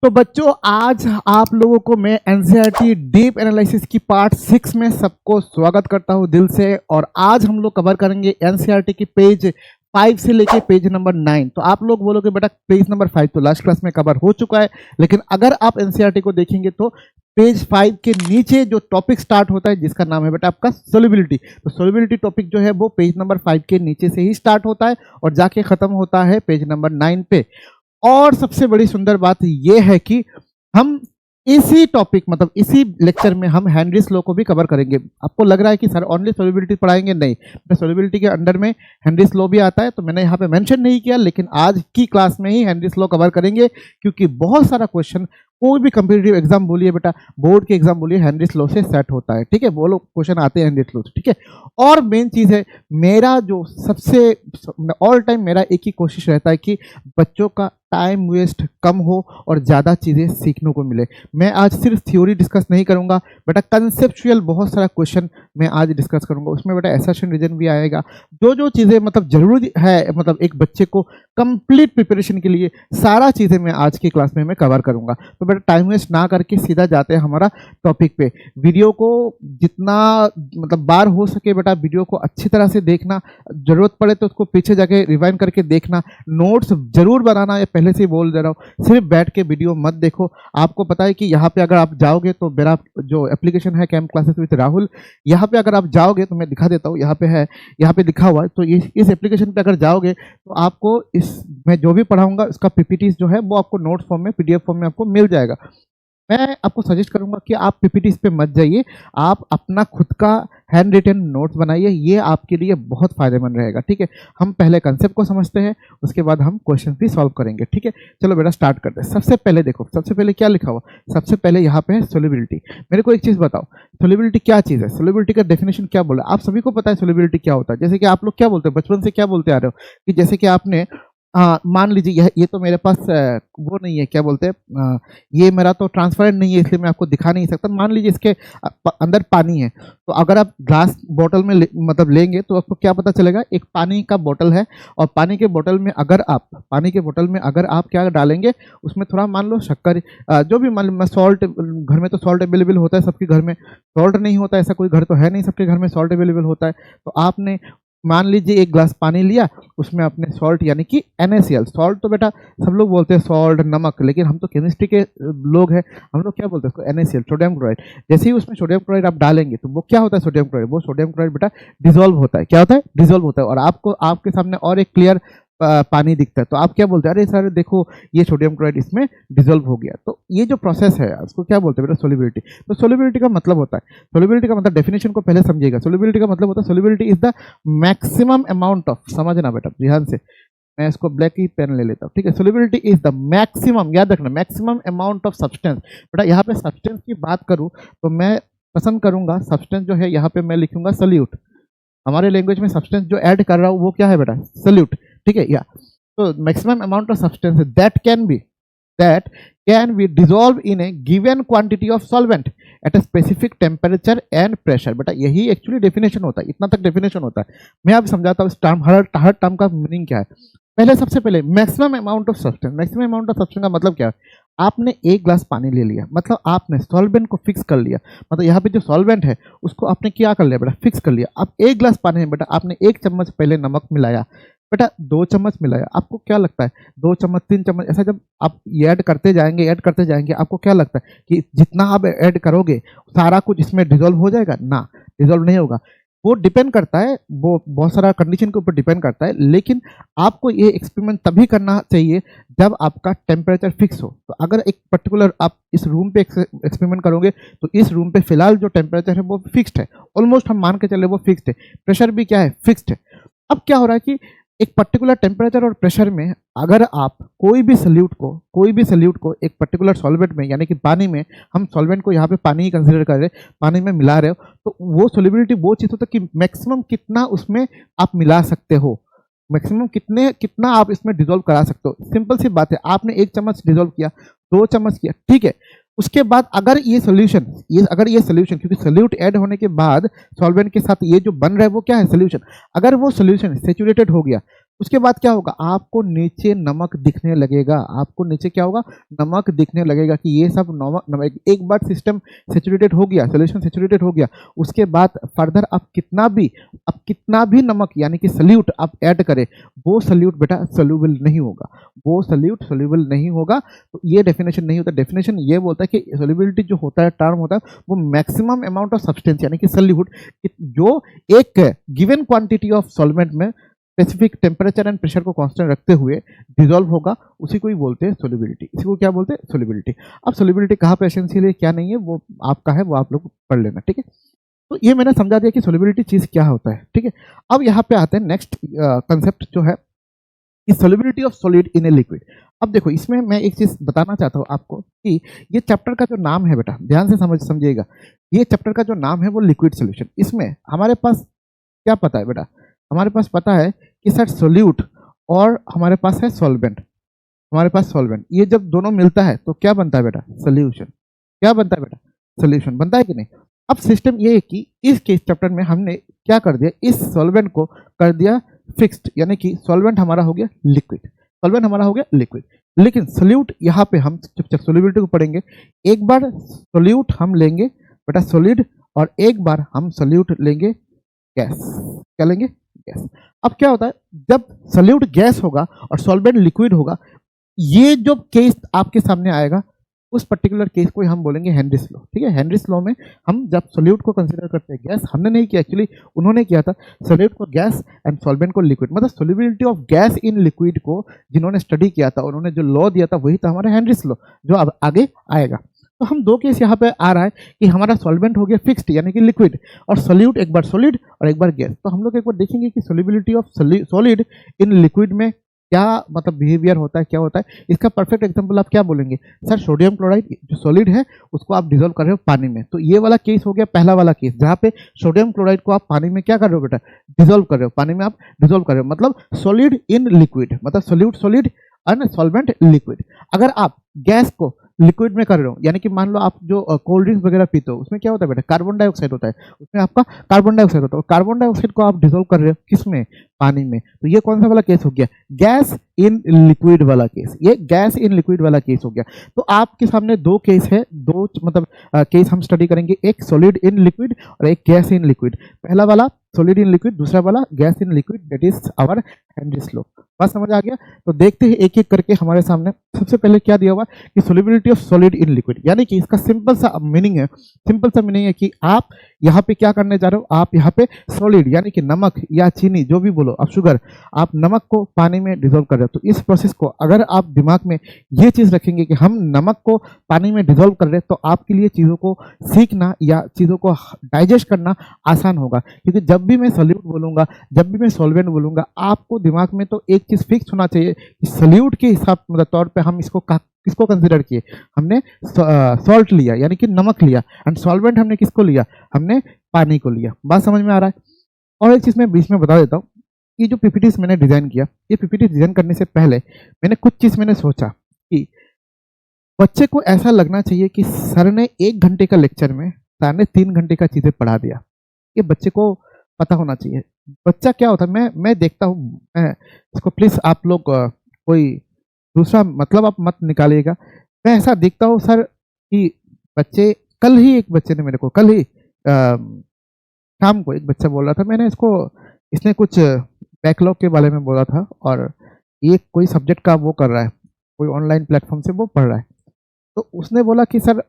तो बच्चों आज आप लोगों को मैं एनसीईआरटी डीप एनालिसिस की पार्ट 6 में सबको स्वागत करता हूं दिल से। और आज हम लोग कवर करेंगे एनसीईआरटी की पेज 5 से लेके पेज नंबर 9। तो आप लोग बोलोगे बेटा पेज नंबर 5 तो लास्ट क्लास में कवर हो चुका है, लेकिन अगर आप एनसीईआरटी को देखेंगे तो पेज 5 के नीचे जो टॉपिक स्टार्ट होता है जिसका नाम है बेटा आपका सोल्युबिलिटी, तो सोल्युबिलिटी टॉपिक जो है वो पेज नंबर 5 के नीचे से ही स्टार्ट होता है और जाके खत्म होता है पेज नंबर 9 पे। और सबसे बड़ी सुंदर बात यह है कि हम इसी टॉपिक मतलब इसी लेक्चर में हम हेनरीज लॉ को भी कवर करेंगे। आपको लग रहा है कि सर ओनली सोल्युबिलिटी पढ़ाएंगे, नहीं, सोल्युबिलिटी के अंडर में हेनरीज लॉ भी आता है, तो मैंने यहाँ पे मेंशन नहीं किया, लेकिन आज की क्लास में ही हेनरीज लॉ कवर करेंगे क्योंकि बहुत सारा क्वेश्चन कोई भी कंपिटिटिव एग्जाम बोलिए बेटा, बोर्ड के एग्जाम बोलिए, हेनरीज लॉ से सेट होता है। ठीक है, वो लोग क्वेश्चन आते हैं हेनरीज लॉ से। ठीक है, और मेन चीज है मेरा जो सबसे ऑल टाइम मेरा एक ही कोशिश रहता है कि बच्चों का टाइम वेस्ट कम हो और ज़्यादा चीज़ें सीखने को मिले। मैं आज सिर्फ थ्योरी डिस्कस नहीं करूंगा बेटा, कंसेप्चुअल बहुत सारा क्वेश्चन मैं आज डिस्कस करूंगा। उसमें बेटा असर्शन रीजन भी आएगा, जो जो चीज़ें मतलब जरूरी है मतलब एक बच्चे को कंप्लीट प्रिपरेशन के लिए सारा चीज़ें मैं आज की क्लास में मैं कवर करूंगा। तो बेटा टाइम वेस्ट ना करके सीधा जाते हैं हमारा टॉपिक पे। वीडियो को जितना मतलब बार हो सके बेटा वीडियो को अच्छी तरह से देखना, जरूरत पड़े तो उसको पीछे जाके रिवाइंड करके देखना, नोट्स जरूर बनाना, पहले से ही बोल दे रहा हूँ, सिर्फ बैठ के वीडियो मत देखो। आपको पता है कि यहाँ पे अगर आप जाओगे तो मेरा जो एप्लीकेशन है कैंप क्लासेस विद राहुल, यहाँ पे अगर आप जाओगे तो मैं दिखा देता हूँ, यहाँ पे है, यहाँ पे लिखा हुआ है। तो इस एप्लीकेशन पे अगर जाओगे तो आपको इस मैं जो भी पढ़ाऊंगा इसका पीपीटी जो है वो आपको नोट्स फॉर्म में पीडीएफ फॉर्म में आपको मिल जाएगा। मैं आपको सजेस्ट करूंगा कि आप पीपीटी पे मत जाइए, आप अपना खुद का हैंड रिटन नोट्स बनाइए, ये आपके लिए बहुत फायदेमंद रहेगा। ठीक है, हम पहले कंसेप्ट को समझते हैं, उसके बाद हम क्वेश्चन भी सॉल्व करेंगे। ठीक है, चलो बेटा स्टार्ट करते हैं। सबसे पहले देखो, सबसे पहले क्या लिखा हुआ, सबसे पहले यहाँ पे है सोल्युबिलिटी। मेरे को एक चीज बताओ, सोल्युबिलिटी क्या चीज है, सोल्युबिलिटी का डेफिनेशन क्या बोला? आप सभी को पता है सोल्युबिलिटी क्या होता है। जैसे कि आप लोग क्या बोलते हो, बचपन से क्या बोलते आ रहे हो कि जैसे कि आपने मान लीजिए ये तो मेरे पास वो नहीं है, क्या बोलते हैं, ये मेरा तो ट्रांसपेरेंट नहीं है इसलिए मैं आपको दिखा नहीं सकता। मान लीजिए इसके अंदर पानी है, तो अगर आप ग्लास बोतल में मतलब लेंगे तो आपको क्या पता चलेगा, एक पानी का बोतल है और पानी के बोतल में अगर आप क्या डालेंगे, उसमें थोड़ा मान लो शक्कर, जो भी मान लो सॉल्ट, घर में तो सॉल्ट अवेलेबल होता है, सबके घर में सॉल्ट नहीं होता, ऐसा कोई घर तो है नहीं सबके घर में सॉल्ट अवेलेबल होता है। तो आपने मान लीजिए एक ग्लास पानी लिया, उसमें आपने सॉल्ट यानी कि NaCl, सॉल्ट तो बेटा सब लोग बोलते हैं सॉल्ट नमक, लेकिन हम तो केमिस्ट्री के लोग हैं, हम लोग क्या बोलते हैं उसको, NaCl, सोडियम क्लोराइड। जैसे ही उसमें सोडियम क्लोराइड आप डालेंगे तो वो क्या होता है, सोडियम क्लोराइड, वो सोडियम क्लोराइड बेटा डिजोल्व होता है। क्या होता है, डिजोल्व होता है। और आपको आपके सामने और एक क्लियर पानी दिखता है, तो आप क्या बोलते हैं, अरे सर देखो ये सोडियम क्लोराइड इसमें डिजोल्व हो गया। तो ये जो प्रोसेस है उसको क्या बोलते हैं बेटा, सोल्युबिलिटी। तो सोल्युबिलिटी का मतलब होता है, सोल्युबिलिटी का मतलब डेफिनेशन को पहले समझिएगा। सोल्युबिलिटी का मतलब होता है, solubility is the maximum amount of, समझना बेटा ध्यान से, मैं इसको ब्लैक ही पेन ले लेता हूँ। ठीक है, सोल्युबिलिटी इज द मैक्सिमम, याद रखना, मैक्सिमम अमाउंट ऑफ सब्सटेंस। बेटा यहाँ पे सब्सटेंस की बात करूँ तो मैं पसंद करूंगा सब्सटेंस जो है यहाँ पे मैं लिखूंगा सल्यूट। हमारे लैंग्वेज में सब्सटेंस जो ऐड कर रहा हूँ वो क्या है बेटा, सल्यूट। ठीक है, या तो maximum amount of substance that can be dissolve in A given quantity of solvent eight a specific temperature and pressure. बेटा यही एक्चुअली डेफिनेशन होता है, इतना तक डेफिनेशन होता है। मैं अब समझाता हूँ इस टर्म, हर टर्म का मीनिंग क्या है। पहले सबसे पहले maximum amount of substance, maximum amount of substance का मतलब क्या है, आपने एक ग्लास पानी ले लिया, मतलब आपने सॉल्वेंट को फिक्स कर लिया, मतलब यहाँ पे जो सॉल्वेंट है उसको आपने क्या कर लिया बेटा, फिक्स कर लिया। अब एक ग्लास पानी में बेटा आपने 1 चम्मच पहले नमक मिलाया, बेटा 2 चम्मच मिलाया, आपको क्या लगता है 2 चम्मच 3 चम्मच, ऐसा जब आप ऐड करते जाएंगे आपको क्या लगता है कि जितना आप ऐड करोगे सारा कुछ इसमें डिजोल्व हो जाएगा? ना, डिजोल्व नहीं होगा। वो डिपेंड करता है, वो बहुत सारा कंडीशन के ऊपर डिपेंड करता है, लेकिन आपको ये एक्सपेरिमेंट तभी करना चाहिए जब आपका टेम्परेचर फिक्स हो। तो अगर एक पर्टिकुलर आप इस रूम पे एक्सपेरिमेंट करोगे तो इस रूम पे फिलहाल जो टेम्परेचर है वो फिक्स्ड है, ऑलमोस्ट हम मान के चले वो फिक्स्ड है, प्रेशर भी क्या है, फिक्स्ड है। अब क्या हो रहा है कि एक पर्टिकुलर टेम्परेचर और प्रेशर में अगर आप कोई भी सल्यूट को एक पर्टिकुलर सॉल्वेंट में यानी कि पानी में, हम सॉल्वेंट को यहाँ पे पानी ही कंसीडर कर रहे हैं, पानी में मिला रहे हो, तो वो सोल्युबिलिटी वो चीज़ होता है कि मैक्सिमम कितना उसमें आप मिला सकते हो, मैक्सिमम कितना आप इसमें डिजोल्व करा सकते हो। सिंपल सी बात है, आपने 1 चम्मच डिजोल्व किया, 2 चम्मच किया, ठीक है। उसके बाद अगर ये सोल्यूशन क्योंकि सोल्यूट ऐड होने के बाद सॉल्वेंट के साथ ये जो बन रहा है वो क्या है, सोल्यूशन। अगर वो सोल्यूशन सैचुरेटेड हो गया उसके बाद क्या होगा, आपको नीचे नमक दिखने लगेगा, आपको नीचे क्या होगा, नमक दिखने लगेगा कि ये सब नमक नमक एक बार सिस्टम सेचुरेटेड हो गया, सोल्यूशन सेचुरेटेड हो गया, उसके बाद फर्दर आप कितना भी नमक यानी कि सल्यूट आप ऐड करें, वो सल्यूट बेटा सोल्यूबल नहीं होगा, वो सल्यूट सोल्यूबल नहीं होगा। तो ये डेफिनेशन नहीं होता, डेफिनेशन ये बोलता है कि सोल्यूबिलिटी जो होता है, टर्म होता है, वो मैक्सिमम अमाउंट ऑफ सब्सटेंस यानी कि सल्यूट जो एक गिवन क्वांटिटी ऑफ सॉल्वेंट में स्पेसिफिक टेम्परेचर एंड प्रेशर को कांस्टेंट रखते हुए डिसॉल्व होगा, उसी को ही बोलते हैं सोल्युबिलिटी। इसी को क्या बोलते हैं, सोल्युबिलिटी। अब सोल्युबिलिटी कहाँ पे एसेंशियल है क्या नहीं है वो आपका है, वो आप लोग पढ़ लेना, ठीक है। तो ये मैंने समझा दिया कि सोल्युबिलिटी चीज क्या होता है, ठीक है। अब यहाँ पे आते हैं नेक्स्ट कंसेप्ट जो है solubility of solid in a liquid. अब देखो इसमें मैं एक चीज बताना चाहता हूँ आपको कि ये चैप्टर का जो नाम है बेटा, ध्यान से समझिएगा, ये चैप्टर का जो नाम है वो लिक्विड सोल्यूशन। इसमें हमारे पास क्या पता है बेटा, हमारे पास पता है कि सर सोल्यूट और हमारे पास है सॉल्वेंट, हमारे पास सॉल्वेंट, ये जब दोनों मिलता है तो क्या बनता है बेटा, सोल्यूशन। क्या बनता है बेटा, सोल्यूशन बनता है कि नहीं। अब सिस्टम ये है कि इस केस चैप्टर में हमने क्या कर दिया, इस सॉल्वेंट को कर दिया फिक्स्ड, यानी कि सॉल्वेंट हमारा हो गया लिक्विड, सॉल्वेंट हमारा हो गया लिक्विड। लेकिन सोल्यूट यहाँ पे हम जब सोल्युबिलिटी को पढ़ेंगे, एक बार सोल्यूट हम लेंगे बेटा सॉलिड, और एक बार हम सोल्यूट लेंगे गैस। क्या लेंगे, गैस। अब क्या होता है, जब सोल्यूट गैस होगा और सॉल्वेंट लिक्विड होगा, ये जो केस आपके सामने आएगा, उस पर्टिकुलर केस को हम बोलेंगे हेनरीज लॉ, ठीक है। हेनरीज लॉ में हम जब सोल्यूट को कंसीडर करते हैं गैस, हमने नहीं किया एक्चुअली, उन्होंने किया था, सोल्यूट को गैस एंड सॉल्वेंट को लिक्विड, मतलब solubility of gas in liquid को जिन्होंने स्टडी किया था, उन्होंने जो लॉ दिया था वही था हमारा हेनरीज लॉ, जो अब आगे आएगा। तो हम दो केस यहाँ पे आ रहा है कि हमारा सॉल्वेंट हो गया फिक्स्ड यानी कि लिक्विड, और सोल्यूट एक बार सॉलिड और एक बार गैस। तो हम लोग एक बार देखेंगे कि solubility of solid in liquid में क्या मतलब बिहेवियर होता है, क्या होता है। इसका परफेक्ट एग्जांपल आप क्या बोलेंगे, सर सोडियम क्लोराइड जो सॉलिड है उसको आप डिसॉल्व कर रहे हो पानी में, तो ये वाला केस हो गया पहला वाला केस, जहाँ पे सोडियम क्लोराइड को आप पानी में क्या कर रहे हो बेटा, डिसॉल्व कर रहे हो, पानी में आप डिसॉल्व कर रहे हो, मतलब सॉलिड इन लिक्विड, मतलब solute solid and solvent liquid. अगर आप गैस को लिक्विड में कर रहे हो, यानी कि मान लो आप जो कोल्ड ड्रिंक्स वगैरह पीते हो, उसमें क्या होता है बेटा, कार्बन डाइऑक्साइड होता है, उसमें आपका कार्बन डाइऑक्साइड होता है, कार्बन डाइऑक्साइड को आप डिसॉल्व कर रहे हो किसमें, पानी में। तो ये कौन सा वाला केस हो गया, गैस इन लिक्विड वाला केस, ये गैस इन लिक्विड वाला केस हो गया। तो आपके सामने दो केस है, दो मतलब केस हम स्टडी करेंगे, एक सॉलिड इन लिक्विड और एक गैस इन लिक्विड। पहला वाला सॉलिड इन लिक्विड, दूसरा वाला gas in liquid, that is our Henry's law. बात समझ आ गया। तो देखते हैं एक एक करके हमारे सामने। सबसे पहले क्या दिया हुआ कि solubility of solid in liquid, यानी कि इसका सिंपल सा मीनिंग है, सिंपल सा मीनिंग है कि आप यहाँ पे क्या करने जा रहे हो, आप यहाँ पे सॉलिड यानी कि नमक या चीनी जो भी बोलो आप, शुगर, आप नमक को पानी में डिसॉल्व कर रहे हो। तो इस प्रोसेस को अगर आप दिमाग में ये चीज रखेंगे कि हम नमक को पानी में डिसॉल्व कर रहे हैं, तो आपके लिए चीजों को सीखना या चीजों को डाइजेस्ट करना आसान होगा। क्योंकि जब भी मैं सॉल्यूट बोलूंगा, जब भी मैं सॉल्वेंट बोलूंगा, आपको दिमाग में तो एक चीज फिक्स होना चाहिए कि सॉल्यूट के हिसाब मतलब तौर पे हम इसको किसको कंसीडर किए, हमने सॉल्ट लिया यानी कि नमक लिया, एंड सॉल्वेंट हमने किसको लिया, हमने पानी को लिया। बात समझ में आ रहा है। और एक चीज मैं बीच में बता देता हूँ, ये जो पीपीटीज मैंने डिजाइन किया, ये पीपीटी डिजाइन करने से पहले मैंने कुछ चीज मैंने सोचा कि बच्चे को ऐसा लगना चाहिए कि सर ने 1 घंटे का लेक्चर में सर ने 3 घंटे का चीजें पढ़ा दिया। ये बच्चे को पता होना चाहिए। बच्चा क्या होता है, मैं देखता हूँ, इसको प्लीज आप लोग कोई दूसरा मतलब आप मत निकालिएगा। मैं ऐसा देखता हूँ सर कि बच्चे, कल ही एक बच्चे ने मेरे को, कल ही शाम को एक बच्चा बोल रहा था, मैंने इसने कुछ बैकलॉग के बारे में बोला था, और ये कोई सब्जेक्ट का वो कर रहा है, कोई ऑनलाइन प्लेटफॉर्म से वो पढ़ रहा है। तो उसने बोला कि सर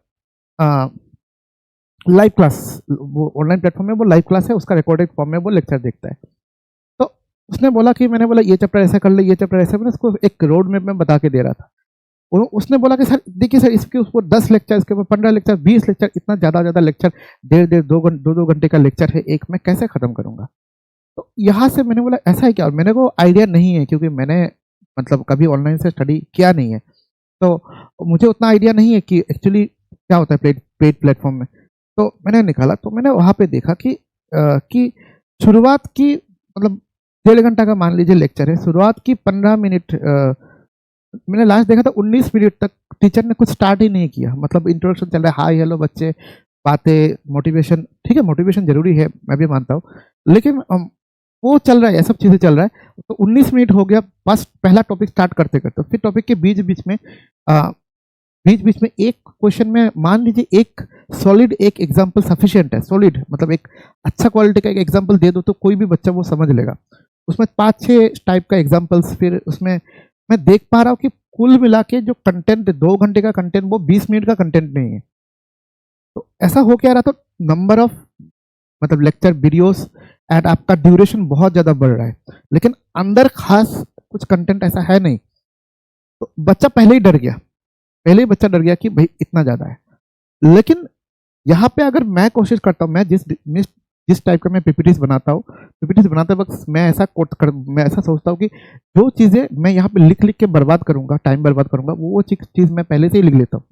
लाइव क्लास, वो ऑनलाइन प्लेटफॉर्म में वो लाइव क्लास है, उसका रिकॉर्डेड फॉर्म में वो लेक्चर देखता है। तो उसने बोला कि मैंने बोला ये चैप्टर ऐसा कर ले, ये चैप्टर ऐसा, मैंने उसको एक रोड मैप में बता के दे रहा था। उसने बोला कि सर देखिए सर, इसके ऊपर 10 लेक्चर, इसके ऊपर 15 लेक्चर, 20 लेक्चर, इतना ज़्यादा लेक्चर, 1.5 घंटे का लेक्चर है एक, मैं कैसे ख़त्म करूँगा। तो यहाँ से मैंने बोला ऐसा है क्या, और मेरे को आइडिया नहीं है क्योंकि मैंने मतलब कभी ऑनलाइन से स्टडी किया नहीं है, तो मुझे उतना आइडिया नहीं है कि एक्चुअली क्या होता है पेड प्लेटफॉर्म में। तो मैंने निकाला, तो मैंने वहाँ पे देखा कि शुरुआत की मतलब 1.5 घंटा का मान लीजिए लेक्चर है, शुरुआत की 15 मिनट मैंने लास्ट देखा था 19 मिनट तक टीचर ने कुछ स्टार्ट ही नहीं किया। मतलब इंट्रोडक्शन चल रहा है, हाय हेलो बच्चे, बातें, मोटिवेशन, ठीक है मोटिवेशन जरूरी है, मैं भी मानता हूँ, लेकिन वो चल रहा है, ये सब चीज़ें चल रहा है। तो 19 मिनट हो गया बस पहला टॉपिक स्टार्ट करते करते। फिर टॉपिक के बीच बीच में एक क्वेश्चन में मान लीजिए एक सॉलिड एक एग्जांपल सफिशिएंट है। सॉलिड मतलब एक अच्छा क्वालिटी का एक एग्जांपल दे दो तो कोई भी बच्चा वो समझ लेगा। उसमें 5-6 टाइप का एग्जांपल्स, फिर उसमें मैं देख पा रहा हूँ कि कुल मिला के जो कंटेंट 2 घंटे का कंटेंट वो 20 मिनट का कंटेंट नहीं है। तो ऐसा हो क्या रहा, तो नंबर ऑफ मतलब लेक्चर वीडियोस एंड आपका ड्यूरेशन बहुत ज़्यादा बढ़ रहा है, लेकिन अंदर खास कुछ कंटेंट ऐसा है नहीं। तो बच्चा पहले ही डर गया, पहले ही बच्चा डर गया कि भाई इतना ज़्यादा है। लेकिन यहाँ पे अगर मैं कोशिश करता हूँ, मैं जिस टाइप का मैं पीपीटीज बनाता हूँ, पीपीटीज बनाते वक्त मैं ऐसा सोचता हूँ कि जो चीज़ें मैं यहाँ पे लिख लिख के बर्बाद करूँगा, टाइम बर्बाद करूँगा, वो चीज़ मैं पहले से ही लिख लेता हूँ,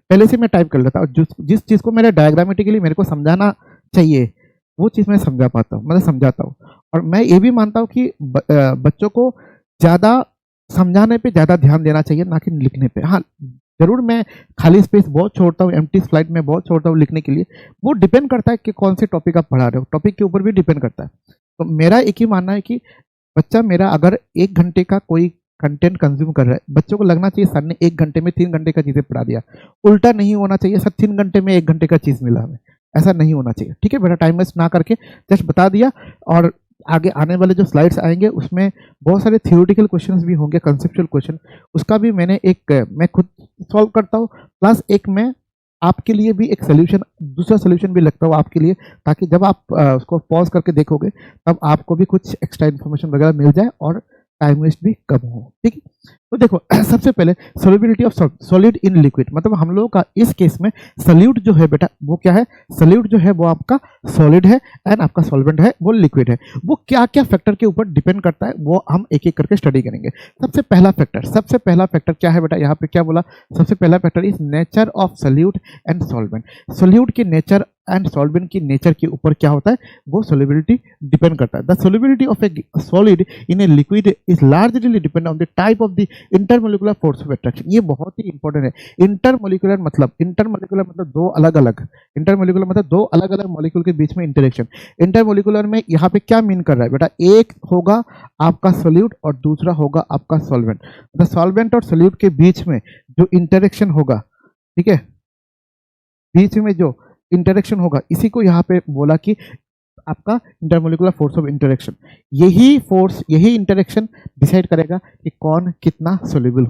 पहले से मैं टाइप कर लेता हूँ। जिस चीज़ को मेरे डायग्रामेटिकली मेरे को समझाना चाहिए वो चीज़ मैं समझा पाता हूँ, मतलब समझाता हूँ। और मैं ये भी मानता हूँ कि बच्चों को ज़्यादा समझाने पे ज़्यादा ध्यान देना चाहिए, ना कि लिखने पे। हाँ जरूर मैं खाली स्पेस बहुत छोड़ता हूँ, एम्प्टी स्लाइड में बहुत छोड़ता हूँ लिखने के लिए। वो डिपेंड करता है कि कौन से टॉपिक आप पढ़ा रहे हो, टॉपिक के ऊपर भी डिपेंड करता है। तो मेरा एक ही मानना है कि बच्चा मेरा अगर 1 घंटे का कोई कंटेंट कंज्यूम कर रहा है, बच्चों को लगना चाहिए सर ने 1 घंटे में 3 घंटे का चीज़ें पढ़ा दिया। उल्टा नहीं होना चाहिए, सर 3 घंटे में 1 घंटे का चीज़ मिला हमें, ऐसा नहीं होना चाहिए। ठीक है बेटा, टाइम वेस्ट ना करके जस्ट बता दिया। और आगे आने वाले जो स्लाइड्स आएंगे उसमें बहुत सारे थियोरेटिकल क्वेश्चंस भी होंगे, कंसेप्चुअल क्वेश्चन, उसका भी मैं खुद सॉल्व करता हूँ, प्लस एक मैं आपके लिए भी एक सोल्यूशन, दूसरा सोल्यूशन भी लगता हूँ आपके लिए, ताकि जब आप उसको पॉज करके देखोगे तब आपको भी कुछ एक्स्ट्रा इन्फॉर्मेशन वगैरह मिल जाए और टाइम वेस्ट भी कम हो। ठीक है, तो देखो सबसे पहले solubility of solid in liquid, मतलब हम लोगों का इस केस में सॉल्यूट जो है बेटा वो क्या है, सॉल्यूट जो है वो आपका सॉलिड है एंड आपका सॉल्वेंट है वो लिक्विड है। वो क्या क्या फैक्टर के ऊपर डिपेंड करता है वो हम एक एक करके स्टडी करेंगे। सबसे पहला फैक्टर क्या है बेटा, यहाँ पे क्या बोला, सबसे पहला factor is nature of solute and solvent. Solute के नेचर एंड सॉल्वेंट की नेचर के ऊपर क्या होता है, वो सोल्युबिलिटी डिपेंड करता है। The solubility of A solid in a liquid is largely depend on the type of the intermolecular force of attraction. ये बहुत ही इंपॉर्टेंट है। इंटरमोलिकुलर मतलब दो अलग अलग, इंटरमोलिकुलर मतलब दो अलग अलग मॉलिक्यूल के बीच में इंटरेक्शन। इंटरमोलिकुलर में यहाँ पे क्या मीन कर रहा है बेटा, एक होगा आपका सोल्यूट और दूसरा होगा आपका सॉल्वेंट। द सॉल्वेंट और सोल्यूट के बीच में जो इंटरेक्शन होगा, ठीक है, बीच में जो इंटरेक्शन होगा इसी को यहाँ पे बोला कि आपका इंटरमोलिकुलर फोर्स ऑफ इंटरेक्शन। यही इंटरेक्शन डिसाइड करेगा कि कौन कितना सोल्यूबल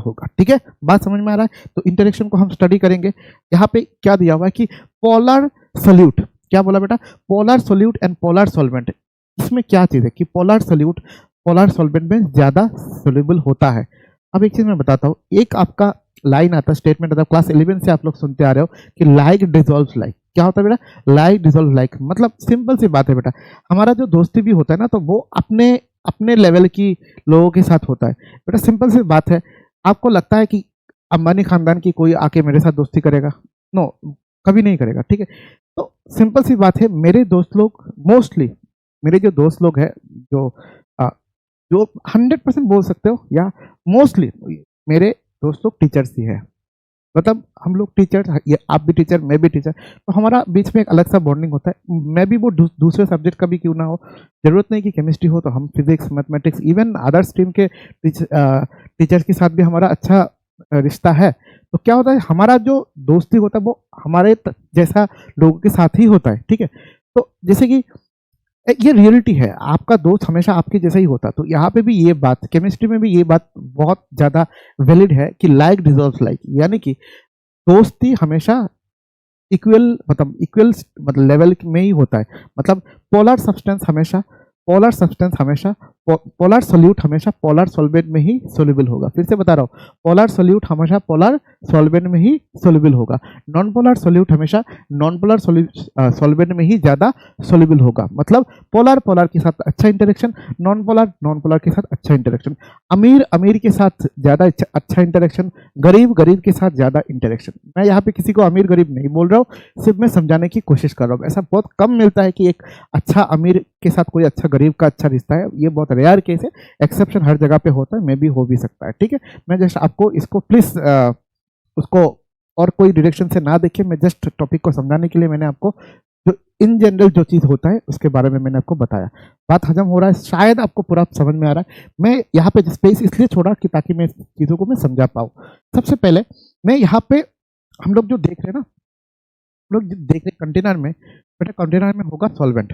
होगा, ठीक है, बात समझ में आ रहा है। तो इंटरेक्शन को हम स्टडी करेंगे। यहाँ पे क्या दिया हुआ है कि पोलर सोल्यूट, क्या बोला बेटा, polar solute and polar solvent. इसमें क्या चीज़ है कि पोलर सोल्यूट पोलर सॉल्वेंट में ज़्यादा सोल्यूबल होता है। अब एक चीज़ मैं बताता हूँ, एक आपका लाइन आता है, स्टेटमेंट आता है, क्लास 11 से आप लोग सुनते आ रहे हो कि लाइक डिजॉल्व लाइक। क्या होता है बेटा, लाइक डिजॉल्व लाइक, मतलब सिंपल सी बात है बेटा, हमारा जो दोस्ती भी होता है ना तो वो अपने अपने लेवल की लोगों के साथ होता है बेटा। सिंपल सी बात है, आपको लगता है कि अंबानी खानदान की कोई आके मेरे साथ दोस्ती करेगा? नो, कभी नहीं करेगा। ठीक है, तो सिंपल सी बात है, मेरे दोस्त लोग मोस्टली, मेरे जो दोस्त लोग हैं जो 100% बोल सकते हो या मोस्टली मेरे दोस्त लोग टीचर्स ही है। मतलब हम लोग टीचर, ये आप भी टीचर मैं भी टीचर, तो हमारा बीच में एक अलग सा बॉन्डिंग होता है। मैं भी वो दूसरे सब्जेक्ट का भी क्यों ना हो, जरूरत नहीं कि केमिस्ट्री हो, तो हम physics mathematics even other stream के टीचर्स के साथ भी हमारा अच्छा रिश्ता है। तो क्या होता है, हमारा जो दोस्ती होता है वो हमारे जैसा लोगों के साथ ही होता है। ठीक है, तो जैसे कि ये रियलिटी है, आपका दोस्त हमेशा आपके जैसा ही होता। तो यहाँ पे भी ये बात, केमिस्ट्री में भी ये बात बहुत ज़्यादा वैलिड है कि लाइक डिजर्व्स लाइक, यानी कि दोस्ती हमेशा इक्वल लेवल में ही होता है। मतलब पोलर सोल्यूट हमेशा पोलर सॉल्वेंट में ही सोल्यूबल होगा। फिर से बता रहा हूँ, पोलर सोल्यूट हमेशा पोलर सॉल्वेंट में ही सोल्यूबल होगा। नॉन पोलर सोल्यूट हमेशा नॉन पोलर सॉल्वेंट में ही ज़्यादा सोल्यूबल होगा। मतलब पोलर के साथ अच्छा इंटरेक्शन, नॉन पोलर के साथ अच्छा इंटरेक्शन, अमीर के साथ ज़्यादा अच्छा इंटरेक्शन, गरीब के साथ ज़्यादा इंटरेक्शन। मैं यहाँ पे किसी को अमीर गरीब नहीं बोल रहा हूँ, सिर्फ मैं समझाने की कोशिश कर रहा हूँ। ऐसा बहुत कम मिलता है कि एक अच्छा अमीर के साथ कोई अच्छा गरीब का अच्छा रिश्ता है, ये बहुत रेयर केस है। एक्सेप्शन हर जगह पे होता है, मे भी हो भी सकता है। ठीक है, मैं जस्ट आपको इसको प्लीज उसको और कोई डायरेक्शन से ना देखे, मैं जस्ट टॉपिक को समझाने के लिए मैंने आपको जो इन जनरल जो चीज़ होता है उसके बारे में मैंने आपको बताया। बात हजम हो रहा है, शायद आपको पूरा समझ में आ रहा है। मैं यहाँ पे स्पेस इसलिए छोड़ा कि ताकि मैं चीज़ों को मैं समझा पाऊँ। सबसे पहले मैं यहाँ पे हम लोग जो देख रहे हैं ना, हम लोग देख रहे कंटेनर में, बेटा कंटेनर में होगा सॉल्वेंट,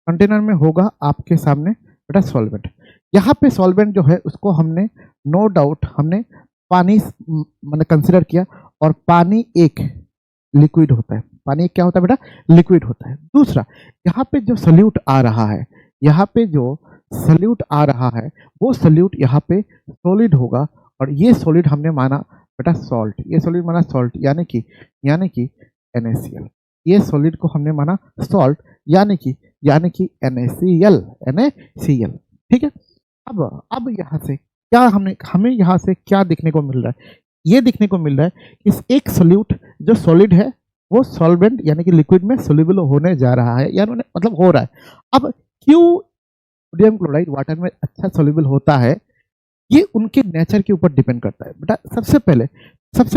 कंटेनर में होगा आपके सामने बेटा सॉल्वेंट। यहाँ पे सॉल्वेंट जो है उसको हमने नो डाउट हमने पानी मैंने कंसिडर किया, और पानी एक लिक्विड होता है। पानी क्या होता है बेटा? लिक्विड होता है। दूसरा, यहाँ पे जो सल्यूट आ रहा है, यहाँ पे जो सल्यूट आ रहा है वो सल्यूट यहाँ पे सॉलिड होगा, और ये सॉलिड हमने माना बेटा सॉल्ट, ये सॉलिड माना सॉल्ट, यानी कि NaCl। ये सॉलिड को हमने माना सॉल्ट, यानी कि NaCl। ठीक है। अब यहाँ से क्या हमें यहाँ से क्या देखने को मिल रहा है? ये देखने को मिल रहा है इस एक सॉल्यूट जो सॉलिड है वो सॉल्वेंट यानी कि लिक्विड में सोल्यूबल होने जा रहा है, यानी मतलब हो रहा है। अब क्यों सोडियम क्लोराइड वाटर में अच्छा सोल्यूबल होता है, ये उनके नेचर के ऊपर डिपेंड करता है बेटा। सबसे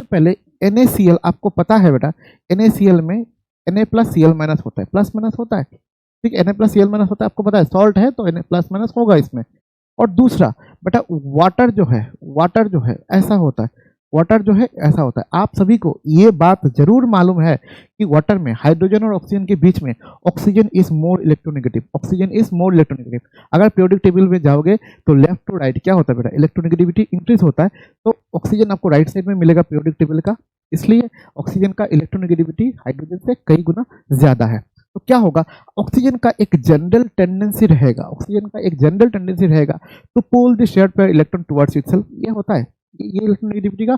पहले NaCl, आपको पता है बेटा NaCl में Na+Cl- होता है, प्लस माइनस होता है। ठीक है, Na+Cl- होता है, आपको पता है सॉल्ट है तो Na+- होगा इसमें। और दूसरा बेटा वाटर जो है ऐसा होता है, वाटर जो है ऐसा होता है। आप सभी को ये बात जरूर मालूम है कि वाटर में हाइड्रोजन और ऑक्सीजन के बीच में ऑक्सीजन इज मोर इलेक्ट्रोनेगेटिव। अगर पीरियोडिक टेबल में जाओगे तो लेफ्ट टू राइट क्या होता है बेटा? इलेक्ट्रोनेगेटिविटी इंक्रीज होता है, तो ऑक्सीजन आपको राइट साइड में मिलेगा पीरियोडिक टेबल का, इसलिए ऑक्सीजन का इलेक्ट्रोनेगेटिविटी हाइड्रोजन से कई गुना ज्यादा है। तो क्या होगा? ऑक्सीजन का एक जनरल टेंडेंसी रहेगा to pull the shared pair electron towards itself. ये होता है, ये इलेक्ट्रोनेगेटिविटी का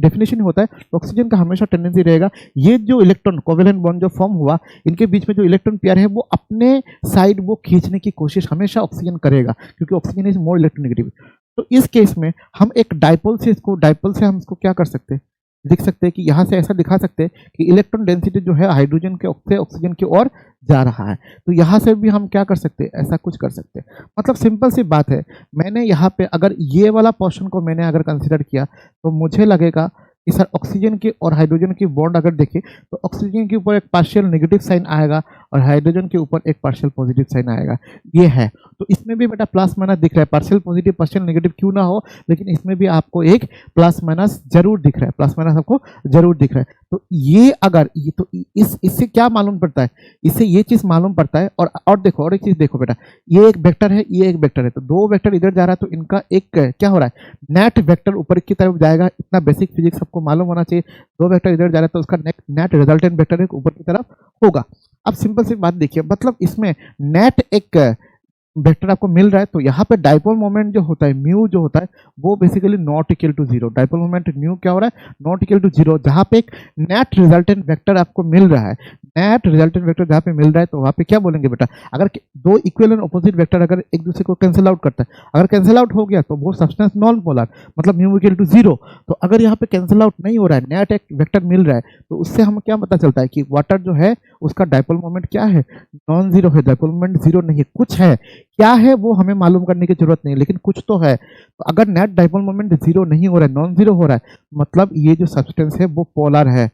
डेफिनेशन होता है। तो ऑक्सीजन का हमेशा टेंडेंसी रहेगा ये जो इलेक्ट्रॉन कोवेलेंट बॉन्ड जो फॉर्म हुआ, इनके बीच में जो इलेक्ट्रॉन पेयर है वो अपने साइड वो खींचने की कोशिश हमेशा ऑक्सीजन करेगा, क्योंकि ऑक्सीजन इज मोर इलेक्ट्रोनेगेटिव। तो इस केस में हम एक डाइपोल से हम इसको क्या कर सकते हैं, लिख सकते हैं कि यहाँ से ऐसा दिखा सकते हैं कि इलेक्ट्रॉन डेंसिटी जो है हाइड्रोजन के से ऑक्सीजन की ओर जा रहा है। तो यहाँ से भी हम क्या कर सकते हैं, ऐसा कुछ कर सकते हैं। मतलब सिंपल सी बात है, मैंने यहाँ पे अगर ये वाला पोर्शन को मैंने अगर कंसिडर किया तो मुझे लगेगा कि सर ऑक्सीजन की और हाइड्रोजन की बॉन्ड अगर देखें तो ऑक्सीजन के ऊपर एक पार्शियल नेगेटिव साइन आएगा और हाइड्रोजन के ऊपर एक पार्शियल पॉजिटिव साइन आएगा, ये है। तो इसमें भी बेटा प्लस माइनस दिख रहा है, पार्शियल पॉजिटिव पार्शियल नेगेटिव क्यों ना हो, लेकिन इसमें भी आपको एक प्लस माइनस जरूर दिख रहा है, प्लस माइनस आपको जरूर दिख रहा है। तो ये अगर ये तो इससे क्या मालूम पड़ता है, इससे ये चीज मालूम पड़ता है। और देखो, और एक चीज देखो बेटा, ये एक वेक्टर है, ये एक वेक्टर है, तो दो वेक्टर इधर जा रहा है तो इनका एक क्या हो रहा है, नेट वेक्टर ऊपर की तरफ जाएगा। इतना बेसिक फिजिक्स सबको मालूम होना चाहिए। दो वेक्टर इधर जा रहा है तो उसका नेट रिजल्टेंट वेक्टर ऊपर की तरफ होगा। अब सिंपल सी बात देखिए, मतलब इसमें नेट एक वेक्टर आपको मिल रहा है, तो यहाँ पे डाइपोल मोमेंट जो होता है म्यू जो होता है वो basically not equal to zero. Dipole moment mu क्या हो रहा है, नॉट इक्वल टू जीरो। जहाँ पे एक नेट रिजल्टेंट वेक्टर आपको मिल रहा है, नेट रिजल्टेंट वेक्टर जहाँ पे मिल रहा है, तो वहाँ पे क्या बोलेंगे बेटा, अगर दो इक्वल एंड ऑपोजिट वेक्टर अगर एक दूसरे को कैंसिल आउट करता है, अगर कैंसिल आउट हो गया तो वो सब्सटेंस नॉन पोलर, मतलब म्यू इक्वल टू जीरो। तो अगर यहाँ पे कैंसिल आउट नहीं हो रहा है, नेट एक वेक्टर मिल रहा है, तो उससे हमें क्या पता चलता है कि वाटर जो है उसका डाइपोल मोमेंट क्या है, नॉन जीरो है। डाइपोल मोमेंट जीरो नहीं है, कुछ है, क्या है वो हमें मालूम करने की जरूरत नहीं, लेकिन कुछ तो है। तो अगर नेट डाइपोल मोमेंट जीरो नहीं हो रहा है, नॉन जीरो हो रहा है, मतलब ये जो सब्सटेंस है वो पोलर है।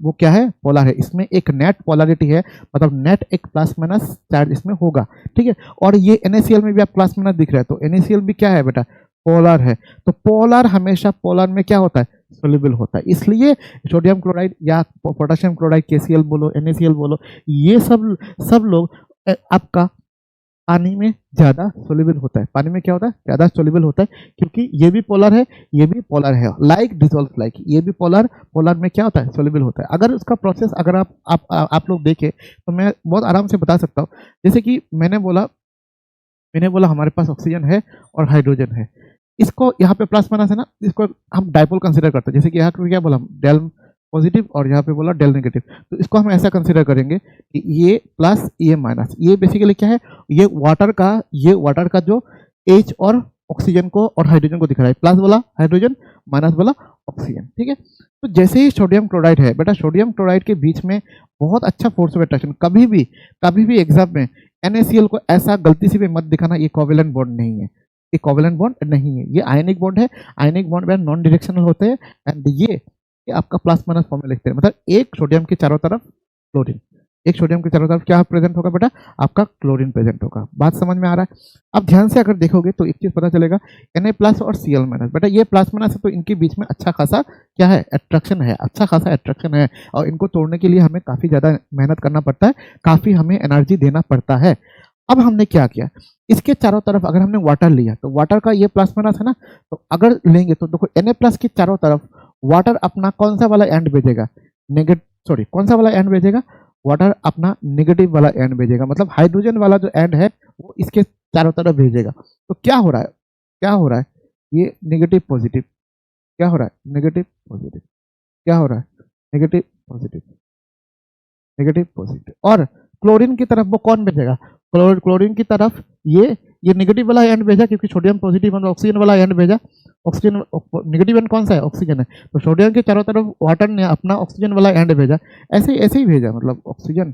वो क्या है, पोलर है। इसमें एक नेट पोलरिटी है, मतलब नेट एक प्लस माइनस चार्ज इसमें होगा। ठीक है, और ये NaCl में भी आप प्लस माइनस दिख रहा है, तो NaCl भी क्या है बेटा, पोलर है। तो पोलर हमेशा पोलर में क्या होता है, सोल्यूबल होता है। इसलिए सोडियम क्लोराइड या पोटेशियम क्लोराइड KCl बोलो, NaCl बोलो, ये सब लोग आपका पानी में ज्यादा सोल्यूबल होता है। पानी में क्या होता है, ज्यादा सोल्यूबल होता है, क्योंकि ये भी पोलर है, ये भी पोलर है, लाइक डिसॉल्व लाइक। ये भी पोलर में क्या होता है, सोल्यूबल होता है। अगर उसका प्रोसेस अगर आप लोग देखें तो मैं बहुत आराम से बता सकता हूँ। जैसे कि मैंने बोला हमारे पास ऑक्सीजन है और हाइड्रोजन है, इसको यहाँ पे प्लस माइनस है ना, इसको हम डाइपोल कंसिडर करते हैं। जैसे कि यहाँ पे क्या बोला, डेल पॉजिटिव और यहाँ पे बोला डेल नेगेटिव, तो इसको हम ऐसा कंसिडर करेंगे कि ये प्लस ये माइनस। ये बेसिकली क्या है, ये वाटर का जो H और ऑक्सीजन को और हाइड्रोजन को दिख रहा है, प्लस वाला हाइड्रोजन माइनस वाला ऑक्सीजन। ठीक है, तो जैसे ही सोडियम क्लोराइड है बेटा, सोडियम क्लोराइड के बीच में बहुत अच्छा फोर्स ऑफ अट्रैक्शन। कभी भी एग्जाम में NaCl को ऐसा गलती से भी मत दिखाना ये कोवेलेंट बॉन्ड नहीं है, ये कोवेलेंट बॉन्ड नहीं है, ये आयनिक बॉन्ड है। आयनिक बॉन्ड में नॉन डायरेक्शनल होते हैं, एंड ये आपका प्लस माइनस फॉर्म में लिखते हैं, मतलब एक सोडियम के चारों तरफ क्लोरीन। एक सोडियम के चारों तरफ क्या प्रेजेंट होगा बेटा, आपका क्लोरीन प्रेजेंट होगा। बात समझ में आ रहा है? अब ध्यान से अगर देखोगे तो एक चीज पता चलेगा, Na+ और Cl-, बेटा ये प्लस माइनस है तो इनके बीच में अच्छा खासा क्या है, अट्रैक्शन है, अच्छा खासा अट्रैक्शन है, और इनको तोड़ने के लिए हमें काफी ज्यादा मेहनत करना पड़ता है, काफी हमें एनर्जी देना पड़ता है। अब हमने क्या किया, इसके चारों तरफ अगर हमने वाटर लिया तो वाटर का ये प्लस माइनस है ना, तो अगर लेंगे तो देखो Na+ के चारों तरफ वाटर अपना कौन सा वाला एंड भेजेगा, कौन सा वाला एंड भेजेगा, वाटर अपना नेगेटिव वाला एंड भेजेगा, मतलब हाइड्रोजन वाला जो एंड है वो इसके चारों तरफ भेजेगा। तो क्या हो रहा है, ये नेगेटिव पॉजिटिव, क्या हो रहा है, नेगेटिव पॉजिटिव, क्या हो रहा है, नेगेटिव पॉजिटिव, नेगेटिव पॉजिटिव। और क्लोरीन की तरफ वो कौन भेजेगा, क्लोरीन की तरफ ये नेगेटिव वाला एंड भेजा, क्योंकि सोडियम पॉजिटिव मतलब ऑक्सीजन वाला एंड भेजा, ऑक्सीजन नेगेटिव एंड कौन सा है, ऑक्सीजन है, तो सोडियम के चारों तरफ वाटर ने अपना ऑक्सीजन वाला एंड भेजा, ऐसे ही भेजा, मतलब ऑक्सीजन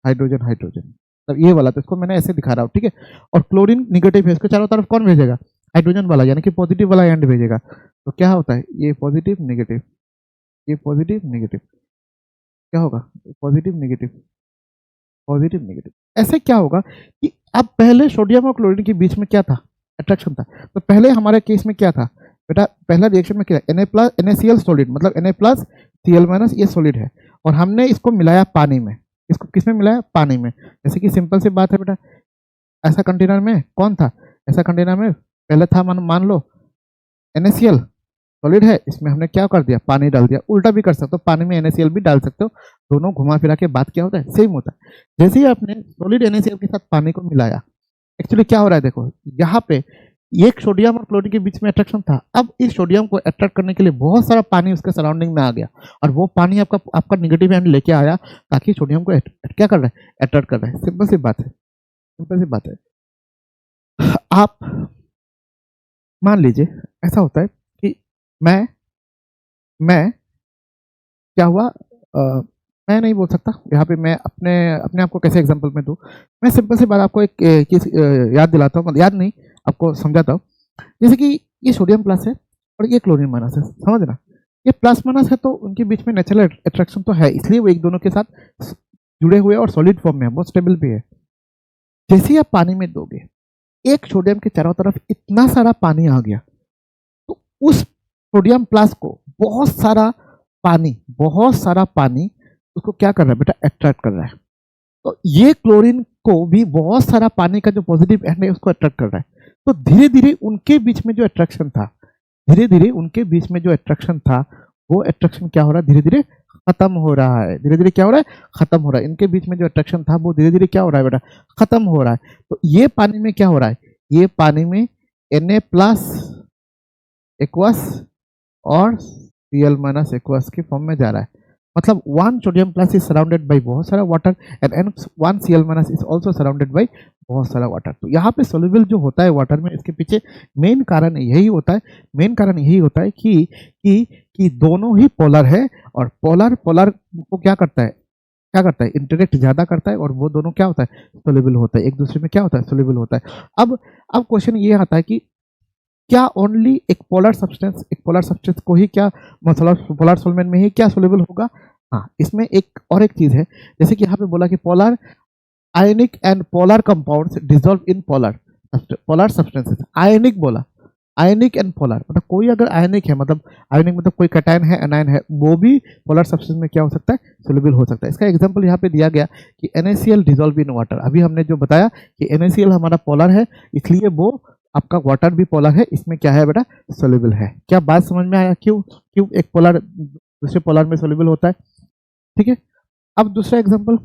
हाइड्रोजन हाइड्रोजन, मतलब ये वाला, तो इसको मैंने ऐसे दिखा रहा हूँ, ठीक है। और क्लोरीन नेगेटिव है, इसके चारों तरफ कौन भेजेगा, हाइड्रोजन वाला, यानी कि पॉजिटिव वाला एंड भेजेगा। तो क्या होता है, ये पॉजिटिव नेगेटिव, ये पॉजिटिव नेगेटिव, क्या होगा, पॉजिटिव नेगेटिव, पॉजिटिव नेगेटिव। ऐसे क्या होगा कि अब पहले सोडियम और क्लोरीन के बीच में क्या था, अट्रैक्शन था। तो पहले हमारे केस में क्या था बेटा, पहला रिएक्शन में क्या, NaCl सॉलिड, मतलब Na+Cl- ये सॉलिड है, और हमने इसको मिलाया पानी में, इसको किसमें मिलाया, पानी में। जैसे कि सिंपल सी बात है बेटा, ऐसा कंटेनर में कौन था, ऐसा कंटेनर में पहले था मान लो NaCl सॉलिड है, इसमें हमने क्या कर दिया, पानी डाल दिया। उल्टा भी कर सकते हो, पानी में NaCl भी डाल सकते हो, दोनों घुमा फिरा के बात क्या होता है, सेम होता है। जैसे ही आपने सॉलिड NaCl के साथ पानी को मिलाया, एक्चुअली क्या हो रहा है, देखो यहाँ पे एक सोडियम और क्लोरीन के बीच में अट्रैक्शन था। अब इस सोडियम को अट्रैक्ट करने के लिए बहुत सारा पानी उसके सराउंडिंग में आ गया, और वो पानी आपका नेगेटिव एंड लेके आया, ताकि सोडियम को क्या कर रहा है, अट्रैक्ट कर रहा है। सिंपल सी बात है, सिंपल सी बात है। आप मान लीजिए ऐसा होता है कि मैं क्या हुआ, मैं नहीं बोल सकता यहाँ पे, मैं अपने आप को कैसे एग्जांपल में दूँ। मैं सिंपल सी बात आपको एक चीज याद दिलाता हूँ, मतलब याद नहीं, आपको समझाता हूँ। जैसे कि ये सोडियम प्लस है और ये क्लोरीन माइनस है, समझ ना, ये प्लस माइनस है तो उनके बीच में नेचुरल अट्रैक्शन तो है, इसलिए वो एक दोनों के साथ जुड़े हुए और सॉलिड फॉर्म में है, बहुत स्टेबल भी है। जैसे ही आप पानी में दोगे, एक सोडियम के चारों तरफ इतना सारा पानी आ गया, तो उस सोडियम प्लस को बहुत सारा पानी उसको क्या कर रहा है बेटा, अट्रैक्ट कर रहा है। तो ये क्लोरीन को भी बहुत सारा पानी का जो पॉजिटिव एंड है उसको अट्रैक्ट कर रहा है। तो धीरे धीरे उनके बीच में जो अट्रैक्शन था, वो अट्रैक्शन क्या हो रहा है, धीरे धीरे खत्म हो रहा है, धीरे धीरे क्या हो रहा है, खत्म हो रहा है। इनके बीच में जो अट्रैक्शन था वो धीरे धीरे क्या हो रहा है बेटा, खत्म हो रहा है। तो ये पानी में क्या हो रहा है, ये पानी में Na+ एक्वस और Cl- एक्वस के फॉर्म में जा रहा है, मतलब one sodium plus is surrounded by बहुत सारा water and one Cl- is also surrounded by बहुत सारा वाटर। तो यहाँ पे सोल्यूबल जो होता है वाटर में, इसके पीछे मेन कारण यही होता है कि दोनों ही पोलर है, और पोलर को क्या करता है, इंटरेक्ट ज्यादा करता है, और वो दोनों क्या होता है, सोल्यूबल होता है, एक दूसरे में क्या होता है, सोल्यूबल होता है। अब क्वेश्चन ये आता है कि क्या ओनली एक पोलर सब्सटेंस को ही क्या पोलर सॉल्वेंट में ही क्या सोल्यूबल होगा। हाँ, इसमें एक चीज है, जैसे कि यहाँ पे बोला कि polar ionic and polar compounds dissolve in polar substances. Ionic बोला, आयनिक एंड पोलर, मतलब कोई अगर आयनिक है, मतलब आयनिक मतलब कोई कैटायन है, एनायन है, वो भी पोलर सब्सटेंस में क्या हो सकता है, सोल्यूबल हो सकता है। इसका एग्जांपल यहाँ पे दिया गया कि NaCl डिसॉल्व इन वाटर। अभी हमने जो बताया कि NaCl हमारा पोलर है, इसलिए वो आपका वाटर भी पोलर है, इसमें क्या है बेटा, सोल्यूबल है। क्या बात समझ में आया, क्यों एक पोलर दूसरे पोलर में सोल्यूबल होता है, ठीक है। अब दूसरा एग्जांपल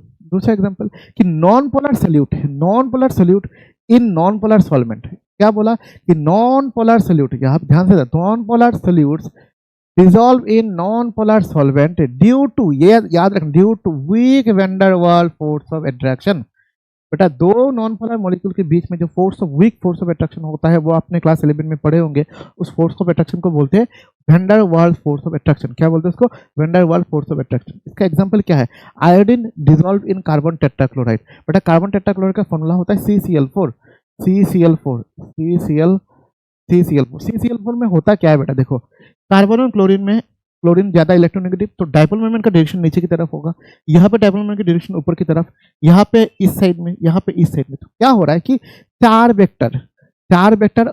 कि non polar solute in non polar solvent. क्या बोला कि नॉन पोलर सोल्यूट, यहाँ ध्यान से, non polar solutes dissolve in non polar solvent due to, ये याद रखना, due to weak van der Waals force of attraction. बेटा दो नॉन पोलर मॉलिक्यूल के बीच में जो वीक फोर्स ऑफ अट्रैक्शन होता है, वो आपने क्लास 11 में पढ़े होंगे। उस फोर्स ऑफ अट्रैक्शन को बोलते हैं van der Waals force of attraction. क्या बोलते हैं उसको, van der Waals force of attraction. इसका एग्जांपल क्या है, iodine dissolve in carbon tetrachloride. बेटा कार्बन टेट्राक्लोराइड का फॉर्मूला होता है CCl4 में होता क्या है बेटा, देखो कार्बन और क्लोरीन में क्लोरीन ज्यादा इलेक्ट्रोनेगेटिव, तो डायपोल मोमेंट का डायरेक्शन नीचे की तरफ होगा, यहाँ पे डायपोल मोमेंट की डायरेक्शन ऊपर की तरफ, यहाँ पे इस साइड में, यहाँ पे इस साइड में। तो क्या हो रहा है कि चार वेक्टर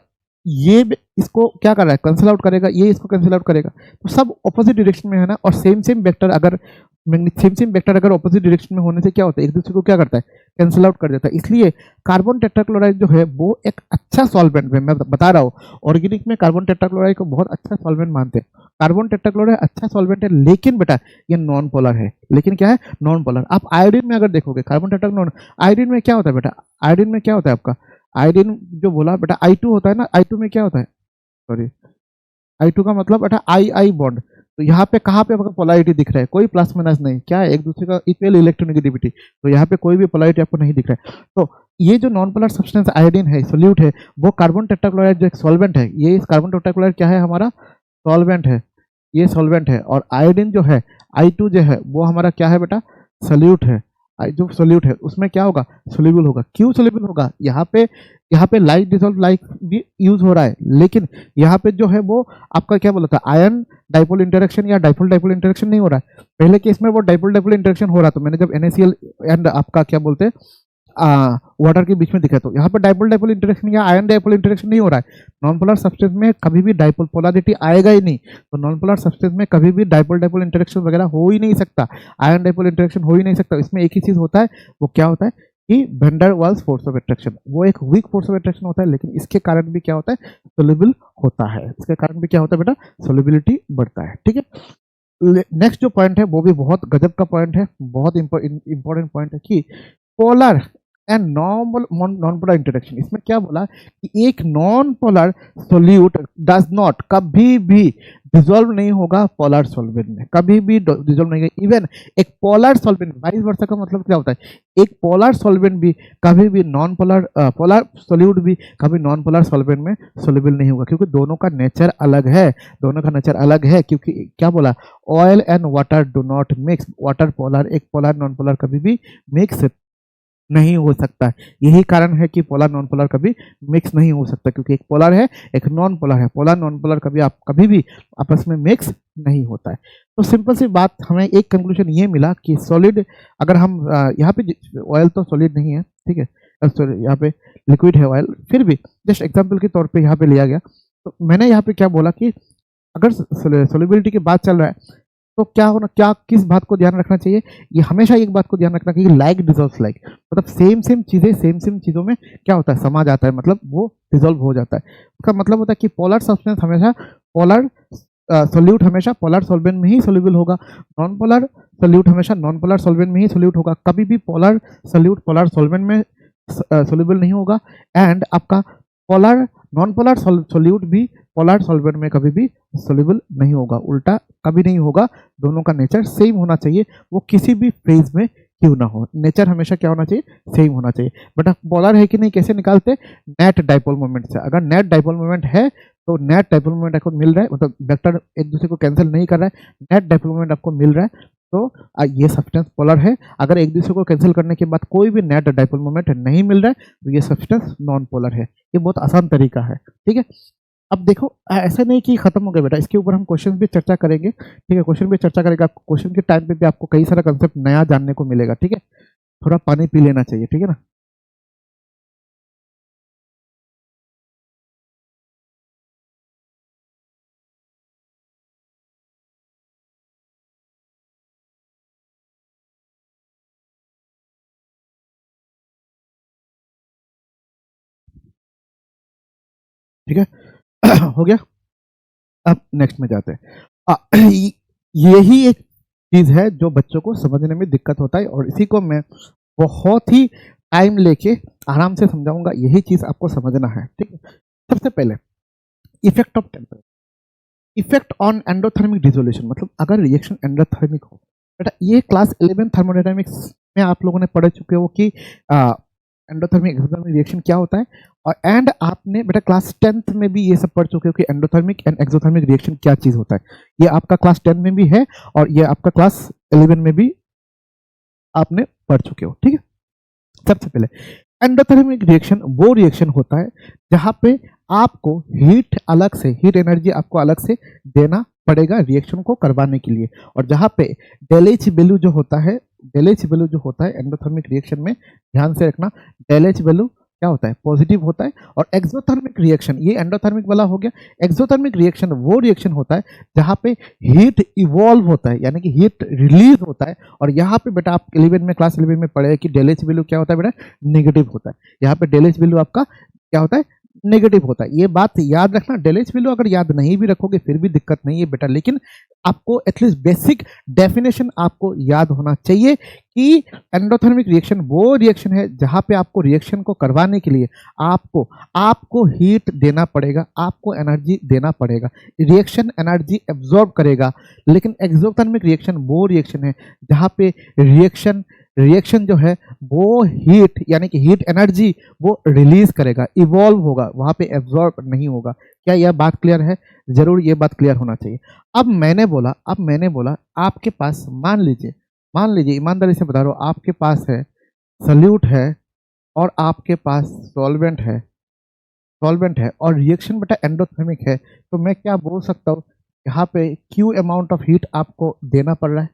इसको क्या कर रहा है, कैंसिल आउट करेगा, ये इसको कैंसिल आउट करेगा, तो सब ऑपोजिट डायरेक्शन में है ना। और सेम वेक्टर अगर ऑपोजिट डायरेक्शन में होने से क्या होता है, एक दूसरे को क्या करता है, कैंसिल आउट कर देता है। इसलिए कार्बन टेट्राक्लोराइड जो है वो एक अच्छा सॉल्वेंट है, मैं बता रहा हूँ, ऑर्गेनिक में कार्बन टेट्राक्लोराइड को बहुत अच्छा सॉल्वेंट मानते हैं। कार्बन टेट्राक्लोराइड अच्छा सॉल्वेंट है, लेकिन बेटा ये नॉन पोलर है। लेकिन क्या है, नॉन पोलर। आप आयोडीन में अगर देखोगे कार्बन टेट्राक्लोराइड, आयोडीन में क्या होता है बेटा, आयोडीन में क्या होता है आपका, आयोडीन जो बोला बेटा I2 होता है ना, I2 में क्या होता है, सॉरी I2 का मतलब बेटा आई बॉन्ड। तो यहाँ पे कहाँ पे आपको पोलैरिटी दिख रहा है, कोई प्लस माइनस नहीं, क्या है, एक दूसरे का इक्वल इलेक्ट्रोनेगेटिविटी, तो यहाँ पे कोई भी पोलैरिटी आपको नहीं दिख रहा है। तो ये जो नॉन पोलर सब्सटेंस आयोडीन है, सोल्यूट है, वो कार्बन टेट्राक्लोराइड जो एक सॉल्वेंट है, ये इस कार्बन टेट्राक्लोराइड क्या है, हमारा सॉल्वेंट है, ये सॉल्वेंट है। और आयोडीन जो है I2 जो है वो हमारा क्या है बेटा, सोल्यूट है। जो सोल्यूट है उसमें क्या होगा, सोल्यूबल होगा। क्यों सोल्यूबल होगा, यहाँ पे लाइक डिसॉल्व लाइक भी यूज हो रहा है, लेकिन यहाँ पे जो है वो आपका क्या बोला था, आयन डाइपोल इंटरेक्शन या डाइपोल डाइपोल इंटरेक्शन नहीं हो रहा है। पहले केस में वो डाइपोल डाइपोल इंटरेक्शन हो रहा, तो मैंने जब NaCl एंड आपका क्या बोलते हैं वाटर के बीच में दिखा, तो यहाँ पर डाइपोल डाइपोल इंटरेक्शन या आयन डाइपोल इंटरेक्शन नहीं हो रहा है। नॉन पोलर सब्सटेंस में कभी भी डाइपोल पोलरिटी आएगा ही नहीं, तो नॉन पोलर सब्सटेंस में कभी भी डाइपोल डाइपोल इंटरेक्शन वगैरह हो ही नहीं सकता, आयन डाइपोल इंटरेक्शन हो ही नहीं सकता। इसमें एक ही चीज होता है, वो क्या होता है कि van Waals force of attraction, वो एक वीक फोर्स ऑफ अट्रैक्शन होता है, लेकिन इसके कारण भी क्या होता है, सोल्यूबल होता है। इसके कारण भी क्या होता है बेटा, सोल्यूबिलिटी बढ़ता है। ठीक है, नेक्स्ट जो पॉइंट है वो भी बहुत गजब का पॉइंट है, बहुत इंपॉर्टेंट पॉइंट है कि polar and non polar interaction. इसमें क्या बोला कि एक non polar solute does not, कभी भी डिजोल्व नहीं होगा पोलर सॉल्वेंट में, कभी भी डिजोल्व नहीं होगा। इवन एक पोलर सॉल्वेंट, वाइस वर्सा का मतलब क्या होता है, एक पोलर सॉल्वेंट भी कभी भी नॉन पोलर पोलर सोल्यूट भी कभी नॉन पोलर सॉल्वेंट में सोल्यूबल नहीं होगा, क्योंकि दोनों का नेचर अलग है, दोनों का नेचर अलग है। क्योंकि क्या बोला, oil and water do not mix, water polar, एक पोलर नॉन पोलर कभी भी मिक्स नहीं हो सकता। यही कारण है कि पोलर नॉन पोलर कभी मिक्स नहीं हो सकता, क्योंकि एक पोलर है एक नॉन पोलर है, पोलर नॉन पोलर कभी भी आपस में मिक्स नहीं होता है। तो सिंपल सी बात, हमें एक कंक्लूजन ये मिला कि सॉलिड, अगर हम यहाँ पे ऑयल तो सॉलिड नहीं है, ठीक है, यहाँ पे लिक्विड है ऑयल, फिर भी जस्ट एग्जाम्पल के तौर पे यहाँ पे लिया गया। तो मैंने यहाँ पे क्या बोला कि अगर सोलिबिलिटी की बात चल रहा है, तो क्या होना, क्या किस बात को ध्यान रखना चाहिए, ये हमेशा एक बात को ध्यान रखना चाहिए, लाइक डिजोल्व लाइक, मतलब सेम चीज़ों में क्या होता है, समा जाता है, मतलब वो डिजोल्व हो जाता है। उसका मतलब होता है कि पोलर सब्सटेंस हमेशा पोलर सोल्यूट हमेशा पोलर सॉल्वेंट में ही सोल्यूबल होगा, नॉन पोलर सोल्यूट हमेशा नॉन पोलर सॉल्वेंट में ही सोल्यूट होगा, कभी भी पोलर सोल्यूट पोलर सॉल्वेंट में सोल्यूबल नहीं होगा। एंड आपका पोलर नॉन पोलर सोल्यूट भी पोलर सॉल्वेंट में कभी भी सोल्यूबल नहीं होगा, उल्टा कभी नहीं होगा। दोनों का नेचर सेम होना चाहिए, वो किसी भी फेज में क्यों ना हो, नेचर हमेशा क्या होना चाहिए, सेम होना चाहिए। बट पोलर है कि नहीं कैसे निकालते, नेट डाइपोल मोमेंट से। अगर नेट डाइपोल मोमेंट है तो नेट डाइपोल मोमेंट आपको मिल रहा है, मतलब वेक्टर एक दूसरे को कैंसिल नहीं कर रहा है, नेट डाइपोल मोमेंट आपको मिल रहा है, तो ये सब्सटेंस पोलर है। अगर एक दूसरे को कैंसिल करने के बाद कोई भी नेट डाइपोल मोमेंट नहीं मिल रहा है, तो ये सब्सटेंस नॉन पोलर है। ये बहुत आसान तरीका है, ठीक है। अब देखो, ऐसा नहीं कि खत्म हो गया बेटा, इसके ऊपर हम क्वेश्चन भी चर्चा करेंगे, ठीक है, क्वेश्चन भी चर्चा करेंगे। आपको क्वेश्चन के टाइम पे भी आपको कई सारा कंसेप्ट नया जानने को मिलेगा, ठीक है। थोड़ा पानी पी लेना चाहिए, ठीक है ना। ठीक है हो गया। अब नेक्स्ट में जाते हैं। यही एक चीज है जो बच्चों को समझने में दिक्कत होता है, और इसी को मैं बहुत ही टाइम लेके आराम से समझाऊंगा। यही चीज आपको समझना है, ठीक है। सबसे पहले effect of temperature, effect on endothermic dissolution, मतलब अगर रिएक्शन एंडोथर्मिक हो, बेटा ये क्लास 11 थर्मोडायनामिक्स में आप लोगों ने पढ़ चुके हो कि एंडोथर्मिक एक्सोथर्मिक रिएक्शन क्या होता है। और एंड आपने बेटा क्लास 10th में भी ये सब पढ़ चुके हो कि एंडोथर्मिक एंड एक्सोथर्मिक रिएक्शन क्या चीज होता है। ये आपका क्लास 10 में भी है, और ये आपका क्लास 11 में भी आपने पढ़ चुके हो, ठीक है। सबसे पहले एंडोथर्मिक रिएक्शन वो रिएक्शन होता है जहां पे आपको हीट अलग से, हीट एनर्जी आपको अलग से देना पड़ेगा रिएक्शन को करवाने के लिए। और जहाँ पे डेल एच वैल्यू जो होता है, डेल एच वैल्यू जो होता है एंडोथर्मिक रिएक्शन में, ध्यान से रखना, डेल एच वैल्यू क्या होता है, पॉजिटिव होता है। और एक्सोथर्मिक रिएक्शन, ये एंडोथर्मिक वाला हो गया। एक्सोथर्मिक रिएक्शन वो रिएक्शन होता है जहाँ पे हीट इवॉल्व होता है, यानी कि हीट रिलीज होता है। और यहाँ पे बेटा आप 11 में, क्लास 11 में पढ़े कि डेल एच वैल्यू क्या होता है बेटा, नेगेटिव होता है। यहाँ पे डेल एच वैल्यू आपका क्या होता है, नेगेटिव होता है। ये बात याद रखना। डेल एच वैल्यू अगर याद नहीं भी रखोगे फिर भी दिक्कत नहीं है बेटा, लेकिन आपको एटलीस्ट बेसिक डेफिनेशन आपको याद होना चाहिए कि एंडोथर्मिक रिएक्शन वो रिएक्शन है जहां पे आपको रिएक्शन को करवाने के लिए आपको हीट देना पड़ेगा, आपको एनर्जी देना पड़ेगा। रिएक्शन एनर्जी एब्जॉर्ब करेगा। लेकिन एक्सोथर्मिक रिएक्शन वो रिएक्शन है जहां पे रिएक्शन जो है वो हीट, यानी कि हीट एनर्जी वो रिलीज करेगा, इवॉल्व होगा, वहां पे एब्जॉर्ब नहीं होगा। क्या यह बात क्लियर है? जरूर ये बात क्लियर होना चाहिए। अब मैंने बोला आपके पास, मान लीजिए ईमानदारी से बता रहा हूं, आपके पास है सल्यूट है और आपके पास सॉल्वेंट है और रिएक्शन बेटा एंडोथर्मिक है, तो मैं क्या बोल सकता हूँ, यहाँ पे क्यू अमाउंट ऑफ हीट आपको देना पड़ रहा है,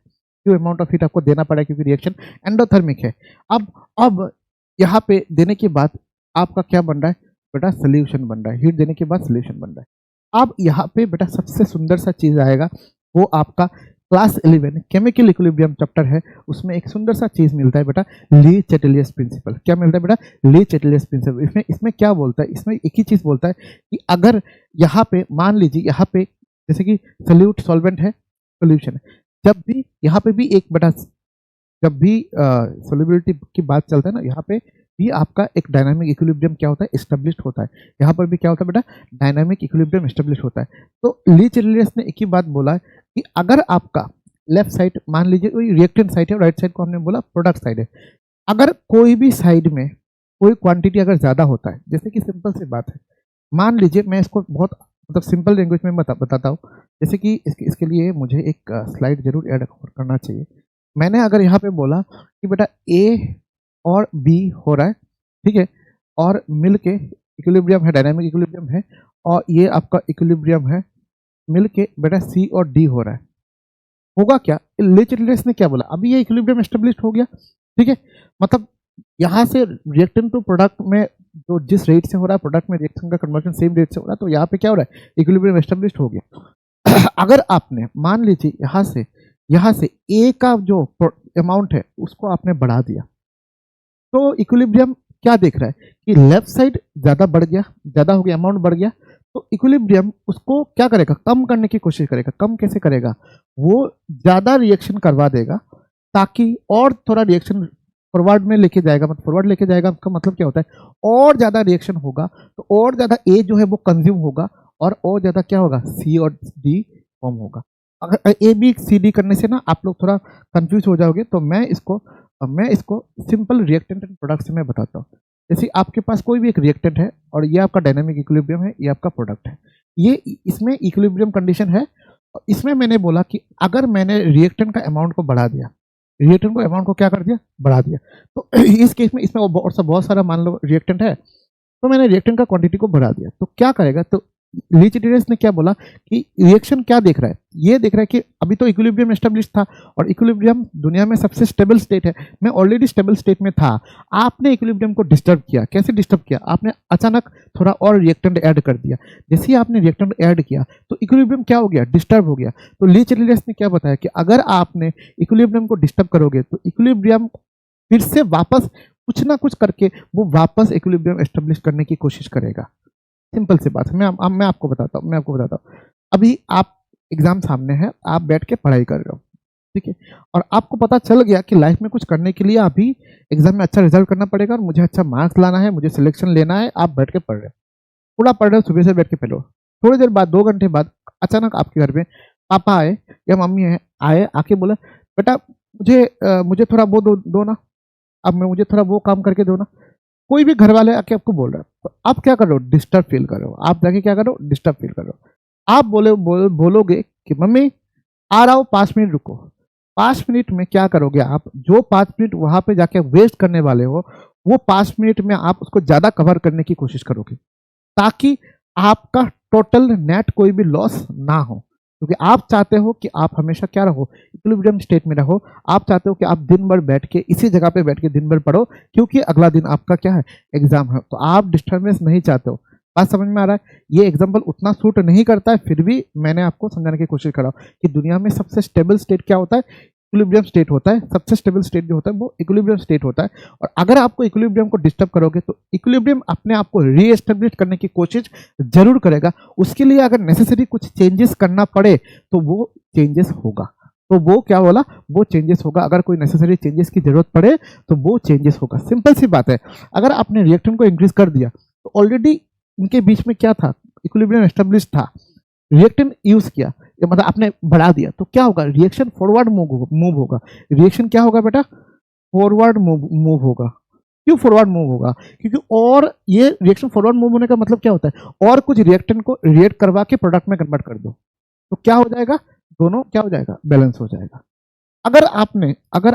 क्यू अमाउंट ऑफ हीट आपको देना पड़ा है क्योंकि रिएक्शन एंडोथर्मिक है। अब यहाँ पे देने के बाद आपका क्या बन रहा है बेटा, सोल्यूशन बन रहा है। हीट देने के बाद सोल्यूशन बन रहा है। अब यहाँ पे बेटा सबसे सुंदर सा चीज आएगा, वो आपका क्लास 11 केमिकल इक्विलिब्रियम चैप्टर है, उसमें एक सुंदर सा चीज मिलता है बेटा, ली चैटलियस प्रिंसिपल। क्या मिलता है बेटा, ली चैटलियस प्रिंसिपल। इसमें क्या बोलता है, इसमें एक ही चीज बोलता है कि अगर यहाँ पे मान लीजिए, यहाँ पे जैसे कि सल्यूट सॉल्वेंट है, सोल्यूशन है, जब भी यहाँ पे भी एक बेटा, जब भी सोल्युबिलिटी की बात चलता है ना, यहाँ पे भी आपका एक डायनामिक इक्विलिब्रियम क्या होता है, एस्टेब्लिश होता है। यहाँ पर भी क्या होता है बेटा, डायनामिक इक्विलिब्रियम एस्टेब्लिश होता है। तो ली चैटलियस ने एक ही बात बोला कि अगर आपका लेफ्ट साइड, मान लीजिए रिएक्टेंट साइड है, राइट साइड को हमने बोला प्रोडक्ट साइड है, अगर कोई भी साइड में कोई क्वांटिटी अगर ज्यादा होता है, जैसे कि सिंपल सी बात है, मान लीजिए मैं इसको बहुत मतलब सिंपल लैंग्वेज में बताता हूँ, जैसे कि इसके लिए मुझे एक स्लाइड जरूर ऐड करना चाहिए। मैंने अगर यहाँ पे बोला कि बेटा ए और बी हो रहा है, ठीक है, और मिलके इक्विलिब्रियम है, डायनामिक इक्विलिब्रियम है, और ये आपका इक्विलिब्रियम है, मिलके बेटा सी और डी हो रहा है, होगा क्या, ली चैटलियस ने क्या बोला, अभी ये इक्विलिब्रियम एस्टेब्लिश हो गया, ठीक है। मतलब यहाँ से रिएक्टेंट टू प्रोडक्ट में जो जिस रेट से हो रहा है, प्रोडक्ट में रिएक्शन का कन्वर्जन सेम रेट से हो रहा है, तो यहाँ पे क्या हो रहा है, इक्विलिब्रियम एस्टेब्लिश हो गया। अगर आपने मान लीजिए यहाँ से ए का जो अमाउंट है उसको आपने बढ़ा दिया, तो इक्विलिब्रियम क्या देख रहा है कि लेफ्ट साइड ज्यादा बढ़ गया, ज्यादा हो गया, अमाउंट बढ़ गया, तो इक्विलिब्रियम उसको क्या करेगा, कम करने की कोशिश करेगा। कम कैसे करेगा, वो ज्यादा रिएक्शन करवा देगा ताकि और थोड़ा रिएक्शन फॉरवर्ड में लेके जाएगा। मतलब फॉरवर्ड लेके जाएगा उसका मतलब क्या होता है, और ज्यादा रिएक्शन होगा तो और ज्यादा ए जो है वो कंज्यूम होगा, और ज्यादा क्या होगा, सी और डी फॉर्म होगा। अगर ए बी सी डी करने से ना आप लोग थोड़ा कंफ्यूज हो जाओगे, तो मैं इसको सिंपल रिएक्टेंट एंड प्रोडक्ट से मैं बताता हूँ। जैसे आपके पास कोई भी एक रिएक्टेंट है और ये आपका डायनामिक इक्विलिब्रियम है, ये आपका प्रोडक्ट है, ये इसमें इक्विलिब्रियम कंडीशन है। इसमें मैंने बोला कि अगर मैंने रिएक्टेंट का अमाउंट को बढ़ा दिया, रिएक्टेंट को अमाउंट को क्या कर दिया, बढ़ा दिया, तो इस केस में इसमें बहुत सारा मान लो रिएक्टेंट है, तो मैंने रिएक्टेंट का क्वांटिटी को बढ़ा दिया, तो क्या करेगा, तो ली चैटलियस ने क्या बोला कि रिएक्शन क्या देख रहा है, ये देख रहा है कि अभी तो इक्विलिब्रियम एस्टेब्लिश था, और इक्विलिब्रियम दुनिया में सबसे स्टेबल स्टेट है, मैं ऑलरेडी स्टेबल स्टेट में था, आपने इक्विलिब्रियम को डिस्टर्ब किया। कैसे डिस्टर्ब किया, आपने अचानक थोड़ा और रिएक्टेंट ऐड कर दिया। जैसे ही आपने रिएक्टेंट ऐड किया तो इक्विलिब्रियम क्या हो गया, डिस्टर्ब हो गया। तो ली चैटलियस ने क्या बताया कि अगर आपने इक्विलिब्रियम को डिस्टर्ब करोगे तो इक्विलिब्रियम फिर से वापस कुछ ना कुछ करके वो वापस इक्विलिब्रियम एस्टेब्लिश करने की कोशिश करेगा। सिंपल सी बात है, मैं आपको बताता हूँ। अभी आप एग्जाम सामने है, आप बैठ के पढ़ाई कर रहे हो, ठीक है, और आपको पता चल गया कि लाइफ में कुछ करने के लिए अभी एग्जाम में अच्छा रिजल्ट करना पड़ेगा और मुझे अच्छा मार्क्स लाना है, मुझे सिलेक्शन लेना है। आप बैठ के पढ़ रहे हो, पूरा पढ़ रहे हो, सुबह से बैठ के पढ़ो। थोड़ी देर बाद, 2 घंटे बाद अचानक आपके घर में पापा आए या मम्मी आए, आके बोला बेटा मुझे थोड़ा वो दो ना, अब मैं मुझे थोड़ा वो काम करके दो ना। कोई भी घर वाले आके आपको बोल रहा है, तो आप क्या कर रहे हो, डिस्टर्ब फील कर रहे हो। आप जाके क्या कर रहे हो, डिस्टर्ब फील कर रहे हो। आप बोलोगे कि मम्मी आ रहा हूँ, 5 मिनट रुको। 5 मिनट में क्या करोगे आप, जो 5 मिनट वहां पे जाके वेस्ट करने वाले हो, वो 5 मिनट में आप उसको ज्यादा कवर करने की कोशिश करोगे, ताकि आपका टोटल नेट कोई भी लॉस ना हो। क्योंकि आप चाहते हो कि आप हमेशा क्या रहो, इक्विलिब्रियम स्टेट में रहो। आप चाहते हो कि आप दिन भर बैठ के इसी जगह पे बैठ के दिन भर पढ़ो, क्योंकि अगला दिन आपका क्या है, एग्जाम है। तो आप डिस्टर्बेंस नहीं चाहते हो। बात समझ में आ रहा है? ये एग्जाम्पल उतना सूट नहीं करता है, फिर भी मैंने आपको समझाने की कोशिश करा कि दुनिया में सबसे स्टेबल स्टेट क्या होता है, इक्विलिब्रियम स्टेट होता है। सबसे स्टेबल स्टेट जो होता है वो इक्विलिब्रियम स्टेट होता है। और अगर आपको इक्विलिब्रियम को डिस्टर्ब करोगे तो इक्विलिब्रियम अपने आप को रीएस्टेब्लिश करने की कोशिश जरूर करेगा। उसके लिए अगर नेसेसरी कुछ चेंजेस करना पड़े तो वो चेंजेस होगा। तो वो क्या बोला, वो चेंजेस होगा। अगर कोई नेसेसरी चेंजेस की जरूरत पड़े तो वो चेंजेस होगा। सिंपल सी बात है। अगर आपने रिएक्टेंट को इंक्रीज कर दिया तो ऑलरेडी इनके बीच में क्या था, इक्विलिब्रियम एस्टेब्लिश था। रिएक्टेंट यूज किया, मतलब आपने बढ़ा दिया, तो क्या होगा, रिएक्शन फॉरवर्ड मूव होगा। रिएक्शन क्या होगा बेटा, फॉरवर्ड मूव होगा। क्यों फॉरवर्ड मूव होगा, क्योंकि और ये रिएक्शन फॉरवर्ड मूव होने का मतलब क्या होता है, और कुछ रिएक्टेंट को रिएक्ट करवा के प्रोडक्ट में कन्वर्ट कर दो, तो क्या हो जाएगा, दोनों क्या हो जाएगा, बैलेंस हो जाएगा। अगर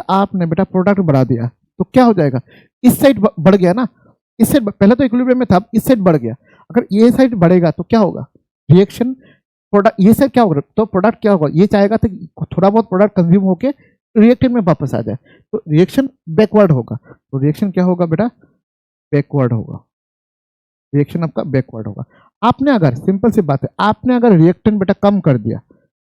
आपने बेटा प्रोडक्ट बढ़ा दिया तो क्या हो जाएगा, इस साइड बढ़ गया ना, इस साइड पहले तो इक्विलिब्रियम में था, इस साइड बढ़ गया। अगर ये साइड बढ़ेगा तो क्या होगा, रिएक्शन प्रोडक्ट, ये साइड क्या होगा, तो प्रोडक्ट क्या होगा, ये चाहेगा तो थोड़ा बहुत प्रोडक्ट कंज्यूम होके रिएक्टिव में वापस आ जाए, तो रिएक्शन बैकवर्ड होगा। तो रिएक्शन क्या होगा बेटा, बैकवर्ड होगा। रिएक्शन आपका बैकवर्ड होगा। आपने अगर, सिंपल सी बात है, आपने अगर रिएक्टेंट बेटा कम कर दिया,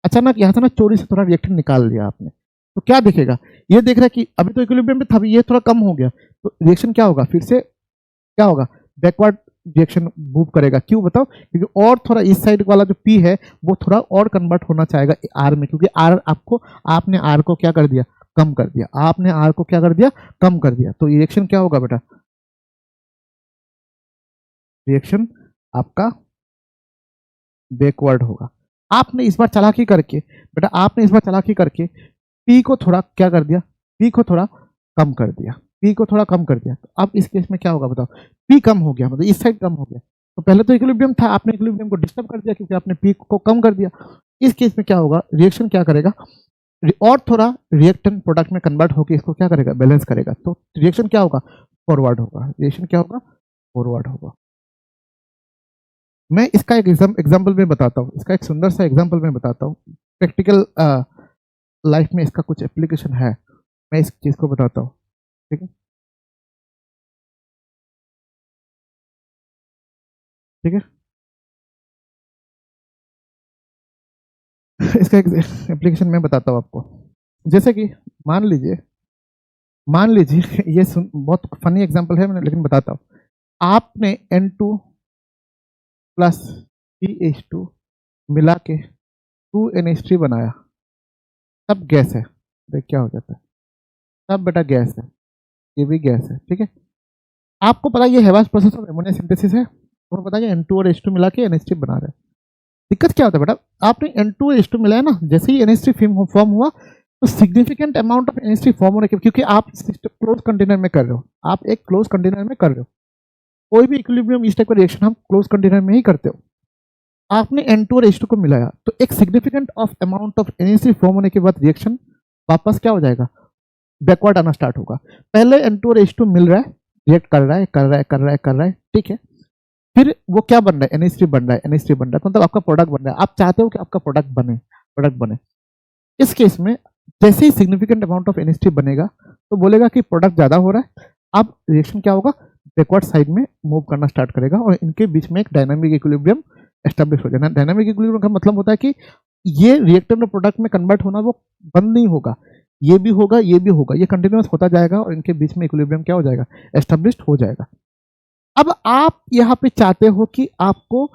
अचानक यहाँ से ना चोरी से थोड़ा रिएक्टेंट निकाल दिया आपने, तो क्या दिखेगा, ये देख रहा है कि अभी तो इक्विलिब्रियम में था, अभी ये थोड़ा कम हो गया, तो रिएक्शन क्या होगा, फिर से क्या होगा, बैकवर्ड रिएक्शन मूव करेगा। क्यों बताओ, क्योंकि और थोड़ा इस साइड वाला जो पी है वो थोड़ा और कन्वर्ट होना चाहेगा आर में, क्योंकि आर आपको, आपने आर को क्या कर दिया, कम कर दिया। आपने आर को क्या कर दिया, कम कर दिया। तो रिएक्शन क्या होगा बेटा, रिएक्शन आपका बैकवर्ड होगा। आपने इस बार चालाकी करके बेटा, आपने इस बार चालाकी करके पी को थोड़ा क्या कर दिया, पी को थोड़ा कम कर दिया, पी को थोड़ा कम कर दिया। तो अब इस केस में क्या होगा बताओ, पी कम हो गया, मतलब इस साइड कम हो गया। तो पहले तो इक्विलिब्रियम था, आपने इक्विलिब्रियम को डिस्टर्ब कर दिया क्योंकि आपने पी को कम कर दिया। इस केस में क्या होगा, रिएक्शन क्या करेगा, और थोड़ा रिएक्टेंट प्रोडक्ट में कन्वर्ट होकर इसको क्या करेगा, बैलेंस करेगा। तो रिएक्शन क्या होगा, फॉरवर्ड होगा। रिएक्शन क्या होगा, फॉरवर्ड होगा। मैं इसका एक एग्जाम्पल में बताता हूँ, इसका एक सुंदर सा एग्जाम्पल में बताता हूँ। प्रैक्टिकल लाइफ में इसका कुछ एप्लीकेशन है, मैं इस चीज को बताता हूँ, ठीक है। ठीक है, इसका एक एप्लीकेशन मैं बताता हूँ आपको। जैसे कि मान लीजिए, ये बहुत फनी एग्जांपल है, मैंने लेकिन बताता हूँ। आपने N2 प्लस CH2 मिला के 2NH3 बनाया, तब गैस है, देख क्या हो जाता है, तब बेटा गैस है, ये भी गैस है, ठीक है। आपको पता है ये हैवास प्रोसेस ऑफ एमोनिया सिंथेसिस है, आपको पता है N2 और H2 मिला के NH3 बना रहे हैं। दिक्कत क्या होता है बेटा, आपने N2 और H2 मिलाया ना, जैसे ही NH3 फॉर्म हुआ तो significant amount of NH3 form होने के, क्योंकि आप क्लोज कंटेनर में कर रहे हो, आप एक क्लोज कंटेनर में कर रहे हो, कोई भी इक्विलिब्रियम इस टाइप का रिएक्शन हम क्लोज कंटेनर में ही करते हो। आपने N2 और H2 को मिलाया तो एक significant of amount of NH3 form होने के बाद रिएक्शन वापस क्या हो जाएगा, बैकवर्ड आना स्टार्ट होगा। पहले N2 और H2 मिल रहा है, रिएक्ट कर रहा है, कर रहा है, कर रहा है, कर रहा है, ठीक है। फिर वो क्या बन रहा है, NH3 बन रहा है, NH3 बन रहा है, मतलब आपका प्रोडक्ट बन रहा है। आप चाहते हो कि आपका प्रोडक्ट बने। इस केस में जैसे ही सिग्निफिकेंट अमाउंट ऑफ NH3 बनेगा तो बोलेगा कि प्रोडक्ट ज्यादा हो रहा है। अब रिएक्शन क्या होगा, बैकवर्ड साइड में मूव करना स्टार्ट करेगा और इनके बीच में एक डायनामिक इक्विलिब्रियम एस्टेब्लिश हो जाना। डायनामिक इक्विलिब्रियम का मतलब होता है कि ये रिएक्टेंट और प्रोडक्ट में कन्वर्ट होना वो बंद नहीं होगा, ये भी होगा, ये भी होगा, ये कंटिन्यूअस होता जाएगा और इनके बीच में इक्विलिब्रियम क्या हो जाएगा, एस्टेब्लिश्ड हो जाएगा। अब आप यहाँ पे चाहते हो कि आपको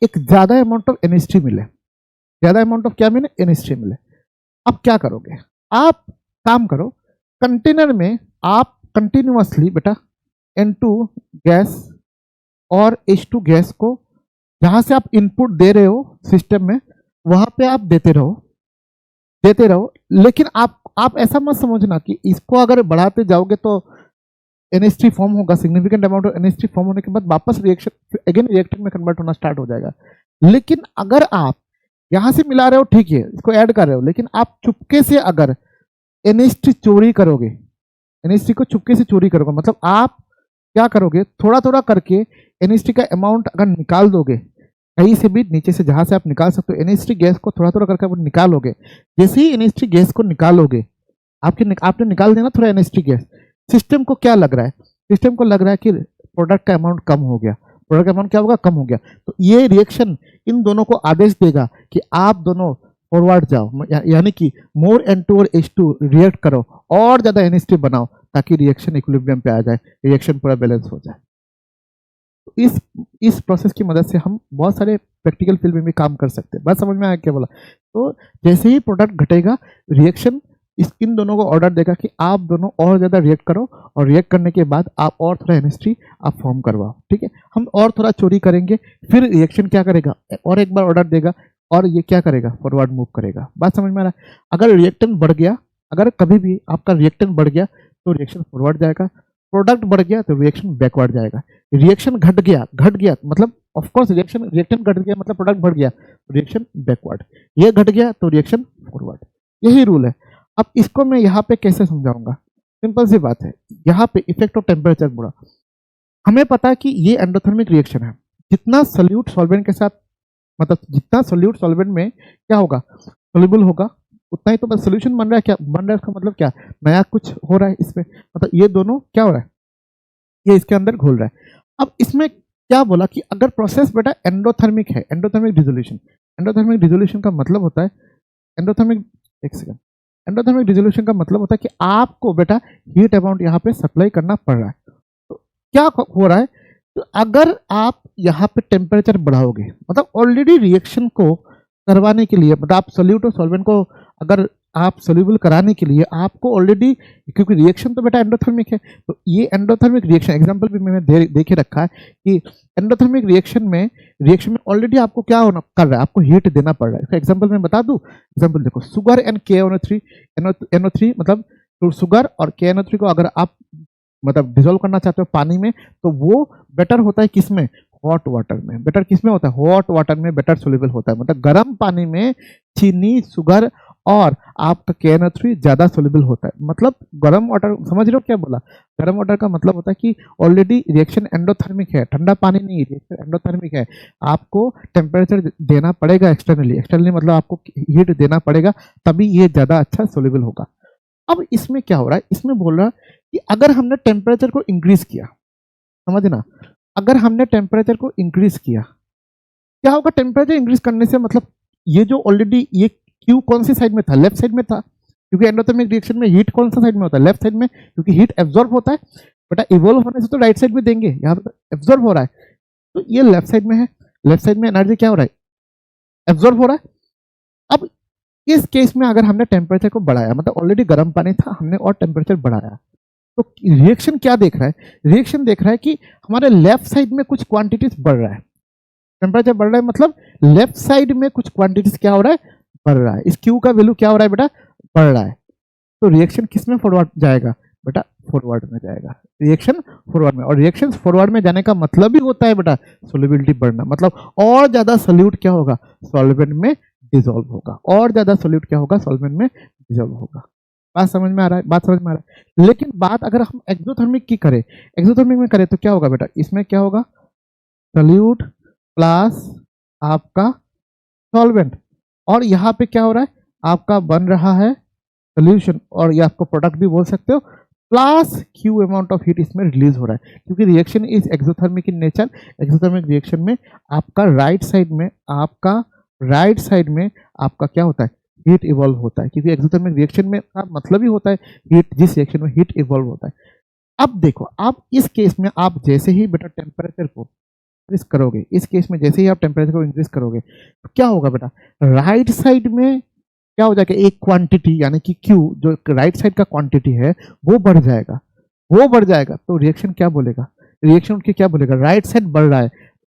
एक ज्यादा अमाउंट ऑफ NH3 मिले, ज्यादा अमाउंट ऑफ क्या मिले, NH3 मिले। अब क्या करोगे, आप काम करो, कंटेनर में आप कंटिन्यूअसली बेटा N2 गैस और H2 गैस को जहां से आप इनपुट दे रहे हो सिस्टम में, वहां पे आप देते रहो। लेकिन आप ऐसा मत समझना कि इसको अगर बढ़ाते जाओगे तो NH3 फॉर्म होगा, significant amount of NH3 form होने के बाद वापस रिएक्शन अगेन रिएक्टेंट में कन्वर्ट होना स्टार्ट हो जाएगा। लेकिन अगर आप यहां से मिला रहे हो, ठीक है, इसको ऐड कर रहे हो, लेकिन आप चुपके से अगर NH3 चोरी करोगे, NH3 को चुपके से चोरी करोगे, मतलब आप क्या करोगे, थोड़ा थोड़ा करके NH3 का अमाउंट अगर निकाल दोगे, कहीं से भी नीचे से जहां से आप निकाल सकते हो NH3 गैस को थोड़ा थोड़ा करके आप निकालोगे। जैसे ही NH3 गैस को निकालोगे, आपने निकाल देना थोड़ा NH3 गैस, सिस्टम को क्या लग रहा है, सिस्टम को लग रहा है कि प्रोडक्ट का अमाउंट कम हो गया, प्रोडक्ट का अमाउंट क्या होगा, कम हो गया। तो ये रिएक्शन इन दोनों को आदेश देगा कि आप दोनों फॉरवर्ड जाओ, यानी कि मोर N2 और H2 रिएक्ट करो और ज्यादा NH3 बनाओ, ताकि रिएक्शन इक्विलिब्रियम पे आ जाए, रिएक्शन पूरा बैलेंस हो जाए। तो इस प्रोसेस की मदद से हम बहुत सारे प्रैक्टिकल फील्ड में भी काम कर सकते हैं। बात समझ में आया क्या बोला? तो जैसे ही प्रोडक्ट घटेगा, रिएक्शन इन दोनों को ऑर्डर देगा कि आप दोनों और ज्यादा रिएक्ट करो, और रिएक्ट करने के बाद आप और थोड़ा NH3 आप फॉर्म करवाओ। ठीक है, हम और थोड़ा चोरी करेंगे, फिर रिएक्शन क्या करेगा, और एक बार ऑर्डर देगा, और ये क्या करेगा, फॉरवर्ड मूव करेगा। बात समझ में आ रहा है? अगर रिएक्टेंट बढ़ गया, अगर कभी भी आपका रिएक्टेंट बढ़ गया तो रिएक्शन फॉरवर्ड जाएगा, प्रोडक्ट बढ़ गया तो रिएक्शन बैकवर्ड जाएगा। रिएक्शन घट गया मतलब ऑफ कोर्स रिएक्टेंट घट गया मतलब प्रोडक्ट बढ़ गया, रिएक्शन बैकवर्ड। ये घट गया तो रिएक्शन फॉरवर्ड। यही रूल है। अब इसको मैं यहाँ पे कैसे समझाऊंगा? सिंपल सी बात है, यहाँ पे इफेक्ट ऑफ टेम्परेचर बोला, हमें पता है कि ये एंडोथर्मिक रिएक्शन है। जितना सोल्यूट सॉल्वेंट के साथ, मतलब जितना सोल्यूट सॉल्वेंट में क्या होगा, सोल्यूबल होगा, उतना ही तो बस सोल्यूशन बन रहा है। क्या बन रहा है इसका मतलब क्या, नया कुछ हो रहा है इसमें, मतलब ये दोनों क्या हो रहा है, ये इसके अंदर घुल रहा है। अब इसमें क्या बोला कि अगर प्रोसेस बेटा एंडोथर्मिक है, एंडोथर्मिक डिसोल्यूशन का मतलब होता है, एंडोथर्मिक डिसोल्यूशन का मतलब होता है कि आपको बेटा हीट अमाउंट यहाँ पे सप्लाई करना पड़ रहा है। तो क्या हो रहा है, तो अगर आप यहाँ पे टेम्परेचर बढ़ाओगे, मतलब ऑलरेडी रिएक्शन को करवाने के लिए, मतलब आप सोल्यूट और सॉल्वेंट को अगर आप सोल्यूबल कराने के लिए आपको ऑलरेडी, क्योंकि रिएक्शन तो बेटा एंडोथर्मिक है, तो ये एंडोथर्मिक रिएक्शन एग्जांपल भी मैंने देखे रखा है कि एंडोथर्मिक रिएक्शन में ऑलरेडी आपको क्या होना कर रहा है, आपको हीट देना पड़ रहा है। इसका एग्जांपल मैं बता दूं, एग्जांपल देखो, सुगर एंड KNO3, NO3 मतलब सुगर और KNO3 को अगर आप मतलब डिसॉल्व करना चाहते हो पानी में, तो वो बेटर होता है किसमें, हॉट वाटर में। बेटर किसमें होता है, हॉट वाटर में बेटर सोल्यूबल होता है। मतलब गर्म पानी में चीनी, शुगर और आपका KNO3 ज्यादा सोल्यूबल होता है। मतलब गर्म वाटर, समझ रहे हो क्या बोला? गर्म वाटर का मतलब होता है कि ऑलरेडी रिएक्शन एंडोथर्मिक है, ठंडा पानी नहीं, रिएक्शन एंडोथर्मिक है, आपको टेम्परेचर देना पड़ेगा एक्सटर्नली मतलब आपको हीट देना पड़ेगा, तभी ये ज्यादा अच्छा सोल्यूबल होगा। अब इसमें क्या हो रहा है, इसमें बोल रहा है कि अगर हमने टेम्परेचर को इंक्रीज किया, समझना, अगर हमने टेम्परेचर को इंक्रीज किया, क्या होगा, टेम्परेचर इंक्रीज करने से मतलब ये जो ऑलरेडी ये क्यू कौन सी साइड में था, लेफ्ट साइड में था, क्योंकि एंडोथर्मिक रिएक्शन में हीट कौन सा साइड में होता है, लेफ्ट साइड में, क्योंकि हीट एब्जॉर्ब होता है। बेटा इवॉल्व होने से तो राइट साइड में देंगे, यहाँ पर एब्जॉर्ब हो रहा है, तो ये लेफ्ट साइड में है, लेफ्ट साइड में एनर्जी क्या हो रहा है, एब्जॉर्ब हो रहा है। अब इस केस में अगर हमने टेम्परेचर को बढ़ाया, मतलब ऑलरेडी गर्म पानी था, हमने और टेम्परेचर बढ़ाया, तो रिएक्शन क्या देख रहा है, रिएक्शन देख रहा है कि हमारे लेफ्ट साइड में कुछ क्वांटिटीज बढ़ रहा है, टेम्परेचर बढ़ रहा है, मतलब लेफ्ट साइड में कुछ क्वांटिटीज क्या हो रहा है, बढ़ रहा है। इस क्यू का वैल्यू क्या हो रहा है बेटा, बढ़ रहा है। तो रिएक्शन किस में फॉरवर्ड जाएगा बेटा, फॉरवर्ड में जाएगा, रिएक्शन फॉरवर्ड में। और रिएक्शन फॉरवर्ड में जाने का मतलब भी होता है बेटा सोल्युबिलिटी बढ़ना, मतलब और ज्यादा सोल्यूट क्या होगा, सॉल्वेंट में डिसॉल्व होगा, और ज्यादा सोल्यूट क्या होगा, सॉल्वेंट में डिसॉल्व होगा। बात समझ में आ रहा है, बात समझ में आ रहा है। लेकिन बात अगर हम एक्सोथर्मिक की करें, एक्सोथर्मिक में करें तो क्या होगा बेटा, इसमें क्या होगा, सोल्यूट प्लस आपका सॉल्वेंट, और यहाँ पे क्या हो रहा है, आपका बन रहा है सोल्यूशन, और ये आपको प्रोडक्ट भी बोल सकते हो, plus Q amount of heat इसमें रिलीज हो रहा है, क्योंकि reaction is exothermic in nature. Exothermic reaction में आपका राइट साइड में आपका क्या होता है, हीट इवॉल्व होता है, क्योंकि एक्सोथर्मिक रिएक्शन में का मतलब ही होता है हीट, जिस रिएक्शन में हीट इवॉल्व होता है। अब देखो, आप इस केस में आप जैसे ही बेटा टेम्परेचर को इंक्रीज करोगे, इस केस में जैसे ही आप टेम्परेचर को इंक्रीज करोगे, तो क्या होगा बेटा, राइट साइड में क्या हो जाएगा, एक क्वांटिटी यानी कि Q जो राइट साइड का क्वांटिटी है वो बढ़ जाएगा, तो रिएक्शन क्या बोलेगा, रिएक्शन उनके क्या बोलेगा, राइट साइड बढ़ रहा है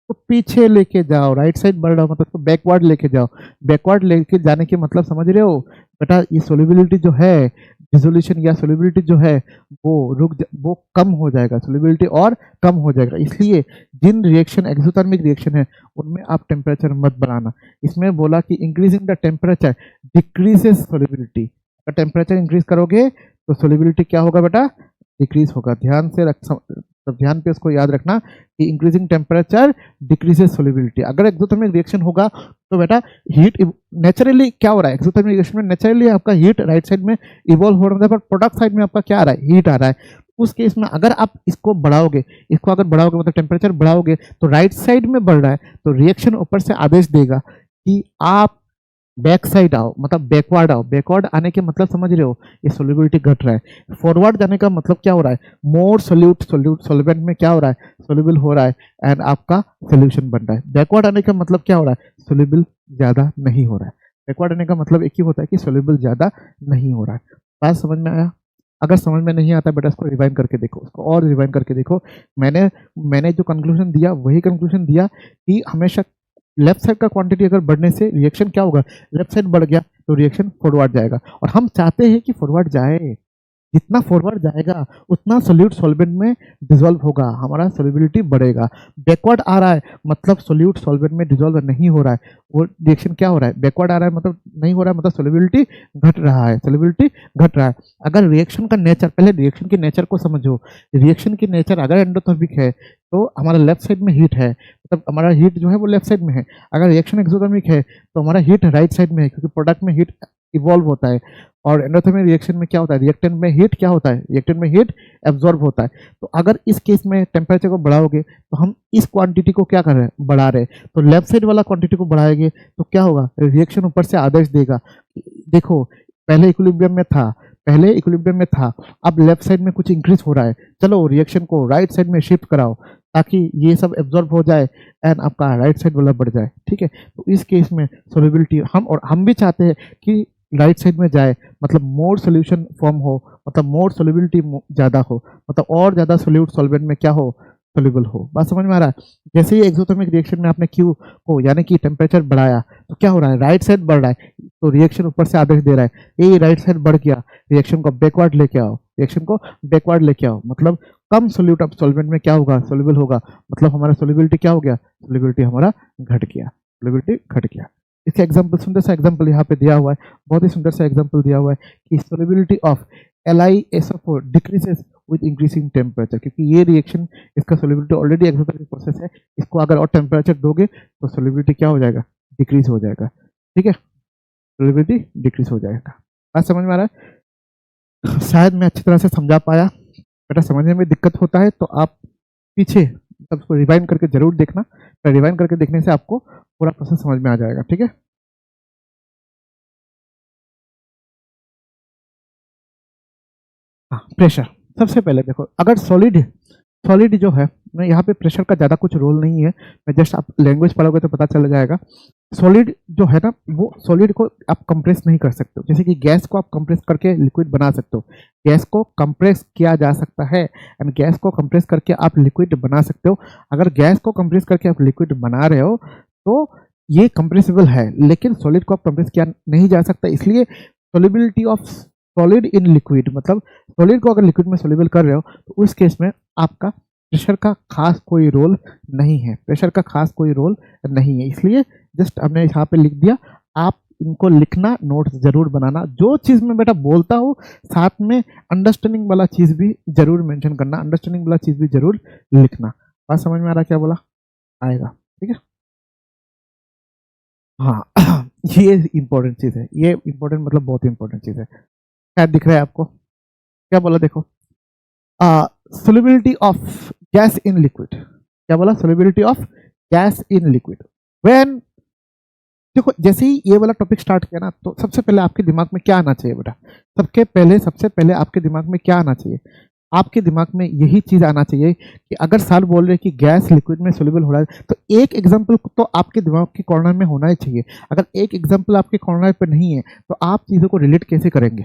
तो पीछे लेके जाओ, राइट साइड बढ़ रहा हो मतलब तो बैकवर्ड लेके जाओ। बैकवर्ड लेके जाने के मतलब समझ रहे हो बेटा, ये सोल्युबिलिटी जो है, डिसोल्यूशन या सोल्युबिलिटी जो है वो कम हो जाएगा, सोल्युबिलिटी और कम हो जाएगा। इसलिए जिन रिएक्शन एक्सोथर्मिक रिएक्शन है उनमें आप टेम्परेचर मत बढ़ाना। इसमें बोला कि increasing the temperature decreases solubility, अगर टेम्परेचर इंक्रीज करोगे तो सोल्युबिलिटी क्या होगा बेटा, डिक्रीज होगा। ध्यान से तो ध्यान पे उसको याद रखना कि इंक्रीजिंग टेम्परेचर डिक्रीजेज सोल्युबिलिटी। अगर एक्सोथर्मिक रिएक्शन होगा तो बेटा हीट नेचुरली क्या हो रहा है, एक्सोथर्मिक रिएक्शन में नेचुरली आपका हीट राइट साइड में इवॉल्व हो रहा है, पर प्रोडक्ट साइड में आपका क्या आ रहा है, हीट आ रहा है। उस केस में अगर आप इसको बढ़ाओगे, इसको अगर बढ़ाओगे मतलब टेम्परेचर बढ़ाओगे तो राइट साइड में बढ़ रहा है, तो रिएक्शन ऊपर से आदेश देगा कि आप बैक साइड आओ, मतलब बैकवर्ड आओ। बैकवर्ड आने के मतलब समझ रहे हो, ये सोल्युबिलिटी घट रहा है। फॉरवर्ड जाने का मतलब क्या हो रहा है, मोर सोल्यूट में क्या हो रहा है, सोल्यूबल हो रहा है एंड आपका सोल्यूशन बन रहा है। बैकवर्ड आने का मतलब क्या हो रहा है, सोल्यूबल ज्यादा नहीं हो रहा है। बैकवर्ड आने का मतलब एक ही होता है कि सोल्यूबल ज्यादा नहीं हो रहा है। बात समझ में आया? अगर समझ में नहीं आता बेटा इसको रिवाइंड करके देखो, उसको और रिवाइंड करके देखो। मैंने जो कंक्लूजन दिया वही कंक्लूजन दिया कि हमेशा लेफ्ट साइड का क्वांटिटी अगर बढ़ने से रिएक्शन क्या होगा, लेफ्ट साइड बढ़ गया तो रिएक्शन फॉरवर्ड जाएगा, और हम चाहते हैं कि फॉरवर्ड जाए। जितना फॉरवर्ड जाएगा उतना सोल्यूट सॉल्वेंट में डिसॉल्व होगा, हमारा सोल्युबिलिटी बढ़ेगा। बैकवर्ड आ रहा है मतलब सोल्यूट सॉल्वेंट में डिसॉल्व नहीं हो रहा है, वो रिएक्शन क्या हो रहा है, बैकवर्ड आ रहा है मतलब नहीं हो रहा है, मतलब सोल्युबिलिटी घट रहा है, सोल्युबिलिटी घट रहा है। अगर रिएक्शन का नेचर, पहले रिएक्शन के नेचर को समझो। रिएक्शन की नेचर अगर एंडोथर्मिक है तो हमारा लेफ्ट साइड में हीट है, मतलब हमारा हीट जो है वो लेफ्ट साइड में है। अगर रिएक्शन एक्सोथर्मिक है तो हमारा हीट राइट साइड में है, क्योंकि प्रोडक्ट में हीट इवॉल्व होता है। और एंडोथर्मिक रिएक्शन में क्या होता है, रिएक्टेंट में हीट क्या होता है, रिएक्टेंट में हीट एब्जॉर्ब होता है। तो अगर इस केस में टेम्परेचर को बढ़ाओगे तो हम इस क्वांटिटी को क्या कर रहे हैं, बढ़ा रहे हैं। तो लेफ्ट साइड वाला क्वांटिटी को बढ़ाएंगे तो क्या होगा, रिएक्शन ऊपर से आदेश देगा। देखो पहले इक्विलिब्रियम में था, अब लेफ्ट साइड में कुछ इंक्रीज हो रहा है, चलो रिएक्शन को राइट साइड में शिफ्ट कराओ ताकि ये सब एब्जॉर्ब हो जाए एंड आपका राइट साइड वाला बढ़ जाए। ठीक है, तो इस केस में सोल्युबिलिटी हम भी चाहते हैं कि राइट साइड में जाए, मतलब मोर सोल्यूशन फॉर्म हो, मतलब मोर सोल्युबिलिटी ज़्यादा हो, मतलब और ज़्यादा सोल्यूट सॉल्वेंट में क्या हो, सोल्यूबल हो। बात समझ में आ रहा है? जैसे ही एक्सोथर्मिक रिएक्शन में आपने क्यू को यानी कि टेम्परेचर बढ़ाया तो क्या हो रहा है, राइट साइड बढ़ रहा है, तो रिएक्शन ऊपर से आदेश दे रहा है ये राइट साइड बढ़ गया, रिएक्शन को बैकवर्ड लेके आओ, रिएक्शन को बैकवर्ड लेके आओ, मतलब कम सोल्यूट अब सॉल्वेंट में क्या होगा, सोल्यूबल होगा, मतलब हमारा सोल्युबिलिटी क्या हो गया, सोल्युबिलिटी हमारा घट गया, सोल्युबिलिटी घट गया। इसका एग्जांपल, सुंदर सा एग्जांपल यहाँ पे दिया हुआ है, बहुत ही सुंदर सा एग्जांपल दिया हुआ है कि solubility of LiSO4 decreases with increasing temperature, क्योंकि ये रिएक्शन, इसका सोल्युबिलिटी ऑलरेडी एक्सोथर्मिक प्रोसेस है, इसको अगर और टेम्परेचर दोगे तो सोल्युबिलिटी क्या हो जाएगा, डिक्रीज हो जाएगा। ठीक है, सोल्युबिलिटी डिक्रीज हो जाएगा। बात समझ में आ रहा है? शायद मैं अच्छी तरह से समझा पाया। बेटा समझने में दिक्कत होता है तो आप पीछे सबको रिवाइंड करके जरूर देखना, तो रिवाइंड करके देखने से आपको पूरा प्रोसेस समझ में आ जाएगा। ठीक है, हाँ प्रेशर। सबसे पहले देखो, अगर सॉलिड जो है, मैं यहाँ पे प्रेशर का ज़्यादा कुछ रोल नहीं है, मैं जस्ट आप लैंग्वेज पढ़ोगे तो पता चल जाएगा। सॉलिड जो है ना, वो सॉलिड को आप कंप्रेस नहीं कर सकते हो, जैसे कि गैस को आप कंप्रेस करके लिक्विड बना सकते हो, गैस को कंप्रेस किया जा सकता है एंड गैस को कंप्रेस करके आप लिक्विड बना सकते हो। अगर गैस को कंप्रेस करके आप लिक्विड बना रहे हो तो ये कंप्रेसिबल है, लेकिन सॉलिड को आप कंप्रेस किया नहीं जा सकता, इसलिए solubility of solid in liquid, मतलब सॉलिड को अगर लिक्विड में सोल्यूबल कर रहे हो तो उस केस में आपका प्रेशर का खास कोई रोल नहीं है, प्रेशर का खास कोई रोल नहीं है। इसलिए जस्ट हमने यहाँ पे लिख दिया, आप इनको लिखना, नोट्स जरूर बनाना। जो चीज़ मैं बेटा बोलता हूँ साथ में अंडरस्टैंडिंग वाला चीज़ भी जरूर मेंशन करना, अंडरस्टैंडिंग वाला चीज़ भी जरूर लिखना। बात समझ में आ रहा क्या बोला, आएगा? ठीक है, हाँ ये इंपॉर्टेंट चीज़ है, ये इंपॉर्टेंट मतलब बहुत इंपॉर्टेंट चीज़ है। शायद दिख रहा है आपको, क्या बोला देखो, solubility of gas in liquid, क्या बोला, solubility of gas in liquid when, देखो जैसे ही ये वाला टॉपिक स्टार्ट किया ना तो सबसे पहले आपके दिमाग में क्या आना चाहिए बेटा, सबसे पहले आपके दिमाग में क्या आना चाहिए, आपके दिमाग में यही चीज आना चाहिए कि अगर सर बोल रहे कि गैस लिक्विड में सोल्यूबल हो रहा है तो एक एग्जांपल तो आपके दिमाग के कॉर्नर में होना ही चाहिए। अगर एक एग्जांपल आपके कॉर्नर पे नहीं है तो आप चीज़ों को रिलेट कैसे करेंगे,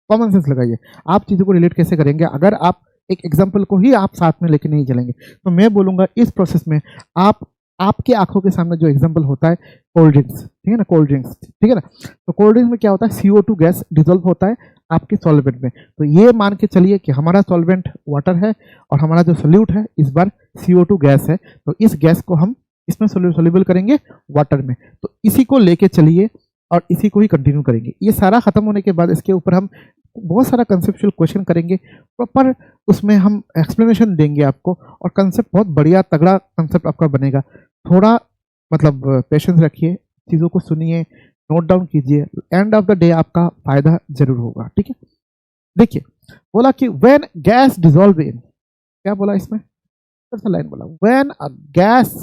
कॉमन सेंस लगाइए, आप चीज़ों को रिलेट कैसे करेंगे अगर आप एक एग्जांपल को ही आप साथ में लेके नहीं चलेंगे। तो मैं बोलूँगा इस प्रोसेस में आपके आंखों के सामने जो एग्जांपल होता है कोल्ड ड्रिंक्स, ठीक है ना, कोल्ड ड्रिंक्स, ठीक है ना, तो कोल्ड ड्रिंक्स में क्या होता है, CO2 गैस डिजोल्व होता है आपके सॉल्वेंट में। तो ये मान के चलिए कि हमारा सॉल्वेंट वाटर है और हमारा जो सोल्यूट है इस बार CO2 गैस है, तो इस गैस को हम इसमें सोल्यूबल करेंगे वाटर में। तो इसी को लेके चलिए और इसी को ही कंटिन्यू करेंगे। ये सारा खत्म होने के बाद इसके ऊपर हम बहुत सारा कंसेप्चुअल क्वेश्चन करेंगे, प्रॉपर उसमें हम एक्सप्लेनेशन देंगे आपको, और कंसेप्ट बहुत बढ़िया तगड़ा कंसेप्ट आपका बनेगा। थोड़ा मतलब पेशेंस रखिए, चीज़ों को सुनिए, नोट डाउन कीजिए, एंड ऑफ द डे आपका फायदा जरूर होगा। ठीक है, देखिए बोला कि व्हेन गैस डिजोल्व इन, क्या बोला इसमें, फिर से लाइन बोला, व्हेन अ गैस,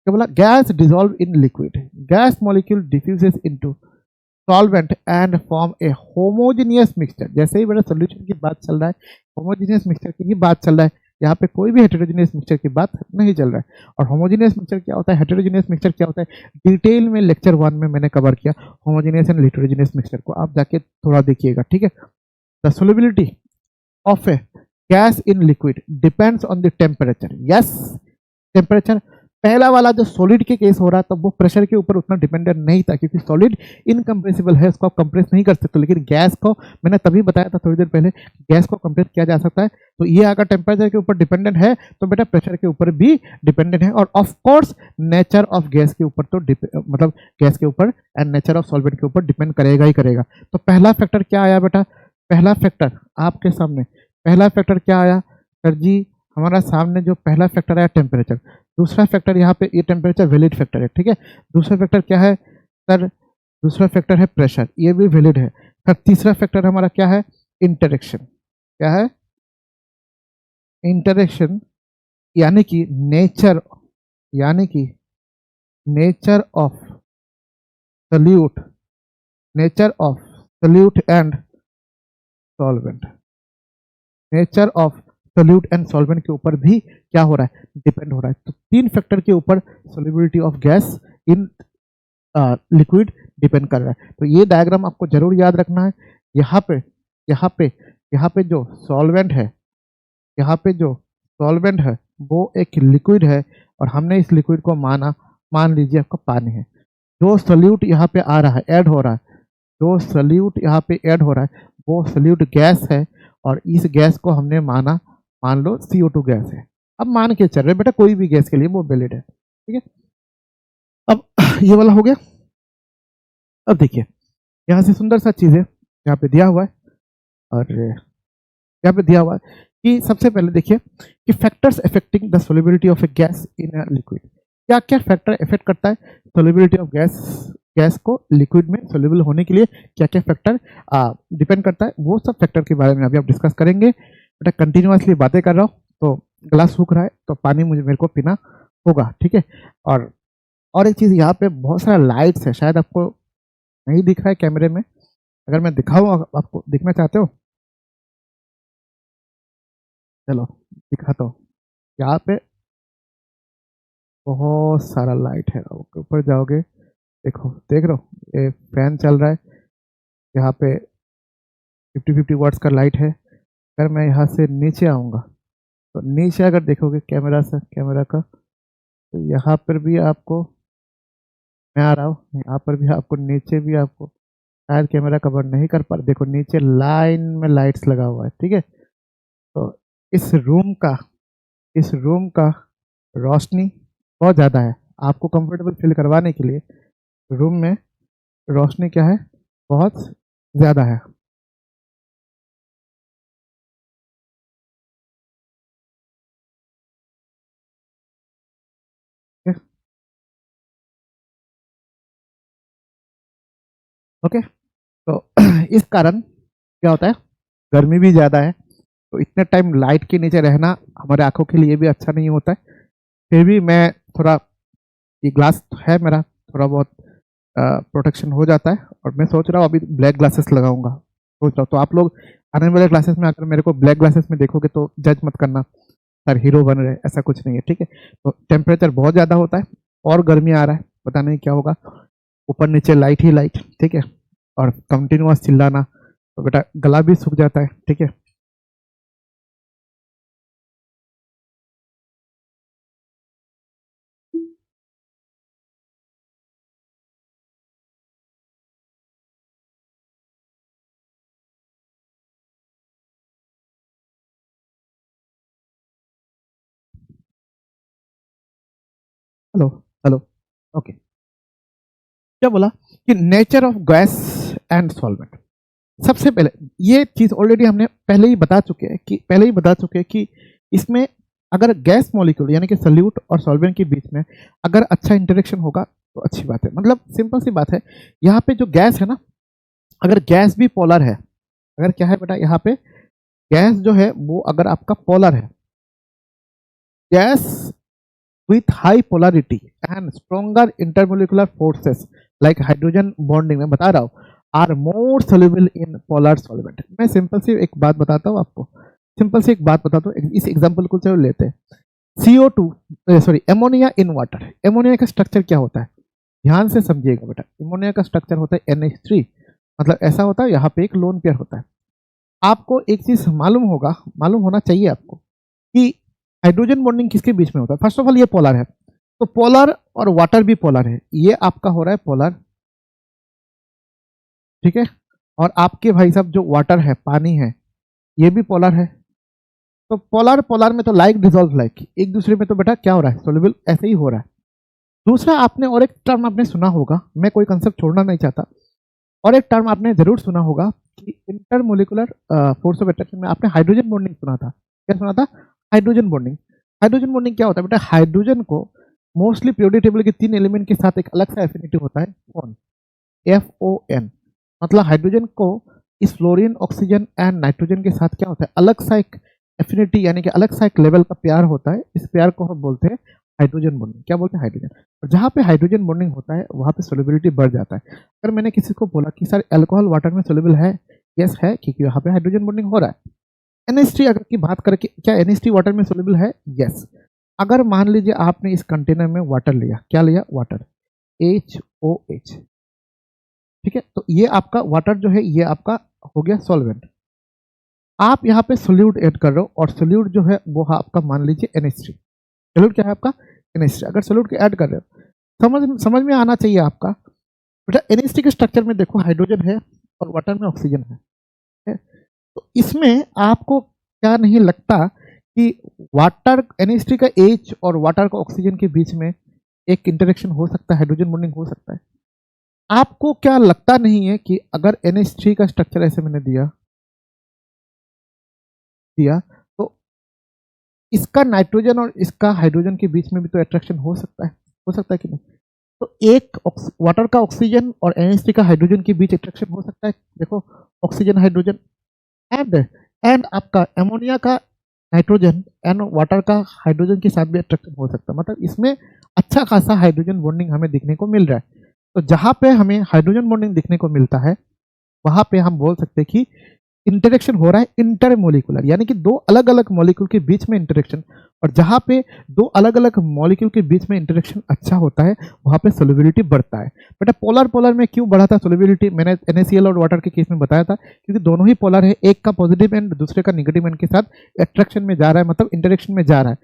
क्या बोला, gas dissolve in liquid, gas molecule diffuses into solvent and form A homogeneous mixture. जैसे ही मेरा सोल्यूशन की बात चल रहा है, होमोजेनियस मिक्सचर की ही बात चल रहा है, यहाँ पे कोई भी हेटेरोजेनियस मिक्सचर की बात नहीं चल रहा है। और होमोजेनियस मिक्सचर क्या होता है, हेटेरोजेनियस मिक्सचर क्या होता है, डिटेल में लेक्चर 1 में मैंने कवर किया होमोजेनियस एंड हेटेरोजेनियस मिक्सचर को, आप जाके थोड़ा देखिएगा। ठीक है, the solubility of a gas in liquid depends on the temperature. Yes, temperature. पहला वाला जो सॉलिड के केस हो रहा था वो प्रेशर के ऊपर उतना डिपेंडेंट नहीं था, क्योंकि सॉलिड इनकम्प्रेसिबल है, उसको आप कंप्रेस नहीं कर सकते। लेकिन गैस को मैंने तभी बताया था थोड़ी देर पहले, गैस को कंप्रेस किया जा सकता है। तो ये अगर टेम्परेचर के ऊपर डिपेंडेंट है तो बेटा प्रेशर के ऊपर भी डिपेंडेंट है, और of course nature of gas के ऊपर तो मतलब गैस के ऊपर एंड नेचर ऑफ सॉल्वेंट के ऊपर डिपेंड करेगा ही करेगा। तो पहला फैक्टर क्या आया बेटा, पहला फैक्टर आपके सामने, पहला फैक्टर क्या आया सर जी, हमारा सामने जो पहला फैक्टर आया टेम्परेचर। दूसरा फैक्टर यहाँ पे, ये टेम्परेचर वैलिड फैक्टर है। ठीक है, दूसरा फैक्टर क्या है सर, दूसरा फैक्टर है प्रेशर, ये भी वैलिड है सर। तीसरा फैक्टर हमारा क्या है, इंटरेक्शन। क्या है, इंटरेक्शन, यानी कि नेचर, यानी कि nature of solute, nature of solute and solvent, nature of solute and solvent के ऊपर भी क्या हो रहा है, डिपेंड हो रहा है। तो तीन फैक्टर के ऊपर solubility of gas in liquid depend कर रहा है। तो ये डायग्राम आपको जरूर याद रखना है। यहाँ पे यहाँ पे यहाँ पे जो सॉल्वेंट है, यहाँ पे जो सॉल्वेंट है वो एक लिक्विड है, और हमने इस लिक्विड को मान लीजिए आपका पानी है। जो सोल्यूट यहाँ पे आ रहा है, ऐड हो रहा है, जो सोल्यूट यहाँ पे ऐड हो रहा है वो सोल्यूट गैस है, और इस गैस को हमने मान लो CO2 गैस है। अब मान के चल रहे बेटा कोई भी गैस के लिए वो वैलिड है। ठीक है, अब ये वाला हो गया। अब देखिए यहाँ से सुंदर सा चीज है, यहाँ पे दिया हुआ है, और यहाँ पे दिया हुआ है कि सबसे पहले देखिए कि factors affecting the solubility of a gas in a liquid. क्या क्या फैक्टर इफेक्ट करता है सोल्युबिलिटी ऑफ गैस, गैस को लिक्विड में सोल्यूबल होने के लिए क्या क्या फैक्टर डिपेंड करता है, वो सब फैक्टर के बारे में अभी आप डिस्कस करेंगे। बेटा कंटिन्यूअसली बातें कर रहा हूँ तो ग्लास सूख रहा है, तो पानी मेरे को पीना होगा। ठीक है, और एक चीज़, यहाँ पे बहुत सारा लाइट्स है, शायद आपको नहीं दिख रहा है कैमरे में, अगर मैं दिखाऊँ आपको, दिखना चाहते हो, चलो दिखाता हूँ। यहाँ पे बहुत सारा लाइट है, ऊपर जाओगे, देखो, देख रहे हो, ये फैन चल रहा है, यहाँ पे 50-50 वाट्स का लाइट है। अगर मैं यहाँ से नीचे आऊँगा तो नीचे अगर देखोगे कैमरा का, तो यहाँ पर भी आपको, मैं आ रहा हूँ, यहाँ पर भी आपको, नीचे भी आपको, शायद कैमरा कवर नहीं कर पा, देखो नीचे लाइन में लाइट्स लगा हुआ है। ठीक है, तो इस रूम का रोशनी बहुत ज़्यादा है। आपको कंफर्टेबल फील करवाने के लिए रूम में रोशनी क्या है, बहुत ज़्यादा है। ओके, तो इस कारण क्या होता है, गर्मी भी ज़्यादा है, तो इतने टाइम लाइट के नीचे रहना हमारे आंखों के लिए भी अच्छा नहीं होता है। फिर भी मैं थोड़ा, ये ग्लास है मेरा, थोड़ा बहुत प्रोटेक्शन हो जाता है, और मैं सोच रहा हूँ अभी ब्लैक ग्लासेस लगाऊंगा, सोच रहा हूँ। तो आप लोग आने वाले क्लासेस में अगर मेरे को ब्लैक ग्लासेस में देखोगे तो जज मत करना सर हीरो बन रहे, ऐसा कुछ नहीं है। ठीक है, तो टेम्परेचर बहुत ज़्यादा होता है, और गर्मी आ रहा है, पता नहीं क्या होगा, ऊपर नीचे लाइट ही लाइट। ठीक है, और कंटिन्यूअस चिल्लाना, तो बेटा गला भी सूख जाता है। ठीक है, हेलो, हेलो, ओके। क्या बोला कि nature of gas and solvent, सबसे पहले ये चीज ऑलरेडी हमने पहले ही बता चुके हैं कि इसमें अगर गैस मॉलिक्यूल यानी कि सॉल्यूट और सॉल्वेंट के बीच में अगर अच्छा इंटरेक्शन होगा तो अच्छी बात है। मतलब सिंपल सी बात है, यहाँ पे जो गैस है ना, अगर गैस भी पोलर है, अगर क्या है बेटा यहाँ पे गैस जो है वो अगर आपका पोलर है, gas with high polarity and stronger intermolecular forces like hydrogen bonding में बता रहा हूँ are more soluble in polar solvent. मैं सिंपल सी एक बात बताता हूँ आपको, इस एग्जांपल को चलो लेते हैं। CO2 sorry ammonia in water. Ammonia का स्ट्रक्चर क्या होता है, ध्यान से समझिएगा बेटा। एमोनिया का स्ट्रक्चर होता है NH3, मतलब ऐसा होता है, यहाँ पे एक लोन पेयर होता है। आपको एक चीज मालूम होना चाहिए आपको कि हाइड्रोजन बॉन्डिंग किसके बीच में होता है। फर्स्ट ऑफ ऑल ये पोलर है, तो पोलर और वाटर भी पोलर है, ये आपका हो रहा है पोलर, ठीक है। और आपके भाई साहब जो वाटर है, पानी है, ये भी पोलर है। तो पोलर में तो लाइक डिजॉल्व लाइक, एक दूसरे में तो बेटा क्या हो रहा है, सोल्यूबल ऐसे ही हो रहा है। दूसरा आपने और एक टर्म आपने सुना होगा, मैं कोई कंसेप्ट छोड़ना नहीं चाहता, और एक टर्म आपने जरूर सुना होगा कि इंटरमोलिकुलर फोर्स ऑफ अट्रैक्शन में आपने हाइड्रोजन बॉन्डिंग सुना था। क्या सुना था? Hydrogen bonding. हाइड्रोजन बॉन्डिंग क्या होता है बेटा, हाइड्रोजन को मोस्टली पीरियोडिक टेबल के 3 एलिमेंट के साथ एक अलग सा एफिनिटी होता है, कौन? FON। मतलब हाइड्रोजन को इस फ्लोरीन, ऑक्सीजन एंड नाइट्रोजन के साथ क्या होता है, अलग सा एक एफिनिटी यानी कि अलग सा एक लेवल का प्यार होता है। इस प्यार को हम बोलते हैं हाइड्रोजन बॉन्डिंग। क्या बोलते हैं? हाइड्रोजन। और जहाँ पे हाइड्रोजन बॉन्डिंग होता है वहाँ पे सोल्युबिलिटी बढ़ जाता है। अगर मैंने किसी को बोला कि सर अल्कोहल वाटर में सोल्युबल है, यस है, क्योंकि यहाँ पे हाइड्रोजन बॉन्डिंग हो रहा है। NH3 अगर की बात करें कि क्या NH3 वाटर में सोल्युबल है, यस। अगर मान लीजिए आपने इस कंटेनर में वाटर लिया, क्या लिया? वाटर, HOH, ठीक है। तो ये आपका वाटर जो है ये आपका हो गया सॉल्वेंट। आप यहाँ पे सोल्यूट ऐड कर रहे हो और सोल्यूट जो है वो आपका मान लीजिए NH3। सोल्यूट क्या है आपका? NH3। अगर सोल्यूट के ऐड कर रहे हो, समझ में आना चाहिए आपका बेटा। NH3 के स्ट्रक्चर में देखो हाइड्रोजन है और वाटर में ऑक्सीजन है। तो इसमें आपको क्या नहीं लगता कि वाटर NH3 का H और वाटर का ऑक्सीजन के बीच में एक इंटरेक्शन हो सकता है, हाइड्रोजन बॉन्डिंग हो सकता है? आपको क्या लगता नहीं है कि अगर NH3 का स्ट्रक्चर ऐसे मैंने दिया तो इसका नाइट्रोजन और इसका हाइड्रोजन के बीच में भी तो अट्रैक्शन हो सकता है कि नहीं? तो एक वाटर का ऑक्सीजन और NH3 का हाइड्रोजन के बीच अट्रैक्शन हो सकता है। देखो ऑक्सीजन हाइड्रोजन एंड आपका एमोनिया का नाइट्रोजन एंड वाटर का हाइड्रोजन के साथ भी अट्रैक्शन हो सकता है। मतलब इसमें अच्छा खासा हाइड्रोजन बॉन्डिंग हमें दिखने को मिल रहा है। तो जहाँ पे हमें हाइड्रोजन बॉन्डिंग दिखने को मिलता है वहाँ पे हम बोल सकते हैं कि इंटरेक्शन हो रहा है इंटरमोलिकुलर, यानी कि दो अलग अलग मॉलिक्यूल के बीच में इंटरेक्शन। और जहाँ पे दो अलग अलग मॉलिक्यूल के बीच में इंटरेक्शन अच्छा होता है वहाँ पे सोल्युबिलिटी बढ़ता है। बेटा पोलर में क्यों बढ़ा था सोल्युबिलिटी? मैंने NaCl और वाटर के केस में बताया था, क्योंकि दोनों ही पोलर है, एक का पॉजिटिव एंड दूसरे का नेगेटिव एंड के साथ अट्रैक्शन में जा रहा है, मतलब इंटरेक्शन में जा रहा है,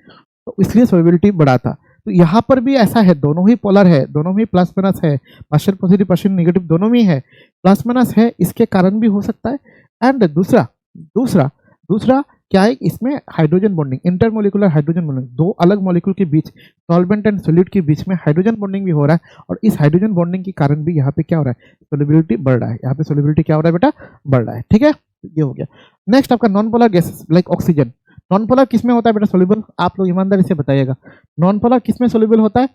तो इसलिए सोल्युबिलिटी बढ़ा था। तो यहाँ पर भी ऐसा है, दोनों ही पोलर है, दोनों ही प्लस माइनस है, पार्शियल पॉजिटिव पार्शियल नेगेटिव दोनों में है, प्लस माइनस है, इसके कारण भी हो सकता है। एंड दूसरा क्या है, इसमें hydrogen bonding, intermolecular hydrogen bonding, दो अलग मॉलिक्यूल के बीच, सॉल्वेंट एंड सॉलिड के बीच में हाइड्रोजन बॉन्डिंग भी हो रहा है। और इस हाइड्रोजन बॉन्डिंग के कारण भी यहाँ पे क्या हो रहा है, सोल्युबिलिटी बढ़ रहा है। यहाँ पे सोल्युबिलिटी क्या हो रहा है बेटा? बढ़ रहा है, ठीक है। ये हो गया। नेक्स्ट आपका non polar gases like oxygen. Non polar किसमें होता है बेटा सोल्यूबल? आप लोग ईमानदारी से बताइएगा, नॉन पोलर किसमें सोल्यूबल होता है?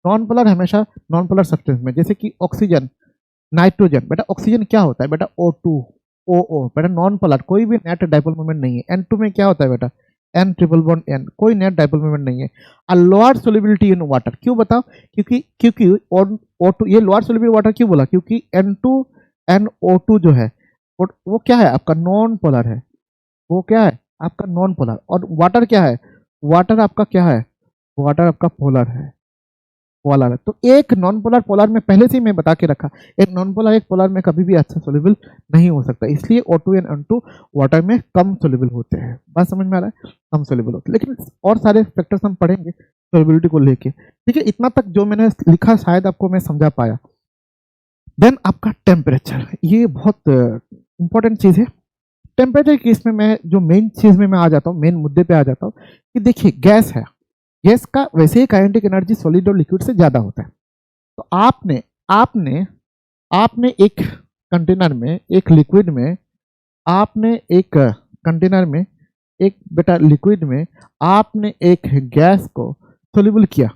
नॉन पोलर हमेशा नॉन पोलर सब्सटेंस में, जैसे कि ऑक्सीजन, नाइट्रोजन। बेटा ऑक्सीजन क्या होता है बेटा? O2 OO। बेटा नॉन पोलर, कोई भी नेट डाइपोल मोमेंट नहीं है। N2 में क्या होता है बेटा? N ट्रिपल बॉन्ड N, कोई नेट डाइपोल मोमेंट नहीं है। और लोअर सोल्युबिलिटी इन वाटर, क्यों बताओ? क्योंकि O2, ये लोअर सोल्युबल वाटर क्यों बोला? क्योंकि N2 NO2 जो है वो क्या है आपका? नॉन पोलर है। वो क्या है आपका? Non polar. और वाटर क्या है? वाटर आपका क्या है? वाटर आपका पोलर है, पोलर है। तो एक नॉन पोलर पोलर में पहले से ही मैं बता के रखा, एक नॉन पोलर एक पोलर में कभी भी अच्छा सोल्यूबल नहीं हो सकता, इसलिए O2 एंड N2 वाटर में कम सोल्यूबल होते हैं। बात समझ में आ रहा है? कम सोल्यूबल होते हैं, लेकिन और सारे फैक्टर्स हम पढ़ेंगे सोल्यूबिलिटी को लेके, ठीक है। इतना तक जो मैंने लिखा शायद आपको मैं समझा पाया। देन आपका टेम्परेचर, ये बहुत इंपॉर्टेंट चीज है। टेम्परेचर केस में मैं जो मेन चीज में मैं आ जाता हूँ, मेन मुद्दे पे आ जाता हूँ कि देखिए गैस है, गैस का वैसे ही काइनेटिक एनर्जी सॉलिड और लिक्विड से ज्यादा होता है। तो आपने एक कंटेनर में, एक लिक्विड में आपने एक कंटेनर में, एक बेटा लिक्विड में आपने एक गैस को सोल्यूबल किया,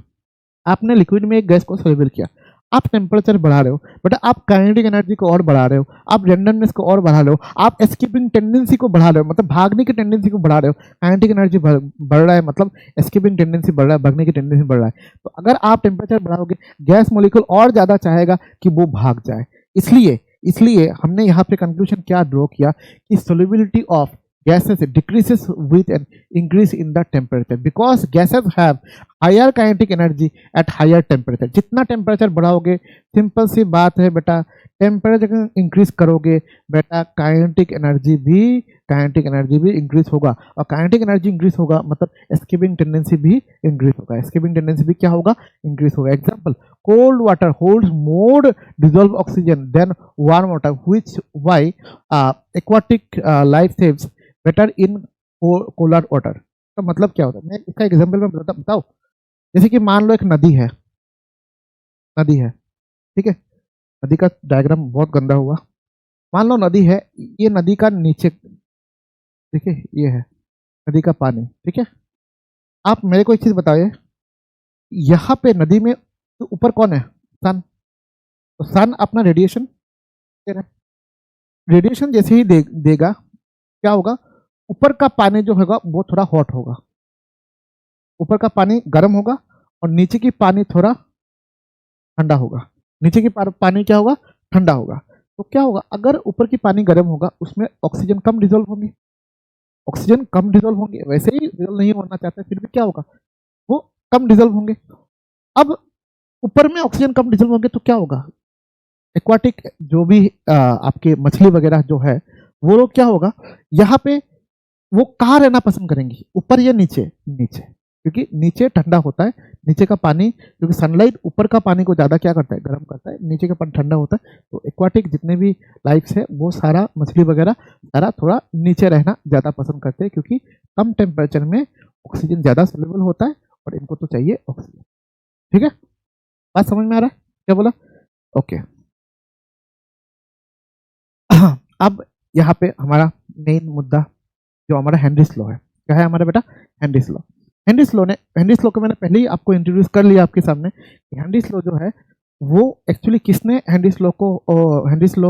आपने लिक्विड में एक गैस को सोल्यूबल किया, आप टेम्परेचर बढ़ा रहे हो बेटा, आप काइनेटिक एनर्जी को और बढ़ा रहे हो, आप रेंडमनेस को और बढ़ा रहे हो, आप एस्केपिंग टेंडेंसी को बढ़ा रहे हो, मतलब भागने की टेंडेंसी को बढ़ा रहे हो। काइनेटिक एनर्जी बढ़ रहा है, मतलब एस्केपिंग टेंडेंसी बढ़ रहा है, भागने की टेंडेंसी बढ़ रहा है। तो अगर आप टेम्परेचर बढ़ाओगे, गैस मॉलिक्यूल और ज़्यादा चाहेगा कि वो भाग जाए। इसलिए इसलिए हमने यहाँ पे कंक्लूजन क्या ड्रॉ किया कि solubility of gases decreases with an increase in the temperature because gases have higher kinetic energy at higher temperature। जितना टेम्परेचर बढ़ाओगे, सिंपल सी बात है बेटा, टेम्परेचर इंक्रीज करोगे बेटा, काइनेटिक एनर्जी भी इंक्रीज होगा, और काइनेटिक एनर्जी इंक्रीज होगा मतलब एस्केपिंग टेंडेंसी भी इंक्रीज होगा, एस्केपिंग टेंडेंसी भी क्या होगा, इंक्रीज होगा। Example, cold water holds more dissolved oxygen than warm water, which why aquatic life saves better in polar water। तो मतलब क्या होता है, मैं इसका एग्जांपल में बताऊं। जैसे कि मान लो एक नदी है, ठीक है, नदी का डायग्राम बहुत गंदा हुआ। मान लो नदी है, ये नदी का नीचे देखिए, ये है नदी का पानी, ठीक है। आप मेरे को एक चीज बताइए, यहाँ पे नदी में तो ऊपर कौन है, सन। तो सन अपना रेडिएशन दे रहा है, रेडिएशन जैसे ही देगा क्या होगा, ऊपर का पानी जो होगा वो थोड़ा हॉट होगा, ऊपर का पानी गर्म होगा और नीचे की पानी थोड़ा ठंडा होगा, नीचे की पानी क्या होगा, ठंडा होगा। तो क्या होगा, अगर ऊपर की पानी गर्म होगा उसमें ऑक्सीजन कम डिजोल्व होंगे, ऑक्सीजन कम डिजोल्व होंगे, वैसे ही डिजोल्व नहीं होना चाहते फिर भी क्या होगा, वो कम डिजोल्व होंगे। अब ऊपर में ऑक्सीजन कम डिजोल्व होंगे तो क्या होगा, एक्वाटिक जो भी आपके मछली वगैरह जो है वो लोग क्या होगा, यहाँ पे वो कहाँ रहना पसंद करेंगी, ऊपर या नीचे, नीचे, क्योंकि नीचे ठंडा होता है, नीचे का पानी, क्योंकि सनलाइट ऊपर का पानी को ज़्यादा क्या करता है, गर्म करता है, नीचे का पानी ठंडा होता है। तो एक्वाटिक जितने भी लाइफ्स है वो सारा मछली वगैरह सारा थोड़ा नीचे रहना ज़्यादा पसंद करते हैं, क्योंकि कम टेम्परेचर में ऑक्सीजन ज़्यादा सोल्यूबल होता है और इनको तो चाहिए ऑक्सीजन। ठीक है, बात समझ में आ रहा है क्या बोला, ओके। अब यहाँ पे हमारा मेन मुद्दा जो हमारा हेनरीज लॉ है, क्या है हमारा बेटा, हेनरीज लॉ। हेनरीज लॉ को मैंने पहले ही आपको इंट्रोड्यूस कर लिया आपके सामने। हेनरीज लॉ जो है वो एक्चुअली किसने हेनरीज लॉ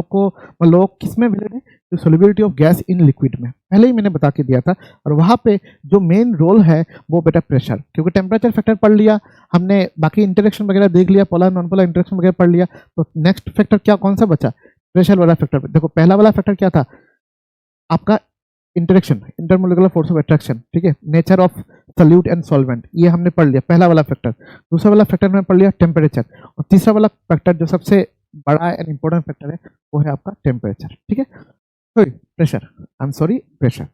को लोग किस में मिले थे, तो solubility of gas in liquid में, पहले ही मैंने बता के दिया था। और वहाँ पे जो मेन रोल है वो बेटा प्रेशर, क्योंकि टेम्परेचर फैक्टर पढ़ लिया हमने, बाकी इंटरेक्शन वगैरह देख लिया, पोलर नॉन पोलर इंटरेक्शन वगैरह पढ़ लिया, तो नेक्स्ट फैक्टर क्या कौन सा बचा, प्रेशर वाला फैक्टर। देखो पहला वाला फैक्टर क्या था आपका, interaction, intermolecular force of attraction, ठीक है, nature of solute and solvent, ये हमने पढ़ लिया पहला वाला फैक्टर। दूसरा वाला फैक्टर हमने पढ़ लिया टेम्परेचर, और तीसरा वाला फैक्टर जो सबसे बड़ा एंड इंपॉर्टेंट फैक्टर है वो है आपका टेम्परेचर, ठीक है, sorry pressure, I am sorry pressure.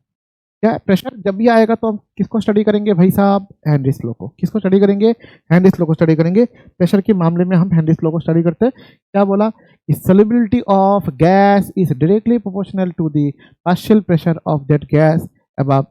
क्या प्रेशर जब भी आएगा तो हम किसको स्टडी करेंगे भाई साहब, हेनरीज लॉ को। किसको स्टडी करेंगे, हेनरीज लॉ को स्टडी करेंगे। प्रेशर के मामले में हम हेनरीज लॉ को स्टडी करते हैं। क्या बोला कि solubility of gas is directly proportional to the partial pressure of that gas above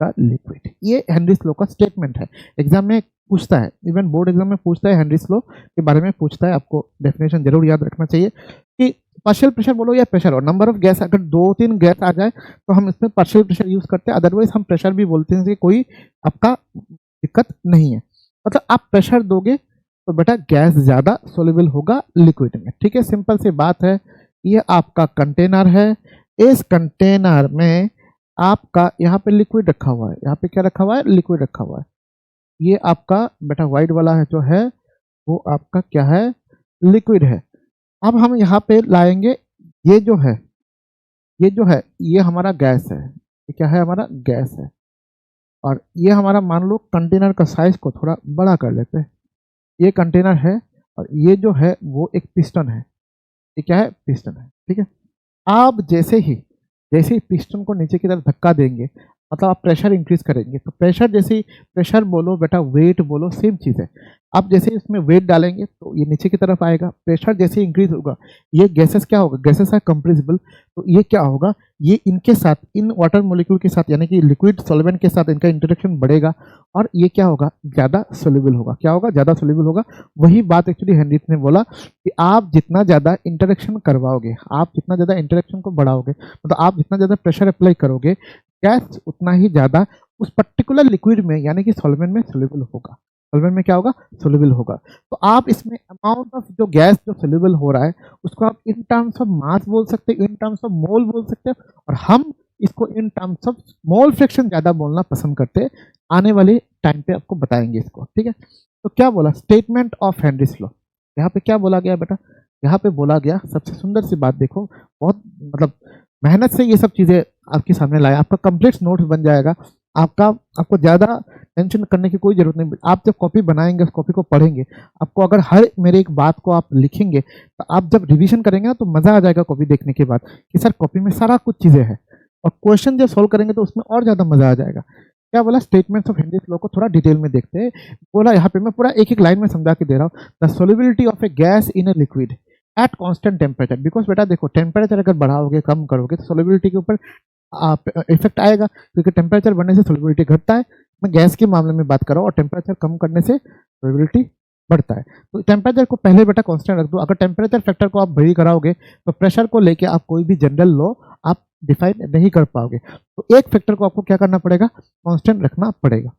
the liquid. ये हेनरीज लॉ का स्टेटमेंट है, एग्जाम में पूछता है, इवन बोर्ड एग्जाम में पूछता है, हेनरीज लॉ के बारे में पूछता है, आपको डेफिनेशन जरूर याद रखना चाहिए कि पार्शियल प्रेशर बोलो या प्रेशर, और नंबर ऑफ गैस, अगर 2-3 गैस आ जाए तो हम इसमें पार्शियल प्रेशर यूज करते हैं, अदरवाइज हम प्रेशर भी बोलते हैं कि कोई आपका दिक्कत नहीं है। मतलब आप प्रेशर दोगे तो बेटा गैस ज्यादा सोल्यूबल होगा लिक्विड में, ठीक है, सिंपल सी बात है। ये आपका कंटेनर है, इस कंटेनर में आपका यहाँ पे लिक्विड रखा हुआ है, यहाँ पे क्या रखा हुआ है, लिक्विड रखा हुआ है। ये आपका बेटा व्हाइट वाला है जो है वो आपका क्या है, लिक्विड है। अब हम यहाँ पे लाएंगे, ये जो है ये हमारा गैस है, ये क्या है, हमारा गैस है। और ये हमारा मान लो कंटेनर का साइज को थोड़ा बड़ा कर लेते हैं, ये कंटेनर है और ये जो है वो एक पिस्टन है, ये क्या है, पिस्टन है, ठीक है। आप जैसे ही पिस्टन को नीचे की तरफ धक्का देंगे, मतलब आप प्रेशर इंक्रीज करेंगे। तो प्रेशर जैसे प्रेशर बोलो बेटा, वेट बोलो, सेम चीज़ है। आप जैसे इसमें वेट डालेंगे तो ये नीचे की तरफ आएगा। प्रेशर जैसे इंक्रीज होगा, ये गैसेस क्या होगा, गैसेस आर कंप्रेसिबल, तो ये क्या होगा, ये इनके साथ, इन वाटर मॉलिक्यूल के साथ यानी कि लिक्विड सॉल्वेंट के साथ इनका इंटरेक्शन बढ़ेगा और ये क्या होगा, ज़्यादा सोल्यूबल होगा। क्या होगा, ज़्यादा सोल्यूबल होगा। वही बात एक्चुअली हेनरिच ने बोला कि आप जितना ज़्यादा इंटरेक्शन करवाओगे, आप जितना ज़्यादा इंटरेक्शन को बढ़ाओगे, मतलब आप जितना ज़्यादा प्रेशर अप्लाई करोगे, गैस उतना ही ज़्यादा उस पर्टिकुलर लिक्विड में यानी कि सॉल्वेंट में सोल्यूबल होगा। सॉल्वेंट में क्या होगा, सोल्यूबल होगा। तो आप इसमें अमाउंट ऑफ जो गैस जो सोल्यूबल हो रहा है उसको आप इन टर्म्स ऑफ मास बोल सकते हैं, इन टर्म्स ऑफ मोल बोल सकते हैं, और हम इसको in terms of mole fraction ज़्यादा बोलना पसंद करते हैं। आने वाले टाइम पे आपको बताएंगे इसको, ठीक है। तो क्या बोला, स्टेटमेंट ऑफ हेनरिच लॉ, यहाँ पे क्या बोला गया बेटा, यहाँ पे बोला गया, सबसे सुंदर सी बात देखो, बहुत मतलब मेहनत से ये सब चीज़ें आपके सामने लाया, आपका कंप्लीट नोट्स बन जाएगा। आपको ज़्यादा टेंशन करने की कोई ज़रूरत नहीं। आप जब कॉपी बनाएंगे, उस कॉपी को पढ़ेंगे, आपको अगर हर मेरे एक बात को आप लिखेंगे तो आप जब रिवीजन करेंगे ना तो मज़ा आ जाएगा कॉपी देखने के बाद कि सर कॉपी में सारा कुछ चीज़ें हैं, और क्वेश्चन जब सॉल्व करेंगे तो उसमें और ज़्यादा मज़ा आ जाएगा। क्या बोला, स्टेटमेंट्स ऑफ हेनरिच लॉ को थोड़ा डिटेल में देखते हैं। बोला यहाँ पे मैं पूरा एक एक लाइन में समझा के दे रहा हूँ। The solubility of a gas in a liquid at constant temperature, because बेटा देखो टेम्परेचर अगर बढ़ाओगे, कम करोगे तो सोल्युबिलिटी के ऊपर इफेक्ट आएगा, क्योंकि टेम्परेचर बढ़ने से सोल्युबिलिटी घटता है। मैं गैस के मामले में बात कर रहा हूँ, और टेम्परेचर कम करने से सोल्युबिलिटी बढ़ता है। तो टेम्परेचर को पहले बेटा कांस्टेंट रख दो। अगर टेम्परेचर फैक्टर को आप वैरी कराओगे तो प्रेशर को लेके आप कोई भी जनरल लॉ आप डिफाइन नहीं कर पाओगे। तो एक फैक्टर को आपको क्या करना पड़ेगा, कांस्टेंट रखना पड़ेगा।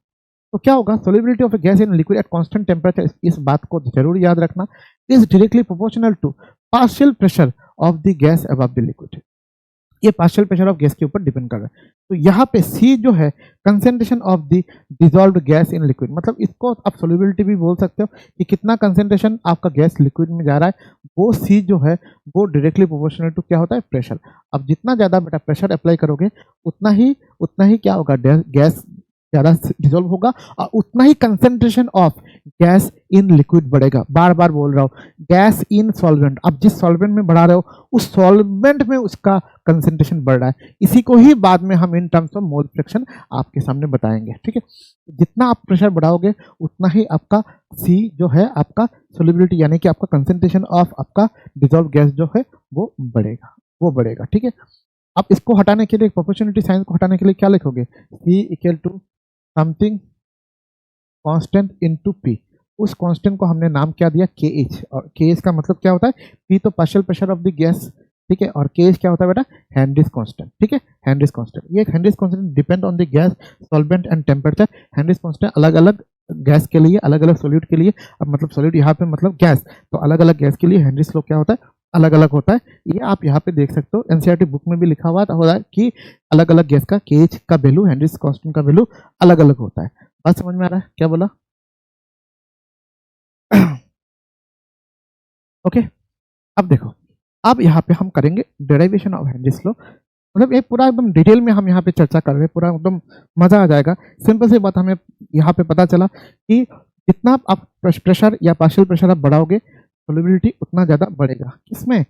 तो क्या होगा, solubility of a gas in liquid at constant temperature, इस बात को जरूर याद रखना, is directly proportional to partial pressure of the gas above the liquid. ये पार्शियल प्रेशर ऑफ गैस के ऊपर डिपेंड कर रहा है। तो यहाँ पे सी जो है concentration of the dissolved gas in liquid, मतलब इसको आप सोल्युबिलिटी भी बोल सकते हो कि कितना कंसेंट्रेशन आपका गैस लिक्विड में जा रहा है, वो सी जो है वो डायरेक्टली प्रोपोर्शनल टू क्या होता है, प्रेशर। अब जितना ज़्यादा बेटा प्रेशर अप्लाई करोगे उतना ही क्या होगा, गैस ज़्यादा डिजोल्व होगा, और उतना ही concentration of gas in liquid बढ़ेगा। बार बार बोल रहा हूँ, गैस इन सॉल्वेंट, आप जिस सॉल्वेंट में बढ़ा रहे हो उस सॉल्वेंट में उसका कंसेंट्रेशन बढ़ रहा है। इसी को ही बाद में हम in terms of mole fraction आपके सामने बताएंगे, ठीक है। जितना आप प्रेशर बढ़ाओगे उतना ही आपका सी जो है, आपका सोल्युबिलिटी यानी कि आपका कंसेंट्रेशन ऑफ आपका डिजोल्व गैस जो है वो बढ़ेगा, ठीक है। आप इसको हटाने के लिए, प्रोपोर्शनलिटी साइन को हटाने के लिए क्या लिखोगे, C equal to something constant into P। उस कांस्टेंट को हमने नाम क्या दिया, KH, और KH का मतलब क्या होता है, P तो partial pressure of the gas, ठीक है, और KH क्या होता है बेटा, हेनरिच कांस्टेंट, ठीक है। हेनरिच कांस्टेंट, ये Heinrich constant depend on the gas, solvent and temperature. Heinrich constant अलग अलग गैस के लिए, अलग अलग सॉल्यूट के लिए, अब मतलब सॉल्यूट यहाँ पे मतलब गैस, तो अलग अलग गैस के लिए हेनरिच लॉ क्या होता है, अलग अलग होता है। ये आप यहाँ पे देख सकते हो, एनसीईआरटी बुक में भी लिखा हुआ है कि अलग अलग गैस का KH का वैल्यू, हेनरिच कांस्टेंट का वैल्यू अलग अलग होता है। बात समझ में आ रहा है, क्या बोला ओके। अब देखो, अब यहाँ पे हम करेंगे डेरिवेशन ऑफ हेनरिच लॉ, मतलब ये पूरा एकदम डिटेल में हम यहाँ पे चर्चा कर रहे हैं, पूरा एकदम मजा आ जाएगा। सिंपल सी बात हमें यहाँ पे पता चला कि जितना आप प्रेशर या पार्शियल प्रेशर आप बढ़ाओगे, सोल्युबिलिटी उतना ज़्यादा बढ़ेगा। किसमें,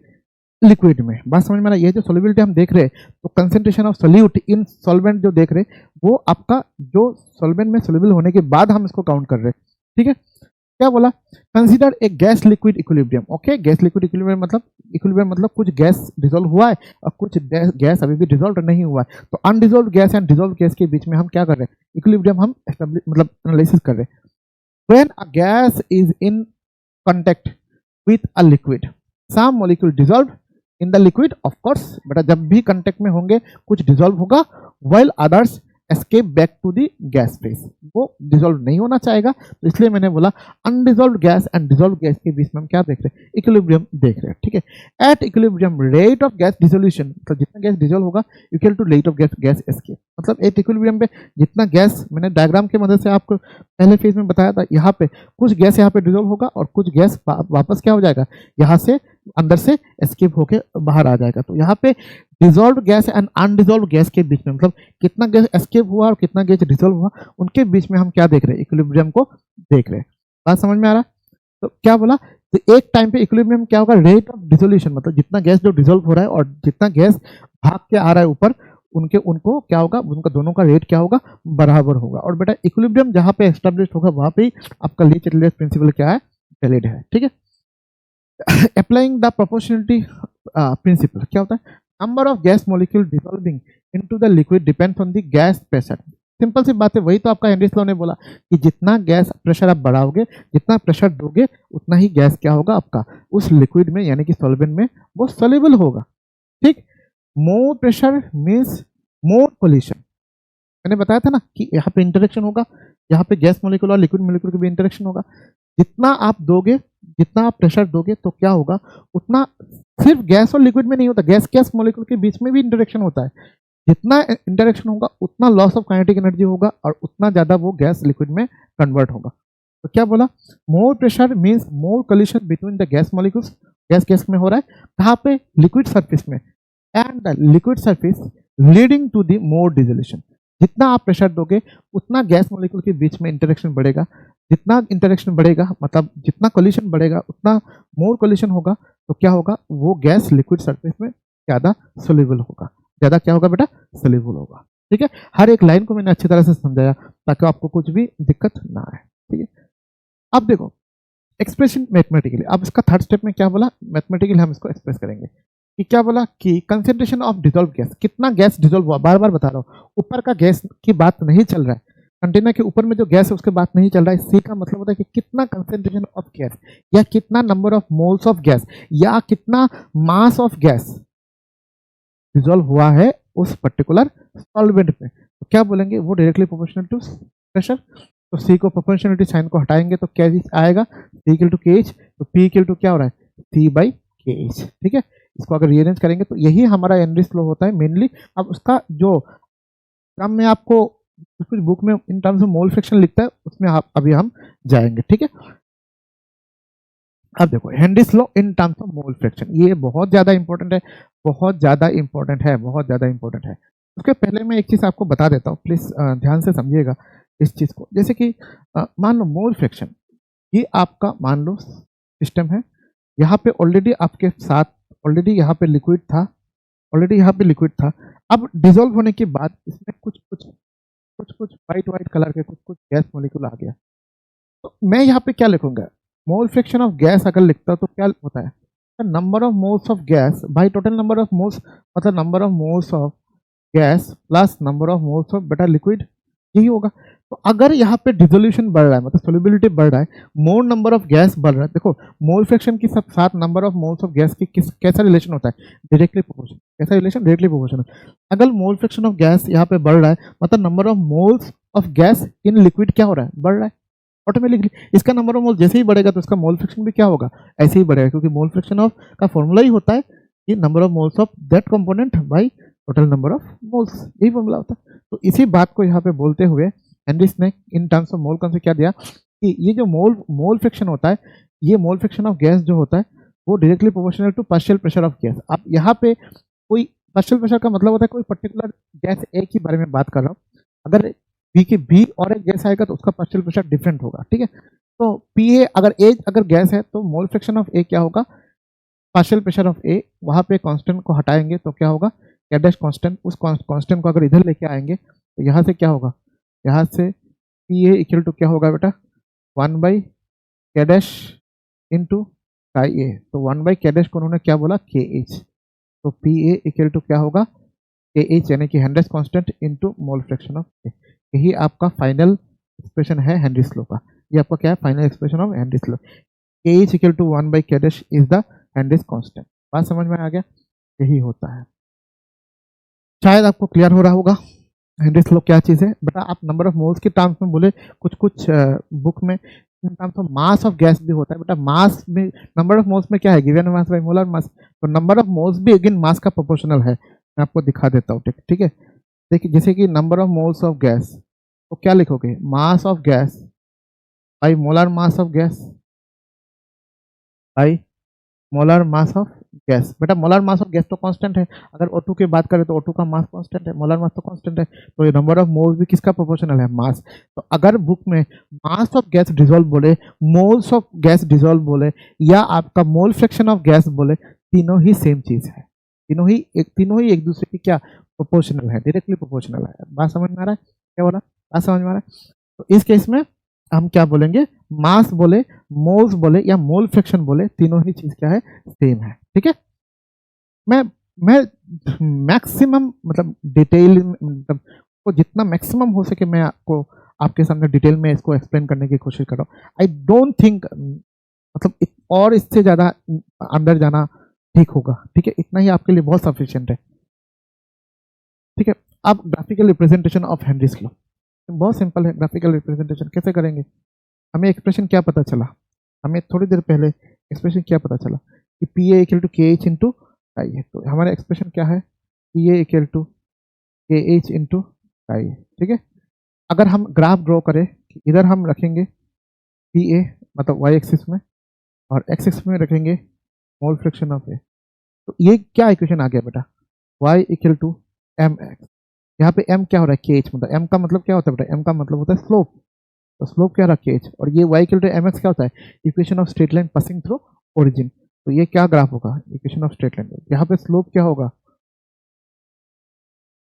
लिक्विड में। बात समझ में आ रहा है, ये जो सोल्युबिलिटी हम देख रहे हैं, तो concentration of solute in solvent जो देख रहे हैं, वो आपका जो सॉल्वेंट में सोल्युबल होने के बाद हम इसको काउंट कर रहे हैं, ठीक है। क्या बोला, consider a gas liquid equilibrium. Okay, gas liquid equilibrium मतलब कुछ गैस डिजोल्व हुआ है और कुछ गैस अभी भी डिजोल्व नहीं हुआ है। तो undissolved gas and dissolve gas के बीच में हम क्या कर रहे हैं, इक्विलिब्रियम हम मतलब एनालिसिस कर रहे हैं। When a gas is in contact with a liquid, some molecule dissolve in the liquid, of course बेटा जब भी कांटेक्ट में होंगे कुछ डिजोल्व होगा, while others escape back to the gas phase, वो डिजोल्व नहीं होना चाहेगा। तो इसलिए मैंने बोला undissolve gas and dissolve gas के बीच में हम क्या देख रहे हैं, इक्विलिब्रियम देख रहे हैं, ठीक है। At equilibrium rate of gas dissolution, मतलब जितना गैस डिजोल्व होगा equal to rate of gas escape, मतलब एट इक्विलिब्रियम पे जितना गैस, मैंने डायग्राम की मदद से आपको पहले फेज में बताया था, यहाँ पे कुछ गैस यहाँ पे डिजोल्व होगा और कुछ गैस वापस क्या हो जाएगा, यहाँ से अंदर से एस्केप होके बाहर आ जाएगा। तो यहाँ पे dissolve gas and undissolved gas के बीच में, मतलब कितना गैस एस्केप हुआ और कितना गैस डिजोल्व हुआ, उनके बीच में हम क्या देख रहे हैं, इक्विलिब्रियम को देख रहे हैं। बात समझ में आ रहा है। तो क्या बोला, तो एक टाइम पे इक्विलिब्रियम क्या होगा, रेट ऑफ डिसोल्यूशन, मतलब जितना गैस जो डिजोल्व हो रहा है और जितना गैस भाग के आ रहा है ऊपर, उनके उनको क्या होगा, उनका दोनों का रेट क्या होगा, बराबर होगा। और बेटा इक्विलिब्रियम जहाँ पे एस्टेब्लिश होगा वहाँ पे ही आपका लीस्ट एटलीस्ट प्रिंसिपल क्या है, वैलिड है। ठीक है, अप्लाइंग द प्रोपोर्शनलिटी प्रिंसिपल क्या होता है, number of gas molecule dissolving into the liquid depends on the gas pressure. Simple सी बात है, वही तो आपका हेनरीज लॉ ने बोला कि जितना गैस प्रेशर आप बढ़ाओगे, जितना प्रेशर दोगे, उतना ही गैस क्या होगा आपका उस लिक्विड में यानी कि सॉल्वेंट में वो सॉल्युबल होगा। ठीक, more pressure means more collision. मैंने बताया था ना कि यहाँ पे इंटरेक्शन होगा, यहाँ पे गैस मॉलिक्यूल और लिक्विड मॉलिक्यूल के भी इंटरेक्शन होगा। जितना आप दोगे, जितना आप प्रेशर दोगे तो क्या होगा, उतना सिर्फ गैस और लिक्विड में नहीं होता, गैस गैस मॉलिक्यूल के बीच में भी इंटरेक्शन होता है। जितना इंटरेक्शन होगा उतना लॉस ऑफ काइनेटिक एनर्जी होगा और उतना ज़्यादा वो गैस लिक्विड में कन्वर्ट होगा। तो क्या बोला, more pressure means more collision between the gas molecules, gas gas में हो रहा है, कहाँ पे, लिक्विड सरफेस में, and the liquid surface leading to the more dissolution. जितना आप प्रेशर दोगे उतना गैस मॉलिक्यूल के बीच में इंटरेक्शन बढ़ेगा, जितना इंटरेक्शन बढ़ेगा मतलब जितना कोलिशन बढ़ेगा उतना मोर कोलिशन होगा, तो क्या होगा, वो गैस लिक्विड सरफेस में ज़्यादा सोल्यूबल होगा, ज़्यादा क्या होगा बेटा, सोल्यूबल होगा। ठीक है, हर एक लाइन को मैंने अच्छी तरह से समझाया ताकि आपको कुछ भी दिक्कत ना आए। ठीक है, अब देखो एक्सप्रेशन मैथमेटिकली, अब इसका थर्ड स्टेप में क्या बोला, मैथमेटिकली हम इसको एक्सप्रेस करेंगे कि क्या बोला कि कंसेंट्रेशन ऑफ डिसॉल्व गैस, कितना गैस डिसॉल्व हुआ, बार बार बता रहा हूँ, ऊपर का गैस की बात नहीं चल रहा है, कंटेनर के ऊपर में जो गैस है उसके बात नहीं चल रहा है। सी का मतलब होता है कि कितना कंसेंट्रेशन ऑफ गैस या कितना number of moles of gas या कितना मास ऑफ गैस डिसॉल्व हुआ है उस पर्टिकुलर सॉल्वेंट में। तो क्या बोलेंगे, वो डायरेक्टली प्रोपोर्शनल टू प्रेशर। तो सी को प्रोपोर्शनलिटी साइन को हटाएंगे तो क्या आएगा, सी इक्वल टू के एच, तो पी इक्वल टू क्या हो रहा है, सी बाई के एच। ठीक है, इसको अगर रीअरेंज करेंगे तो यही हमारा हेनरीज लॉ होता है मेनली। अब उसका जो क्रम में आपको कुछ बुक में in terms of mole fraction लिखता है उसमें आप अभी हम जाएंगे। ठीक है, अब देखो Henry's law in terms of mole fraction, ये बहुत ज़्यादा इंपॉर्टेंट है, बहुत ज़्यादा इंपॉर्टेंट है, बहुत ज़्यादा इंपॉर्टेंट है। उसके पहले मैं एक चीज़ आपको बता देता हूँ, प्लीज़ ध्यान से समझिएगा इस चीज़ को। जैसे कि मान लो मोल फ्रैक्शन, ये आपका मान लो सिस्टम है, यहाँ पे ऑलरेडी आपके साथ ऑलरेडी यहाँ पे लिक्विड था, ऑलरेडी यहाँ पे लिक्विड था। अब डिसॉल्व होने के बाद इसमें कुछ वाइट कलर के कुछ गैस मॉलिक्यूल आ गया, तो मैं यहाँ पे क्या लिखूंगा, मोल फ्रैक्शन ऑफ गैस अगर लिखता तो क्या होता है, number of moles of gas by total number of moles, मतलब number of moles of gas plus number of moles of बेटा लिक्विड, यही होगा। तो अगर यहाँ पे डिसोल्यूशन बढ़ रहा है मतलब सोल्युबिलिटी बढ़ रहा है, मोर नंबर ऑफ गैस बढ़ रहा है, देखो मोल फ्रैक्शन के साथ number of moles of gas की कैसा रिलेशन होता है, डायरेक्टली प्रोपोर्शनल। कैसा रिलेशन, डायरेक्टली प्रोपोर्शनल। अगर मोल फ्रैक्शन ऑफ गैस यहाँ पे बढ़ रहा है मतलब number of moles of gas in liquid क्या हो रहा है, बढ़ रहा है ऑटोमेटिकली। इसका नंबर ऑफ मोल जैसे ही बढ़ेगा तो इसका मोल फ्रैक्शन भी क्या होगा, ऐसे ही बढ़ेगा, क्योंकि मोल फ्रैक्शन ऑफ का फॉर्मूला ही होता है कि number of moles of that component by total number of moles, यही फॉर्मूला होता है। तो इसी बात को यहाँ पे बोलते हुए हेनरीज ने in terms of mole concept क्या दिया कि ये जो मोल फ्रैक्शन होता है, ये मोल फ्रैक्शन ऑफ गैस जो होता है वो directly proportional to partial pressure of gas. अब यहाँ पे कोई पार्शियल प्रेशर का मतलब होता है कोई पर्टिकुलर गैस ए की बारे में बात कर रहा हूँ, अगर बी और एक गैस आएगा तो उसका पार्शियल प्रेशर डिफरेंट होगा। ठीक है, तो पी ए अगर गैस है तो मोल फ्रैक्शन ऑफ ए क्या होगा, पार्शियल प्रेशर ऑफ ए, वहाँ पे कांस्टेंट को हटाएंगे तो क्या होगा, क्या डैश कांस्टेंट, उस कांस्टेंट को अगर इधर लेके आएंगे तो यहाँ से क्या होगा, यहाँ से पी ए इक्वल टू क्या होगा बेटा, 1 बाई के डैश इंटू काई ए। तो 1 बाई के डैश को उन्होंने क्या बोला, के एच। तो पी ए इक्वल टू क्या होगा, के एच यानी कि Henry's constant into mole fraction of A. यही आपका फाइनल एक्सप्रेशन है हेनरीज लॉ का, ये आपका क्या है, final expression of Henry's law. K H equal to 1 by K dash is the Henry's constant. बात समझ में आ गया, यही होता है। शायद आपको क्लियर हो रहा होगा हेनरीज लॉ क्या चीज़ है बेटा। आप नंबर ऑफ मोल्स के टर्म्स में बोले, कुछ बुक में in terms of mass of gas भी होता है बेटा। मास में नंबर ऑफ मोल्स में क्या है, given mass by molar mass, तो नंबर ऑफ मोल्स भी अगेन मास का प्रोपोर्शनल है। मैं आपको दिखा देता हूँ, ठीक है। देखिए जैसे कि number of moles of gas, तो क्या लिखोगे, mass of gas by molar mass of gas by molar mass of gas. बेटा मोलर मास ऑफ गैस तो कांस्टेंट है, अगर O2 की बात करें तो O2 का मास कांस्टेंट है, मोलर मास तो कांस्टेंट है, तो ये नंबर ऑफ मोल्स भी किसका प्रोपोर्शनल है, मास। तो अगर बुक में मास ऑफ गैस डिसॉल्व बोले, मोल्स ऑफ गैस डिसॉल्व बोले या आपका मोल फ्रैक्शन ऑफ गैस बोले, तीनों ही सेम चीज है। तीनों ही एक दूसरे की क्या प्रोपोर्शनल है, डायरेक्टली प्रोपोर्शनल है। बात समझ में आ रहा है क्या बोला? बात समझ में आ रहा है? तो इस केस में हम क्या बोलेंगे, मास बोले, मोल्स बोले या मोल फ्रैक्शन बोले, तीनों ही चीज क्या है, सेम है। ठीक है, मैं मैं मैक्सिमम मतलब डिटेल मतलब को जितना मैक्सिमम हो सके मैं आपको आपके सामने डिटेल में इसको एक्सप्लेन करने की कोशिश कर रहा हूँ। आई डोंट थिंक मतलब और इससे ज़्यादा अंदर जाना ठीक होगा। ठीक है, इतना ही आपके लिए बहुत सफिशिएंट है। ठीक है, अब graphical representation of Henry's law बहुत सिंपल है। ग्राफिकल रिप्रेजेंटेशन कैसे करेंगे? हमें एक्सप्रेशन क्या पता चला, हमें थोड़ी देर पहले एक्सप्रेशन क्या पता चला कि पी ए इक्वल टू के एच इंटू आई है। तो हमारा एक्सप्रेशन क्या है, पी ए इक्वल टू के एच इंटू आई है। ठीक है, अगर हम ग्राफ ड्रॉ करें कि इधर हम रखेंगे पी ए मतलब वाई एक्सिस में और एक्स एक्सिस में रखेंगे मोल फ्रैक्शन ऑफ ए, तो ये क्या इक्वेशन आ गया बेटा, y equal to m x. यहाँ पे m क्या हो रहा है, के एच, मतलब m का मतलब क्या होता है बेटा, m का मतलब होता है स्लोप। तो स्लोप क्या रहा, के एच, और ये y equal to m x क्या होता है, equation of straight line passing through origin. तो ये क्या ग्राफ होगा, इक्वेशन ऑफ स्ट्रेट लाइन। यहाँ पे स्लोप क्या होगा,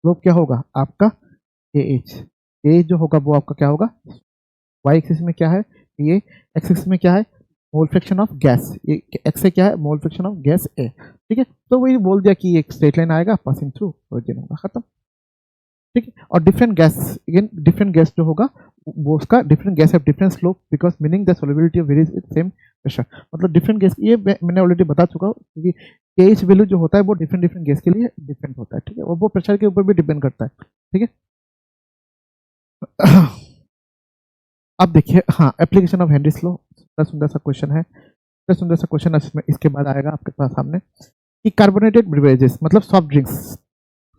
स्लोप क्या होगा आपका के एच। के एच जो होगा वो आपका क्या होगा, y एक्सिस में क्या है, ये x एक्सिस में क्या है, मोल फ्रैक्शन ऑफ गैस। ये x से क्या है, मोल फ्रैक्शन ऑफ गैस ए। ठीक है, तो वही बोल दिया कि एक स्ट्रेट लाइन आएगा पासिंग थ्रू ओरिजिन होगा, खत्म। ठीक है, और different gas, again different gas जो होगा वो उसका different guys have different slope because meaning the solubility of varies with same pressure. मतलब डिफरेंट गैस, ये मैंने ऑलरेडी बता चुका हूँ क्योंकि केएच वैल्यू जो होता है वो डिफरेंट डिफरेंट गैस के लिए डिफरेंट होता है। ठीक है, और वो प्रेशर के ऊपर भी डिपेंड करता है। ठीक है, अब देखिए, हाँ, एप्लीकेशन ऑफ हेनरीज लॉ, सुंदर सा क्वेश्चन है, सुंदर सा क्वेश्चन इसमें इसके बाद आएगा आपके पास सामने कि कार्बोनेटेड बेवरेजेस मतलब सॉफ्ट ड्रिंक्स,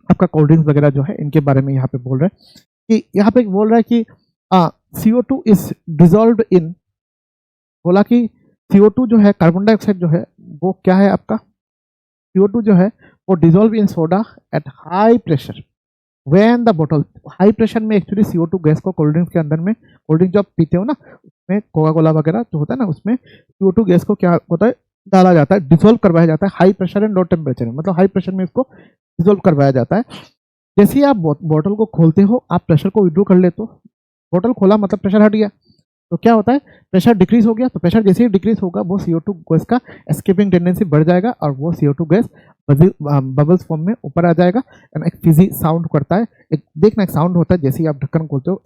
आपका कोल्ड ड्रिंक्स वगैरह जो है इनके बारे में यहाँ पे बोल रहे हैं कि यहाँ पे बोल रहा है कि CO2 इज डिजोल्व इन, बोला कि CO2 जो है, कार्बन डाइऑक्साइड जो है वो क्या है आपका, CO2 जो है वो dissolve in soda at high pressure when the bottle. High pressure में एक्चुअली CO2 गैस को कोल्ड ड्रिंक्स के अंदर में, कोल्ड ड्रिंक जो आप पीते हो ना उसमें कोका कोला वगैरह जो होता है ना उसमें CO2 गैस को क्या होता है, डाला जाता है, डिसोल्व करवाया जाता है high pressure and low temperature में, मतलब हाई प्रेशर में इसको डिसोल्व करवाया जाता है। जैसे ही आप बॉटल को खोलते हो, आप प्रेशर को विड्रॉ कर लेते हो, बॉटल खोला मतलब प्रेशर हट गया, तो क्या होता है, प्रेशर डिक्रीज हो गया। तो प्रेशर जैसे ही डिक्रीज होगा वो CO2 गैस का एस्केपिंग टेंडेंसी बढ़ जाएगा और वो CO2 गैस बबल्स फॉर्म में ऊपर आ जाएगा एंड एक फिजी साउंड करता है। एक देखना, एक साउंड होता है जैसे ही आप ढक्कन खोलते हो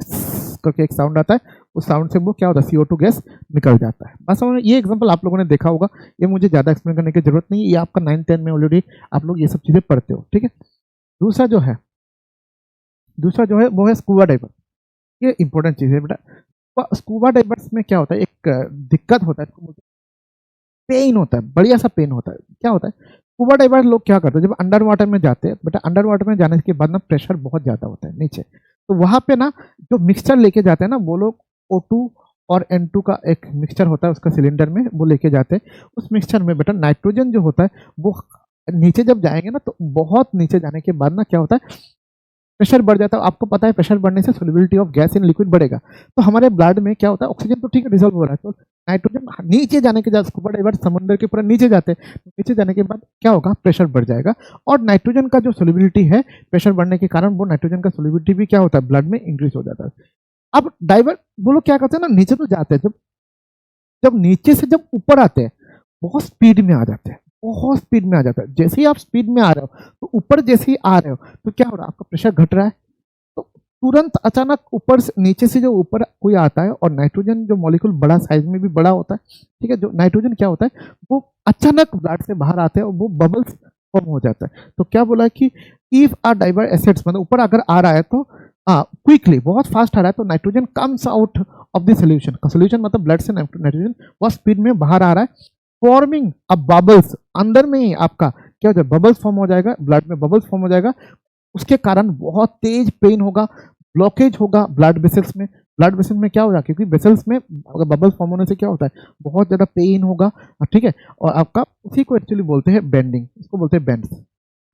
करके एक साउंड आता है, उस साउंड से वो क्या होता है, CO2 गैस निकल जाता है। बस समझ में, ये एग्जांपल आप लोगों ने देखा होगा, ये मुझे ज़्यादा एक्सप्लेन करने की जरूरत नहीं है, ये आपका 9-10 में ऑलरेडी आप लोग ये सब चीज़ें पढ़ते हो। ठीक है, दूसरा जो है वो है स्कूबा डाइवर। ये इंपॉर्टेंट चीज़ है बेटा। स्कूबा डाइवर्स में क्या होता है, एक दिक्कत होता है, पेन होता है, बढ़िया सा पेन होता है। क्या होता है, स्कूबा डाइवर लोग क्या करते हैं, जब अंडर वाटर में जाते हैं बेटा, अंडर वाटर में जाने के बाद ना प्रेशर बहुत ज़्यादा होता है नीचे, तो वहाँ पे ना जो मिक्सचर लेके जाते हैं ना वो लोग O2 और N2 का एक मिक्सचर होता है उसका सिलेंडर में, वो लेके जाते हैं। उस मिक्सचर में बेटा नाइट्रोजन जो होता है वो नीचे जब जाएंगे ना, तो बहुत नीचे जाने के बाद ना क्या होता है, प्रेशर बढ़ जाता है। आपको पता है प्रेशर बढ़ने से solubility of gas in liquid बढ़ेगा। तो हमारे ब्लड में क्या होता है, ऑक्सीजन तो ठीक है डिजोल्व हो रहा है, तो नाइट्रोजन नीचे जाने के बाद स्कूबा डाइवर समुद्र के पूरा नीचे जाते हैं, तो नीचे जाने के बाद क्या होगा, प्रेशर बढ़ जाएगा और नाइट्रोजन का जो सोल्युबिलिटी है प्रेशर बढ़ने के कारण वो नाइट्रोजन का सोल्युबिलिटी भी क्या होता है, ब्लड में इंक्रीज हो जाता है। अब डाइवर वो लोग क्या करते हैं ना, नीचे तो जाते हैं, जब जब नीचे से जब ऊपर आते हैं बहुत स्पीड में आ जाते हैं, बहुत स्पीड में आ जाता है। जैसे ही आप स्पीड में आ रहे हो तो ऊपर जैसे ही आ रहे हो तो क्या हो रहा है, आपका प्रेशर घट रहा है, तो तुरंत अचानक ऊपर से नीचे से जो ऊपर कोई आता है, और नाइट्रोजन जो मॉलिक्यूल बड़ा साइज में भी बड़ा होता है, ठीक है, जो नाइट्रोजन क्या होता है वो अचानक ब्लड से बाहर आते हैं और वो बबल्स फॉर्म हो जाता है। तो क्या बोला है कि इफ आ डाइवर एसिड्स मतलब ऊपर अगर आ रहा है तो क्विकली बहुत फास्ट आ रहा है, तो nitrogen comes out of the solution, solution मतलब ब्लड से नाइट्रोजन बहुत स्पीड में बाहर आ रहा है, फॉर्मिंग अब बबल्स, अंदर में ही आपका क्या होता है, बबल्स फॉर्म हो जाएगा, ब्लड में बबल्स फॉर्म हो जाएगा, उसके कारण बहुत तेज पेन होगा, ब्लॉकेज होगा ब्लड वेसल्स में। ब्लड वेसल में क्या होगा, क्योंकि वेसल्स में अगर बबल्स फॉर्म होने से क्या होता है, बहुत ज़्यादा पेन होगा, ठीक है, और आपका उसी को एक्चुअली बोलते हैं बेंडिंग, इसको बोलते हैं बेंड्स,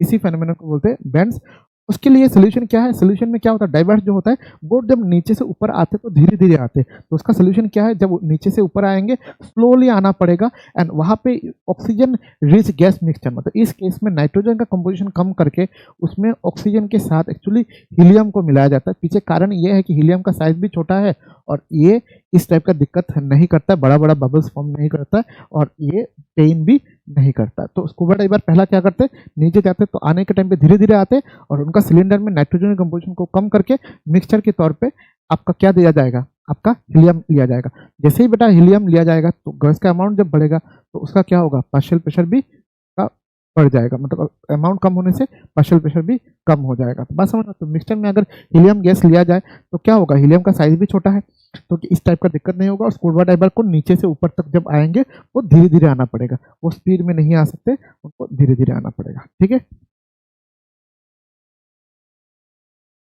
इसी फेनोमेनन को बोलते हैं बेंड्स। उसके लिए सोल्यूशन क्या है? सोल्यूशन में क्या होता है, डाइवर्स जो होता है वो जब नीचे से ऊपर आते तो धीरे धीरे आते, तो उसका सोल्यूशन क्या है, जब वो नीचे से ऊपर आएंगे स्लोली आना पड़ेगा एंड वहाँ पे ऑक्सीजन रिच गैस मिक्सचर, मतलब इस केस में नाइट्रोजन का कंपोजिशन कम करके उसमें ऑक्सीजन के साथ एक्चुअली हीलियम को मिलाया जाता है। पीछे कारण ये है कि हीलियम का साइज भी छोटा है और ये इस टाइप का दिक्कत नहीं करता है, बड़ा बड़ा बबल्स फॉर्म नहीं करता है और ये पेन भी नहीं करता। तो स्कूबा डाइवर पहला क्या करते, नीचे जाते तो आने के टाइम पे धीरे धीरे आते और उनका सिलेंडर में नाइट्रोजन कंपोजिशन को कम करके मिक्सचर के तौर पे आपका क्या दिया जाएगा, आपका हीलियम लिया जाएगा। जैसे ही बेटा हीलियम लिया जाएगा तो गैस का अमाउंट जब बढ़ेगा तो उसका क्या होगा, पार्शियल प्रेशर भी का बढ़ जाएगा, मतलब अमाउंट कम होने से पार्शियल प्रेशर भी कम हो जाएगा। तो बात समझ, तो मिक्सचर में अगर हीलियम गैस लिया जाए तो क्या होगा, हीलियम का साइज भी छोटा है तो इस टाइप का दिक्कत नहीं होगा और स्कूबा डाइवर को नीचे से ऊपर तक जब आएंगे वो धीरे धीरे आना पड़ेगा, वो स्पीड में नहीं आ सकते, उनको धीरे धीरे आना पड़ेगा। ठीक है,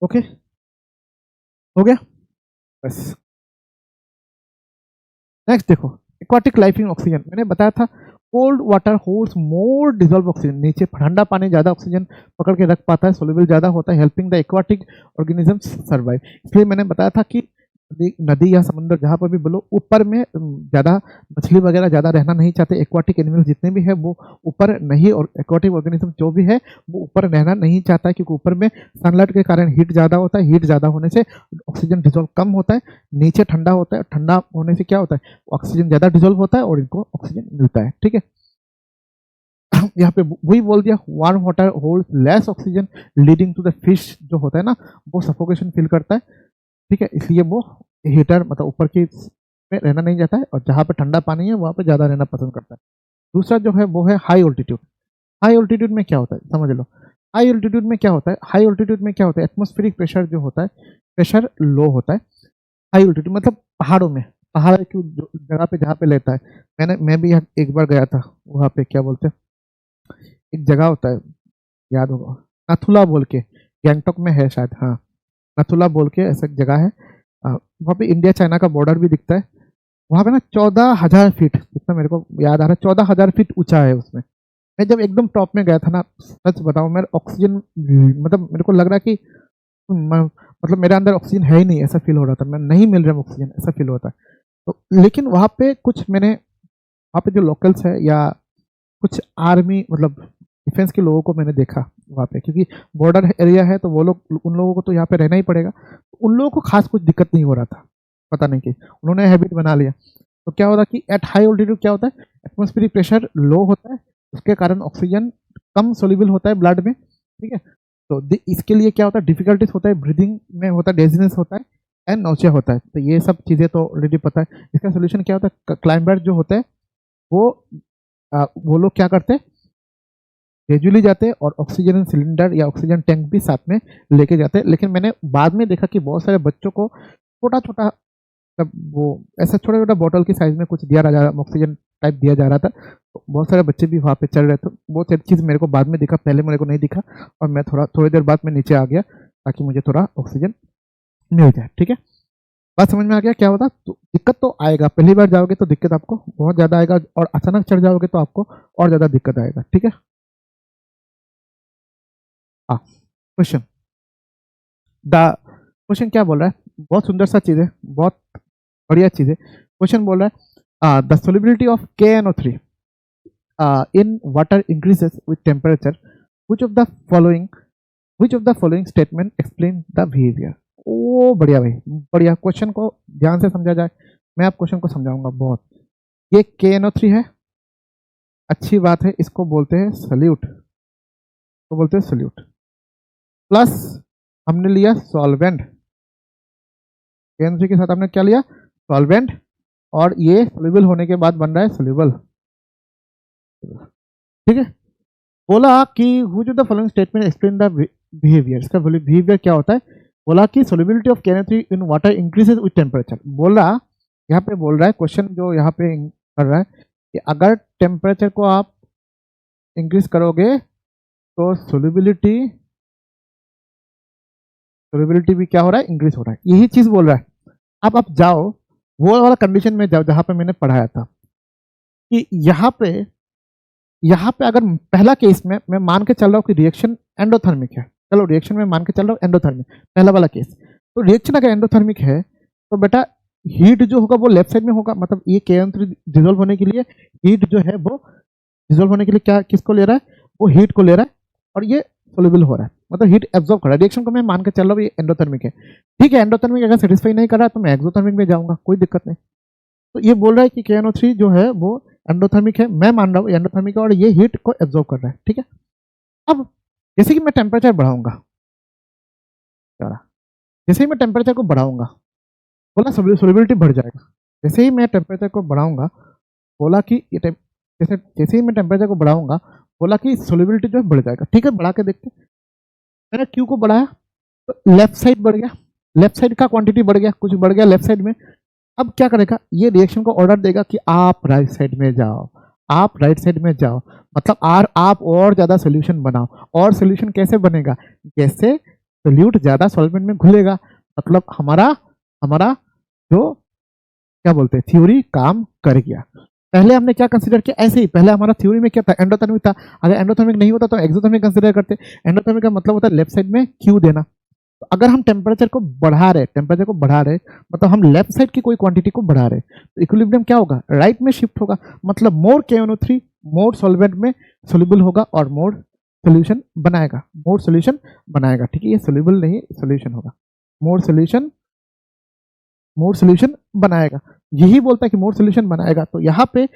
ओके, हो गया बस। नेक्स्ट देखो, एक्वाटिक लाइफिंग ऑक्सीजन, मैंने बताया था कोल्ड वाटर होल्ड्स मोर डिजोल्व ऑक्सीजन, नीचे ठंडा पानी ज्यादा ऑक्सीजन पकड़ के रख पाता है, सोल्यूबल ज्यादा होता है, helping the aquatic organisms survive. इसलिए मैंने बताया था कि नदी या समुद्र जहाँ पर भी बोलो ऊपर में ज्यादा मछली वगैरह ज्यादा रहना नहीं चाहते, एक्वाटिक एनिमल्स जितने भी है वो ऊपर नहीं, और एक्वाटिक ऑर्गेनिज्म जो भी है वो ऊपर रहना नहीं चाहता है क्योंकि ऊपर में सनलाइट के कारण हीट ज्यादा होता है, हीट ज्यादा होने से ऑक्सीजन डिजोल्व कम होता है, नीचे ठंडा होता है, ठंडा होने से क्या होता है, ऑक्सीजन ज्यादा डिजोल्व होता है और इनको ऑक्सीजन मिलता है। ठीक है, यहाँ पे वही बोल दिया, warm water holds less oxygen leading to the fish, जो होता है ना वो सफोकेशन फील करता है। ठीक है, इसलिए वो हीटर मतलब ऊपर की में रहना नहीं चाहता है और जहाँ पे ठंडा पानी है वहाँ पे ज़्यादा रहना पसंद करता है। दूसरा जो है वो है हाई ऑल्टीट्यूड। हाई ऑल्टीट्यूड में क्या होता है समझ लो, हाई ऑल्टीट्यूड में क्या होता है, हाई ऑल्टीट्यूड में क्या होता है, एटमॉस्फेरिक प्रेशर जो होता है, प्रेशर लो होता है। हाई ऑल्टीट्यूड मतलब पहाड़ों में, पहाड़ की जगह पे जहाँ पे लेता है, मैं भी यहाँ एक बार गया था, वहाँ पे क्या बोलते हैं, एक जगह होता है याद होगा, नथुला बोल के, गैंगटॉक में है शायद, हाँ नथुला बोल के ऐसा जगह है, वहाँ पे इंडिया चाइना का बॉर्डर भी दिखता है। वहाँ पे ना 14,000 फीट, जितना मेरे को याद आ रहा है 14,000 फीट ऊंचा है उसमें। मैं जब एकदम टॉप में गया था ना, सच बताऊं मेरा ऑक्सीजन, मतलब मेरे को लग रहा है कि मतलब मेरे अंदर ऑक्सीजन है ही नहीं ऐसा फील हो रहा था, मैं नहीं मिल रहा ऑक्सीजन ऐसा फील होता है। तो लेकिन वहाँ पे कुछ मैंने, वहाँ पे जो लोकल्स है या कुछ आर्मी मतलब डिफेंस के लोगों को मैंने देखा वहाँ पे, क्योंकि बॉर्डर एरिया है तो वो लोग, उन लोगों को तो यहाँ पे रहना ही पड़ेगा, उन लोगों को खास कुछ दिक्कत नहीं हो रहा था, पता नहीं कि उन्होंने हैबिट बना लिया। तो क्या होता है कि एट हाई ऑल्टीट्यूड क्या होता है, एटमॉस्फेरिक प्रेशर लो होता है, उसके कारण ऑक्सीजन कम सोल्यूबल होता है ब्लड में। ठीक है, तो इसके लिए क्या होता है, डिफिकल्टीज होता है ब्रीदिंग में, होता है डेजीनेस होता है एंड नौचिया होता है। तो ये सब चीज़ें तो ऑलरेडी पता है। इसका सोल्यूशन क्या होता है, क्लाइंबर जो होता है वो लोग क्या करते हैं, ग्रेजुअली जाते हैं और ऑक्सीजन सिलेंडर या ऑक्सीजन टैंक भी साथ में लेके जाते हैं। लेकिन मैंने बाद में देखा कि बहुत सारे बच्चों को छोटा छोटा, तब वो ऐसा छोटा छोटा बॉटल की साइज में कुछ दिया जा रहा, ऑक्सीजन टाइप दिया जा रहा था, तो बहुत सारे बच्चे भी वहाँ पे चल रहे थे। वो चीज़ मेरे को बाद में दिखा, पहले मेरे को नहीं दिखा और मैं थोड़ी देर बाद में नीचे आ गया ताकि मुझे थोड़ा ऑक्सीजन मिल जाए। ठीक है, बात समझ में आ गया क्या होता, तो दिक्कत तो आएगा, पहली बार जाओगे तो दिक्कत आपको बहुत ज़्यादा आएगा और अचानक चढ़ जाओगे तो आपको और ज़्यादा दिक्कत आएगा। ठीक है, हाँ क्वेश्चन, द क्वेश्चन क्या बोल रहा है, बहुत सुंदर सा चीज़ है, बहुत बढ़िया चीज़ है। क्वेश्चन बोल रहा है the solubility of KNO3 in water increases with temperature, which of the following statement explain the behavior। ओ बढ़िया भाई, बढ़िया, क्वेश्चन को ध्यान से समझा जाए, मैं आप क्वेश्चन को समझाऊंगा बहुत। ये KNO3 है, अच्छी बात है, इसको बोलते हैं सल्यूट, तो बोलते हैं सल्यूट, प्लस हमने लिया सॉल्वेंट, KNO3 के साथ हमने क्या लिया, सॉल्वेंट, और ये सोल्यूबल होने के बाद बन रहा है सोल्यूबल। ठीक है, बोला कि which of the following statement explain the behaviour, इसका बिहेवियर क्या होता है, बोला कि solubility of KNO3 in water increases with temperature. बोला यहाँ पे बोल रहा है, क्वेश्चन जो यहाँ पे कर रहा है कि अगर टेम्परेचर को आप इंक्रीज करोगे तो सोल्युबिलिटी भी क्या हो रहा है, इंक्रीज हो रहा है, यही चीज बोल रहा है। अब आप जाओ वो वाला कंडीशन में जाओ जहाँ पे मैंने पढ़ाया था कि यहाँ पे अगर पहला केस में मैं मान के चल रहा हूँ कि रिएक्शन एंडोथर्मिक है, चलो रिएक्शन में मान के चल रहा हूँ एंडोथर्मिक, पहला वाला केस। तो रिएक्शन अगर एंडोथर्मिक है तो बेटा हीट जो होगा वो लेफ्ट साइड में होगा, मतलब ये KN3 डिजोल्व होने के लिए हीट जो है वो डिजोल्व होने के लिए क्या किसको ले रहा है, वो हीट को ले रहा है, और ये सोल्यूबल हो रहा है, मतलब हीट एब्जॉर्ब कर रहा है। रिएक्शन को मैं मान के चल रहा हूँ ये एंडोथर्मिक है, ठीक है। एंडोथर्मिक अगर सेटिस्फाई नहीं कर रहा है तो मैं एक्सोथर्मिक में जाऊंगा, कोई दिक्कत नहीं। तो ये बोल रहा है कि KNO3 जो है वो एंडोथर्मिक है, मैं मान रहा हूँ एंडोथर्मिक है, और ये हीट को एब्जॉर्ब कर रहा है, ठीक है। अब जैसे कि मैं टेम्परेचर बढ़ाऊंगा, जैसे ही मैं टेम्परेचर को बढ़ाऊंगा बोला सोल्युबिलिटी बढ़ जाएगा। जैसे ही मैं टेम्परेचर को बढ़ाऊंगा बोला कि जैसे ही मैं टेम्परेचर को बढ़ाऊंगा बोला कि सोल्युबिलिटी जो है बढ़ जाएगा, ठीक है। बढ़ा के देखते, मैंने क्यू को बढ़ाया तो लेफ्ट साइड बढ़ गया, लेफ्ट साइड का क्वांटिटी बढ़ गया, कुछ बढ़ गया लेफ्ट साइड में। अब क्या करेगा, ये रिएक्शन को ऑर्डर देगा कि आप राइट साइड में जाओ, आप राइट साइड में जाओ, मतलब आप और ज़्यादा सोल्यूशन बनाओ। और सोल्यूशन कैसे बनेगा, जैसे सोल्यूट ज़्यादा सॉल्वेंट में घुलेगा, मतलब हमारा जो क्या बोलते हैं थ्योरी काम कर गया। पहले हमने क्या कंसीडर किया, ऐसे ही पहले हमारा थ्योरी में क्या था, एंडोथर्मिक था। अगर एंडोथर्मिक नहीं होता तो एक्सोथर्मिक कंसीडर करते। एंडोथर्मिक का मतलब होता है लेफ्ट साइड में क्यू देना। तो अगर हम टेम्परेचर को बढ़ा रहे मतलब हम लेफ्ट साइड की कोई क्वांटिटी को बढ़ा रहे, तो इक्विलिब्रियम क्या होगा, राइट में शिफ्ट होगा, मतलब मोर KNO3 मोर सॉल्वेंट में सोल्यूबल होगा और मोर सोल्यूशन बनाएगा, ठीक है। ये सोल्यूबल नहीं सोल्यूशन होगा, मोर सोल्यूशन बनाएगा, यही बोलता है कि मोर सोल्यूशन बनाएगा। तो यहाँ पे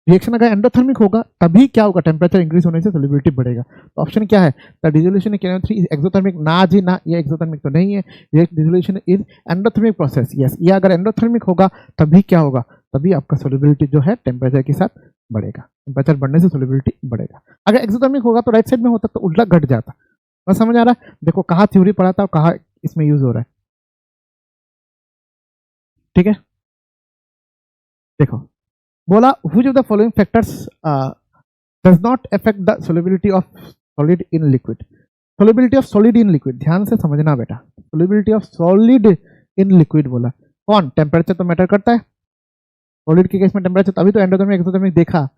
रिएक्शन अगर एंडोथर्मिक होगा तभी क्या होगा, टेम्परेचर इंक्रीज होने से सोल्युबिलिटी बढ़ेगा। तो ऑप्शन क्या है, the dissolution in KNO3 is exothermic, ना जी ना, ये एक्सोथर्मिक तो नहीं है, ये dissolution is endothermic process, yes. ये अगर एंडोथर्मिक होगा तभी क्या होगा, तभी आपका सोल्युबिलिटी जो है टेम्परेचर के साथ बढ़ेगा, टेम्परेचर बढ़ने से सोल्युबिलिटी बढ़ेगा। अगर एक्सोथर्मिक होगा तो राइट साइड में होता तो उल्टा घट जाता। बस समझ आ रहा है, देखो कहाँ थ्योरी पढ़ा था और कहाँ इसमें यूज हो रहा है, ठीक है। देखो बोला which of the following factors does not affect the solubility of solid in liquid। solubility of solid in liquid, ध्यान से समझना बेटा, solubility of solid in liquid बोला, कौन, टेम्परेचर तो मैटर करता है सॉलिड के केस में, टेम्परेचर, तभी तो एंडोथर्मिक एक्सोथर्मिक देखा।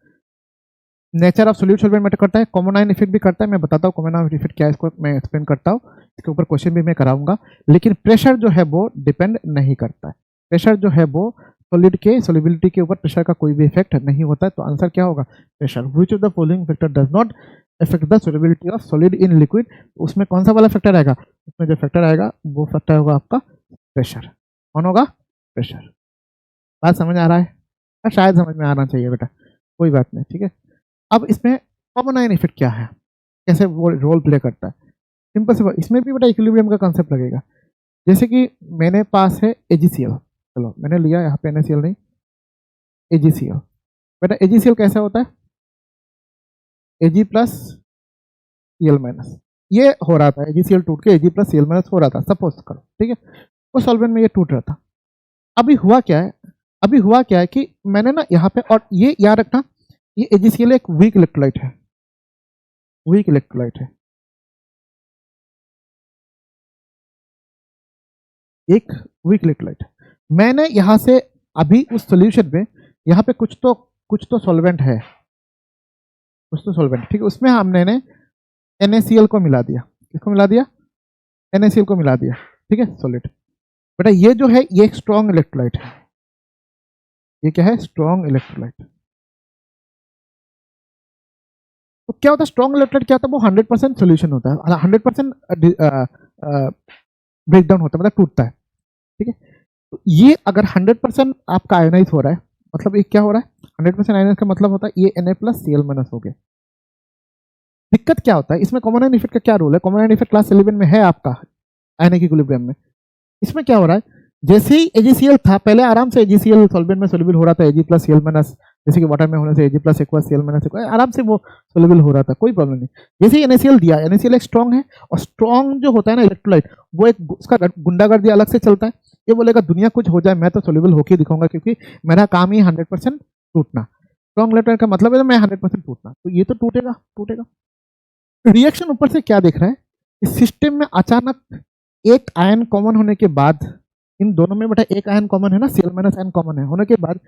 Nature of solute solvent matter करता है, कॉमन आयन इफेक्ट भी करता है, मैं बताता हूँ कॉमन आयन इफेक्ट क्या है, इसको मैं एक्सप्लेन करता हूँ, इसके ऊपर क्वेश्चन भी मैं कराऊंगा। लेकिन प्रेशर जो है वो डिपेंड नहीं करता है, प्रेशर जो है वो सॉलिड के सोल्युबिलिटी के ऊपर प्रेशर का कोई भी इफेक्ट नहीं होता है। तो आंसर क्या होगा, pressure. Which of the following factor does not affect the solubility of solid in liquid, उसमें कौन सा वाला फैक्टर आएगा, उसमें जो फैक्टर आएगा वो फैक्टर होगा आपका प्रेशर। कौन होगा, प्रेशर। बात समझ आ रहा है, शायद समझ में आना चाहिए बेटा, कोई बात नहीं, ठीक है। अब इसमें कॉमन आयन इफेक्ट क्या है, कैसे वो रोल प्ले करता है, सिंपल से इसमें भी बेटा इक्विलिब्रियम का कंसेप्ट लगेगा। जैसे कि मेरे पास है AgCl, चलो मैंने लिया यहाँ पे NaCl नहीं, AgCl। बेटा AgCl कैसा होता है, Ag प्लस Cl माइनस, ये हो रहा था, AgCl टूट के Ag प्लस Cl माइनस हो रहा था, सपोज करो, ठीक है। वो सॉल्वेंट में ये टूट रहा था। अभी हुआ क्या है कि मैंने ना यहाँ पे, और ये याद रखना, ये AgCl एक वीक इलेक्ट्रोलाइट है, एक वीक इलेक्ट्रोलाइट है। मैंने यहाँ से अभी उस सॉल्यूशन में यहाँ पे कुछ तो सॉल्वेंट है, ठीक है, उसमें हमने NaCl को मिला दिया, किसको मिला दिया, NaCl को मिला दिया, ठीक है, सॉलिड। बेटा ये जो है ये एक स्ट्रॉन्ग इलेक्ट्रोलाइट है, ये क्या है, स्ट्रॉन्ग इलेक्ट्रोलाइट। तो क्या होता है स्ट्रॉन्ग इलेक्ट्रोलाइट, क्या होता है, वो 100% सोल्यूशन होता है, 100% ब्रेकडाउन होता है, मतलब टूटता है, ठीक है। तो ये अगर 100% आपका आयोनाइज हो रहा है, मतलब ये क्या हो रहा है, 100% आयोनाइज का मतलब होता है ये Na प्लस Cl माइनस हो गया। दिक्कत क्या होता है इसमें, कॉमन आयन इफेक्ट का क्या रोल है, कॉमन आयन इफेक्ट क्लास 11 में है आपका आयनिक इक्विलिब्रियम में। इसमें क्या हो रहा है, जैसे ही AgCl था, पहले आराम से AgCl सॉल्वेंट में सोल्यूबल हो रहा था, Ag प्लस Cl माइनस, जैसे कि वाटर में होने से Ag plus aqueous Cl minus आराम से वो सोल्यूबल हो रहा था, कोई प्रॉब्लम नहीं। जैसे ही NaCl दिया, NaCl एक स्ट्रॉन्ग है, और स्ट्रॉन्ग जो होता है ना इलेक्ट्रोलाइट, वो एक उसका गुंडागर्दी अलग से चलता है, ये बोलेगा दुनिया कुछ हो जाए मैं तो सोल्यूबल होके दिखाऊंगा, क्योंकि मेरा काम ही 100% टूटना। स्ट्रॉन्ग इलेक्ट्रोलाइट का मतलब है तो मैं 100% टूटना, तो ये तो टूटेगा। रिएक्शन ऊपर से क्या देख रहा है, इस सिस्टम में अचानक एक आयन कॉमन होने के बाद, इन दोनों में बेटा एक आयन कॉमन है ना, Cl माइनस आयन कॉमन है, होने के बाद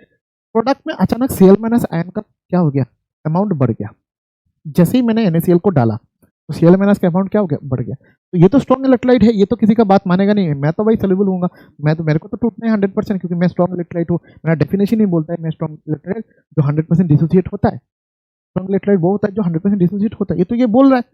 प्रोडक्ट में अचानक Cl माइनस आयन का क्या हो गया, अमाउंट बढ़ गया। जैसे ही मैंने NaCl को डाला तो Cl माइनस का अमाउंट क्या हो गया, बढ़ गया। तो ये तो स्ट्रॉन्ग इलेक्ट्रोलाइट है, ये तो किसी का बात मानेगा नहीं, मैं तो भाई सोल्यूबल हूँगा, मैं तो मेरे को तो टूटना है 100%, क्योंकि मैं स्ट्रॉन्ग इलेक्ट्रोलाइट हूँ। मेरा डेफिनेशन ही बोलता है मैं स्ट्रॉन्ग इलेक्ट्रोलाइट जो 100% डिसोसिएट होता है। स्ट्रॉन्ग इलेक्ट्रोलाइट वो होता है जो 100% डिसोसिएट होता है, ये तो ये बोल रहा है।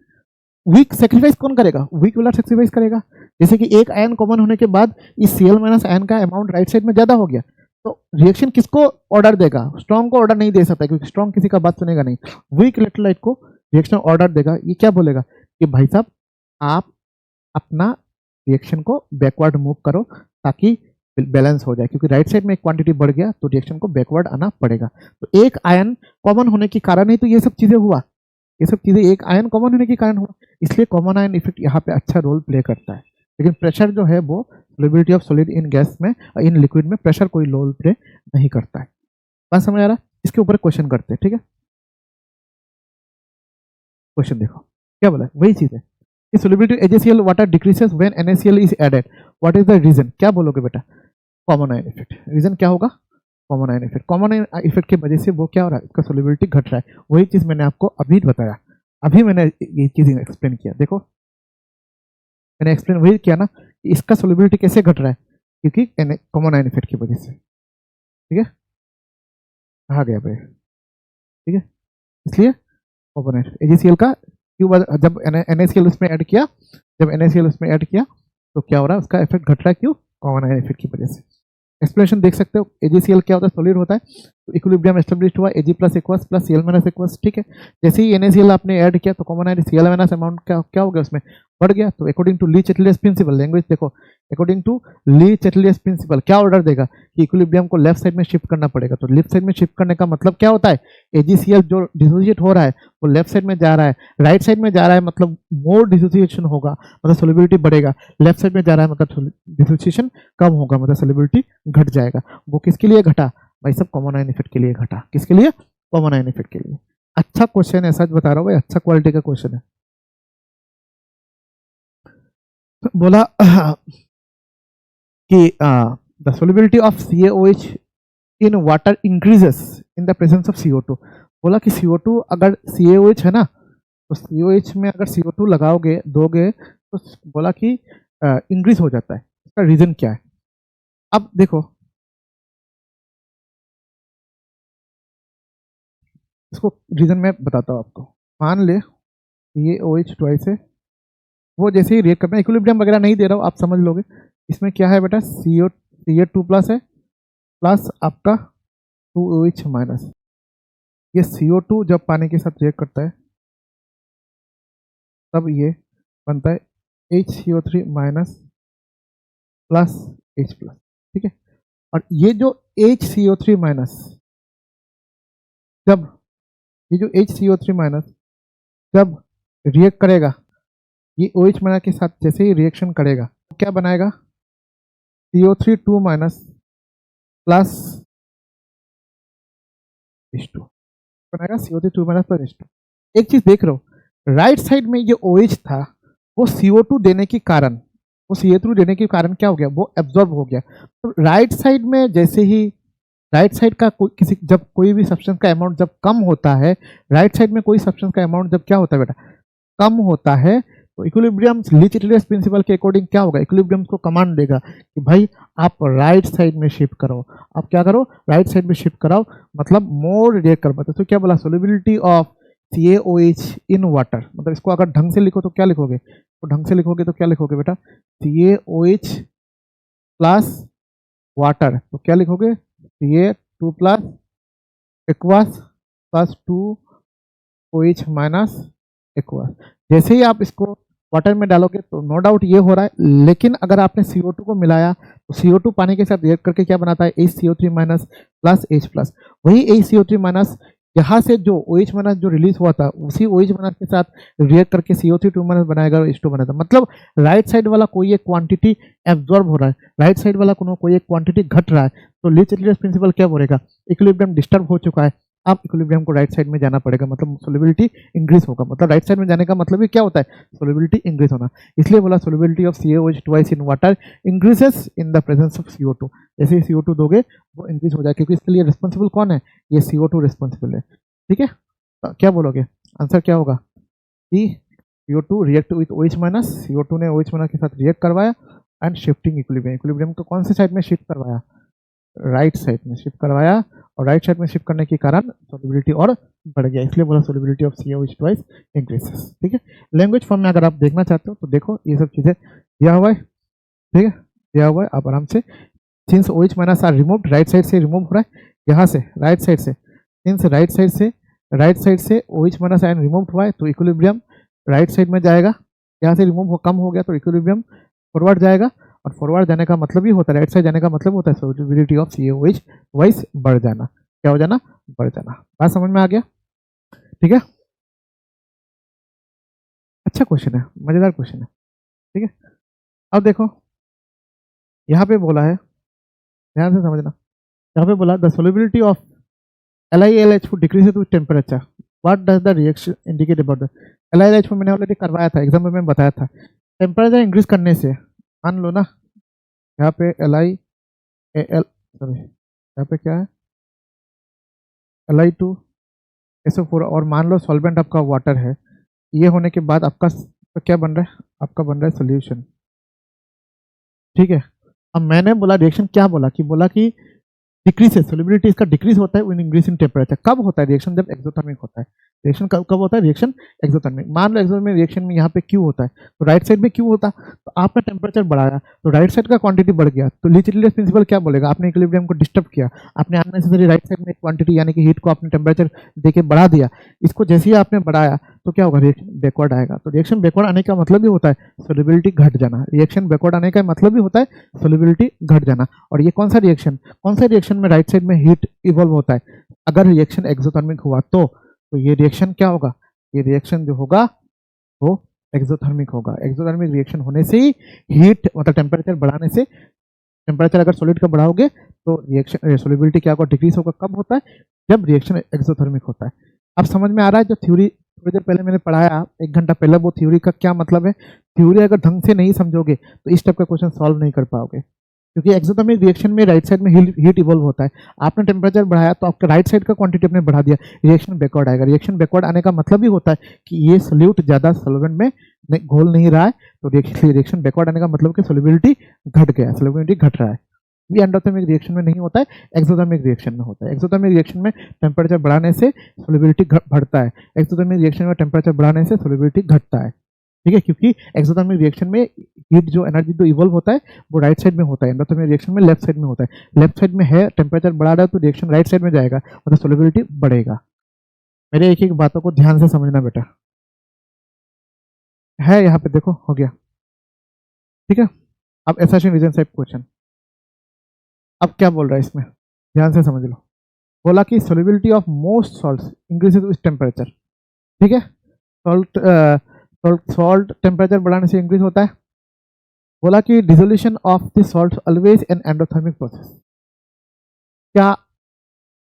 वीक सेक्रीफाइस कौन करेगा? वीक वाला सेक्रीफाइस करेगा। जैसे कि एक आयन कॉमन होने के बाद इस Cl माइनस आयन का अमाउंट राइट साइड में ज्यादा हो गया, तो रिएक्शन किसको ऑर्डर देगा? स्ट्रॉन्ग को ऑर्डर नहीं दे सकता, क्योंकि स्ट्रॉन्ग किसी का बात सुनेगा नहीं। वीक इलेक्ट्रोलाइट को रिएक्शन ऑर्डर देगा। ये क्या बोलेगा कि भाई साहब आप अपना रिएक्शन को बैकवर्ड मूव करो ताकि बैलेंस हो जाए, क्योंकि राइट साइड में एक क्वांटिटी बढ़ गया तो रिएक्शन को बैकवर्ड आना पड़ेगा। तो एक आयन कॉमन होने के कारण ही तो ये सब चीजें हुआ, ये सब चीजें एक आयन कॉमन होने के कारण हुआ, इसलिए कॉमन आयन इफेक्ट यहाँ पे अच्छा रोल प्ले करता है। लेकिन प्रेशर जो है वो solubility of solid in gas में, इन लिक्विड में प्रेशर कोई रोल प्ले नहीं करता है। बात समझ आ रहा है? इसके ऊपर क्वेश्चन करते हैं, ठीक है? क्वेश्चन देखो क्या बोला, वही चीज है। solubility of HCl water decreases when NaCl is added. What is the reason? क्या बोलोगे बेटा? Common ion effect. रीजन क्या होगा? Common ion effect. Common ion effect की वजह से वो क्या हो रहा है, इसका सोल्युबिलिटी घट रहा है। वही चीज मैंने आपको अभी बताया, अभी मैंने ये चीज एक्सप्लेन किया। देखो मैंने एक्सप्लेन वही किया ना, इसका सोल्युबिलिटी कैसे घट रहा है, क्योंकि कॉमन आयन इफेक्ट की वजह से। ठीक है, कहा गया भाई, ठीक है, इसलिए कॉमन आयन एजीसीएल का जब NaCl उसमें ऐड किया, जब NaCl उसमें ऐड किया तो क्या हो रहा है, उसका इफेक्ट घट रहा है। क्यों? कॉमन आयन इफेक्ट की वजह से। एक्सप्लेनेशन देख सकते हो। AgCl क्या होता है? सॉलिड होता है, तो इक्विलिब्रियम एस्टेब्लिश्ड हुआ Ag plus aqueous plus Cl minus aqueous. ठीक है, जैसे ही NaCl आपने ऐड किया तो common ion Cl minus amount क्या हो गया, उसमें बढ़ गया। तो according to Le Chatelier's principle, language देखो, according to Le Chatelier's principle क्या ऑर्डर देगा कि इक्विलिब्रियम को लेफ्ट साइड में शिफ्ट करना पड़ेगा। तो लेफ्ट साइड में शिफ्ट करने का मतलब क्या होता है, AgCl जो डिसोसिएट हो रहा है वो लेफ्ट साइड में जा रहा है, राइट साइड में जा रहा है मतलब मोर डिसोसिएशन होगा, मतलब सोल्युबिलिटी बढ़ेगा। लेफ्ट साइड में जा रहा है मतलब डिसोसिएशन कम होगा, मतलब सोल्युबिलिटी घट जाएगा। वो किसके लिए घटा भाई? सब कॉमन आयन इफेक्ट के लिए घटा। किसके लिए? कॉमन आयन इफेक्ट के लिए। अच्छा क्वेश्चन है, सच बता रहा हूँ भाई, अच्छा क्वालिटी का क्वेश्चन है। बोला कि the solubility of CaOH in water increases in the presence of CO2। बोला कि CO2 अगर CaOH है ना, तो COH में अगर CO2 लगाओगे दोगे तो बोला कि इंक्रीज हो जाता है। इसका रीजन क्या है? अब देखो इसको रीजन मैं बताता हूँ आपको। मान ले ये OH ट्वाइस है, वो जैसे ही रिएक्ट करना है, इक्विलिब्रियम वगैरह नहीं दे रहा हूँ, आप समझ लोगे। इसमें क्या है बेटा, Ca2 प्लस है प्लस आपका 2OH माइनस। ये CO2 जब पानी के साथ रिएक्ट करता है तब ये बनता है HCO3 minus plus H plus. ठीक है, और ये जो HCO3 माइनस, जब ये जो HCO3 माइनस जब रिएक्ट करेगा, ये OH माइनस के साथ जैसे ही रिएक्शन करेगा तो क्या बनाएगा, CO3 2 माइनस प्लस H2 बनाएगा, CO3 2 माइनस प्लस H2। एक चीज देख रहे हो, राइट साइड में ये OH था, वो CO2 देने के कारण, वो CO2 देने के कारण क्या हो गया, वो एब्जॉर्ब हो गया। तो राइट साइड में जैसे ही राइट साइड का किसी जब कोई भी सब्सटेंस का अमाउंट जब कम होता है, राइट साइड में कोई सब्सटेंस का अमाउंट जब क्या होता है बेटा, कम होता है, तो इक्विलिब्रियम ली चैटलियस प्रिंसिपल के अकॉर्डिंग क्या होगा, इक्विलिब्रियम को कमांड देगा कि भाई आप राइट साइड में शिफ्ट करो, आप क्या करो, राइट साइड में शिफ्ट कराओ, मतलब मोर रिएक्ट कर पाते। तो क्या बोला, solubility of CaOH in water, मतलब इसको अगर ढंग से लिखो तो क्या लिखोगे, तो ढंग से लिखोगे तो क्या लिखोगे बेटा, CaOH प्लस वाटर, तो क्या लिखोगे, Ca2 plus aqueous plus 2OH minus aqueous. जैसे ही आप इसको वाटर में डालोगे तो नो डाउट ये हो रहा है, लेकिन अगर आपने CO2 को मिलाया तो CO2 पानी के साथ रिएक्ट करके क्या बनाता है, HCO3 minus plus H plus. वही HCO3 माइनस यहाँ से जो OH माइनस जो रिलीज हुआ था, उसी OH माइनस के साथ रिएक्ट करके CO3 2 माइनस बनाएगा और H2 बनाएगा। मतलब राइट साइड वाला कोई एक क्वांटिटी एब्जॉर्ब हो रहा है, राइट साइड वाला कोई एक क्वांटिटी घट रहा है। तो ली चैटलियस प्रिंसिपल क्या बोलेगा, इक्विलिब्रियम डिस्टर्ब हो चुका है, अब इक्विलिब्रियम को राइट साइड में जाना पड़ेगा, मतलब सोल्युबिलिटी इंक्रीज होगा। मतलब राइट साइड में जाने का मतलब ही क्या होता है, सोल्युबिलिटी इंक्रीज होना। इसलिए बोला solubility of CaOH twice in water increases in the presence of CO2। जैसे ही CO2 दोगे वो इंक्रीज हो जाए, क्योंकि इसके लिए रिस्पॉन्सिबल कौन है, ये CO2 रिस्पॉन्सिबल है। ठीक है, तो क्या बोलोगे, आंसर क्या होगा, कि CO2 react with OH minus, CO2 ने OH माइनस के साथ रिएक्ट करवाया एंड शिफ्टिंग इक्विलिब्रियम, इक्विलिब्रियम को कौन से साइड में शिफ्ट करवाया, राइट साइड में शिफ्ट करवाया, और राइट साइड में शिफ्ट करने के कारण सोल्युबिलिटी और बढ़ गया, इसलिए बोला solubility of CaOH twice increases. ठीक है, लैंग्वेज फॉर्म में अगर आप देखना चाहते हो तो देखो ये सब चीज़ें दिया हुआ है, ठीक है, दिया हुआ है, आप आराम से, since OH minus are removed, right side से रिमूव हो रहा है, यहाँ से राइट साइड से, सिंस राइट साइड से OH माइनस आयन रिमूव हुआ है तो इक्विलिब्रियम राइट साइड में जाएगा, यहाँ से रिमूव कम हो गया तो इक्विलिब्रियम फॉरवर्ड जाएगा, और फॉरवर्ड जाने का मतलब ही होता है, राइट साइड जाने का मतलब होता है सोल्युबिलिटी ऑफ CaOH वाइस बढ़ जाना, क्या हो जाना, बढ़ जाना। बात समझ में आ गया? ठीक है, अच्छा क्वेश्चन है, मजेदार क्वेश्चन है। ठीक है, अब देखो यहाँ पे बोला है, ध्यान से समझना, यहाँ पे बोला the solubility of LiLH decreases with temperature, what does the reaction indicate about the LiLH मैंने ऑलरेडी करवाया था, एग्जाम में बताया था, टेम्परेचर इंक्रीज करने से, मान लो ना यहाँ पे LiAl, सॉरी यहाँ पे क्या है Li2SO4, और मान लो सॉल्वेंट आपका वाटर है, ये होने के बाद आपका तो क्या बन रहा है, आपका बन रहा है सोल्यूशन। ठीक है, अब मैंने बोला रिएक्शन क्या बोला कि डिक्रीज है, सोल्युबिलिटी इसका डिक्रीज होता है विद इंक्रीज इन टेम्परेचर। कब होता है रिएक्शन, जब एक्सोथर्मिक होता है। रिएक्शन कब होता है, रिएक्शन एक्सोथर्मिक। मान लो एक्सोथर्मिक रिएक्शन में यहाँ पे क्यू होता है, तो राइट साइड में क्यू होता, तो आपने टेम्परेचर बढ़ाया तो राइट साइड का क्वांटिटी बढ़ गया, तो लीच प्रिंसिपल क्या बोलेगा, आपने इक्विलिब्रियम को डिस्टर्ब किया, आपने अननेसेसरी राइट साइड में क्वांटिटी यानी कि हीट को आपने टेम्परेचर देके बढ़ा दिया, इसको जैसे ही आपने बढ़ाया तो क्या होगा, रिएक्शन बैकवर्ड आएगा। तो रिएक्शन बैकवर्ड आने का मतलब भी होता है सोल्युबिलिटी घट जाना, रिएक्शन बैकवर्ड आने का मतलब भी होता है सोल्युबिलिटी घट जाना। और ये कौन सा रिएक्शन में राइट साइड में हीट इवॉल्व होता है, अगर रिएक्शन एक्सोथर्मिक हुआ तो ये रिएक्शन क्या होगा, ये रिएक्शन जो होगा वो एक्सोथर्मिक होगा। एक्सोथर्मिक रिएक्शन होने से ही हीट मतलब टेम्परेचर बढ़ाने से, टेम्परेचर अगर सॉलिड का बढ़ाओगे तो रिएक्शन सोल्युबिलिटी क्या होगा, डिक्रीज होगा। कब होता है, जब रिएक्शन एक्सोथर्मिक होता है। अब समझ में आ रहा है, जो थ्योरी थोड़ी देर पहले मैंने पढ़ाया 1 घंटा पहले, वो थ्योरी का क्या मतलब है। थ्योरी अगर ढंग से नहीं समझोगे तो इस टाइप का क्वेश्चन सॉल्व नहीं कर पाओगे, क्योंकि एक्सोथर्मिक रिएक्शन में राइट साइड में हीट इवॉल्व होता है, आपने टेम्परेचर बढ़ाया तो आपका राइट साइड का क्वांटिटी आपने बढ़ा दिया, रिएक्शन बैकवर्ड आएगा। रिएक्शन बैकवर्ड आने का मतलब ही होता है कि ये सोल्यूट ज्यादा सॉल्वेंट में घोल नहीं रहा है, तो रिएक्शन बैकवर्ड आने का मतलब कि सोल्युबिलिटी घट गया, सोल्युबिलिटी घट रहा है। ये एंडोथर्मिक रिएक्शन में नहीं होता है, एक्सोथर्मिक रिएक्शन में होता है। एक्सोथर्मिक रिएक्शन में टेम्परेचर बढ़ाने से सोल्युबिलिटी बढ़ता है, एक्सोथर्मिक रिएक्शन में टेम्परेचर बढ़ाने से सोल्युबिलिटी घटता है। ठीक है, क्योंकि एक्सोथर्मिक रिएक्शन में हीट जो एनर्जी जो इवॉल्व होता है वो राइट साइड में होता है, एंडोथर्मिक रिएक्शन में लेफ्ट साइड में होता है। लेफ्ट साइड में है, टेम्परेचर बढ़ा रहा है तो रिएक्शन राइट साइड में जाएगा, मतलब सोल्युबिलिटी बढ़ेगा। मेरे एक एक बातों को ध्यान से समझना बेटा, है यहाँ पे देखो, हो गया। ठीक है, अब एसर्शन रीजन टाइप क्वेश्चन, अब क्या बोल रहा है इसमें, ध्यान से समझ लो। बोला कि solubility of most salts increases with temperature. ठीक है, सॉल्ट टेम्परेचर बढ़ाने से इंक्रीज होता है। बोला कि dissolution of the salt always an endothermic process, क्या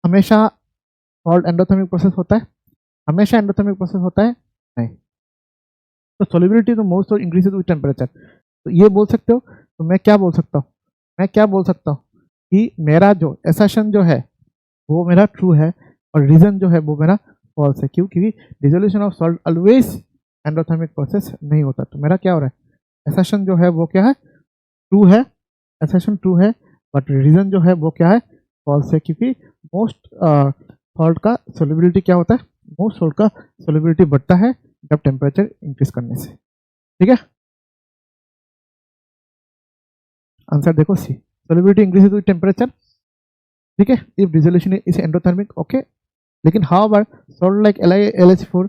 हमेशा सॉल्ट एंडोथर्मिक प्रोसेस होता है, हमेशा एंडोथर्मिक प्रोसेस होता है, नहीं। तो सोल्युबिलिटी तो most salt increases with temperature, तो ये बोल सकते हो। तो मैं क्या बोल सकता हूँ, कि मेरा जो असर्शन जो है वो मेरा ट्रू है और रीजन जो है वो मेरा फॉल्स है। क्यों, क्योंकि dissolution of salt always endothermic process नहीं होता। तो मेरा क्या हो रहा है, असर्शन जो है वो क्या है, ट्रू है, असर्शन ट्रू है, बट रीजन जो है वो क्या है, फॉल्स है। क्योंकि मोस्ट सॉल्ट का सोल्युबिलिटी क्या होता है, मोस्ट सॉल्ट का सोल्युबिलिटी बढ़ता है जब टेम्परेचर इंक्रीज करने से। ठीक है, आंसर देखो C, solubility increases with temperature. ठीक है, if dissolution is endothermic, okay. लेकिन however salt like LiLH4,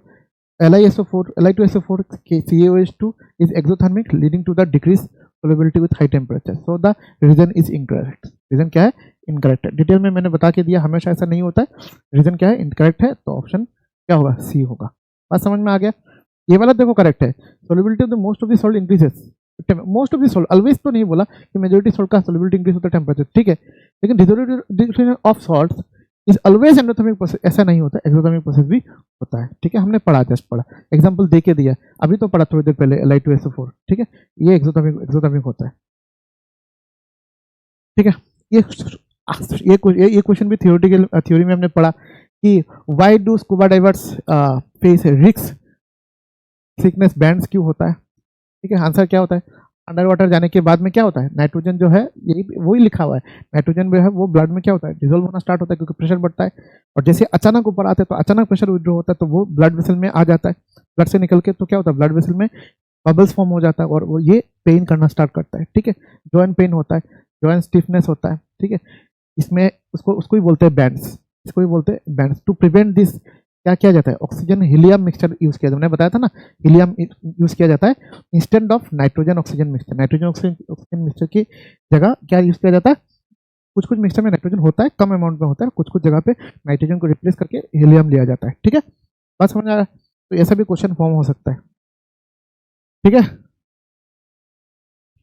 LiSO4, Li2SO4, CaOH2 is exothermic leading to the decreased solubility with high temperature. So the reason is incorrect. Reason क्या है, incorrect है। Detail में मैंने बता के दिया, हमेशा ऐसा नहीं होता है। रीजन क्या है, इनकरेक्ट है, तो ऑप्शन क्या होगा, सी होगा। बात समझ में आ गया। ये वाला देखो करेक्ट है, solubility of the most of the salt increases, most of the salt, always तो नहीं बोला कि मेजॉरिटी सॉल्ट का सोल्युबिलिटी इंक्रीज होता है टेम्परेचर। ठीक है, लेकिन dissolution of salts is always endothermic process, ऐसा नहीं होता, एक्सोथर्मिक प्रोसेस भी होता है। ठीक है, हमने पढ़ा, जस्ट पढ़ा, एग्जांपल दे के दिया, अभी तो पढ़ा थोड़ी देर पहले Li2SO4। ठीक है, ये एक्सोथर्मिक होता है। ठीक है, ये क्वेश्चन भी थ्योरी में हमने पढ़ा कि why do scuba divers face risk thickness bands क्यों होता है, ठीक है। आंसर क्या होता है, अंडर वाटर जाने के बाद में क्या होता है, नाइट्रोजन जो है, यही वही लिखा हुआ है, नाइट्रोजन जो है वो ब्लड में क्या होता है, डिजोल्व होना स्टार्ट होता है क्योंकि प्रेशर बढ़ता है। और जैसे अचानक ऊपर आते हैं तो अचानक प्रेशर विड्रॉ होता है तो वो ब्लड वेसल में आ जाता है, ब्लड से निकल के तो क्या होता है, ब्लड वेसल में बबल्स फॉर्म हो जाता है और वो ये पेन करना स्टार्ट करता है, ठीक है। जॉइंट पेन होता है, जॉइंट स्टिफनेस होता है, ठीक है। इसमें उसको ही बोलते हैं बैंड्स, इसको ही बोलते हैं बैंड्स। टू प्रिवेंट दिस क्या किया जाता है, ऑक्सीजन हीलियम मिक्सचर यूज किया जाता है, मैंने बताया था ना, हीलियम यूज किया जाता है instant of nitrogen oxygen mixture. Nitrogen oxygen mixture की जगह क्या यूज किया जाता है, कुछ कुछ मिक्सचर में नाइट्रोजन होता है, कम अमाउंट में होता है, कुछ कुछ जगह पे नाइट्रोजन को रिप्लेस करके हीलियम लिया जाता है, ठीक है। बात समझ आ रहा है, तो ऐसा भी क्वेश्चन फॉर्म हो सकता है, ठीक है।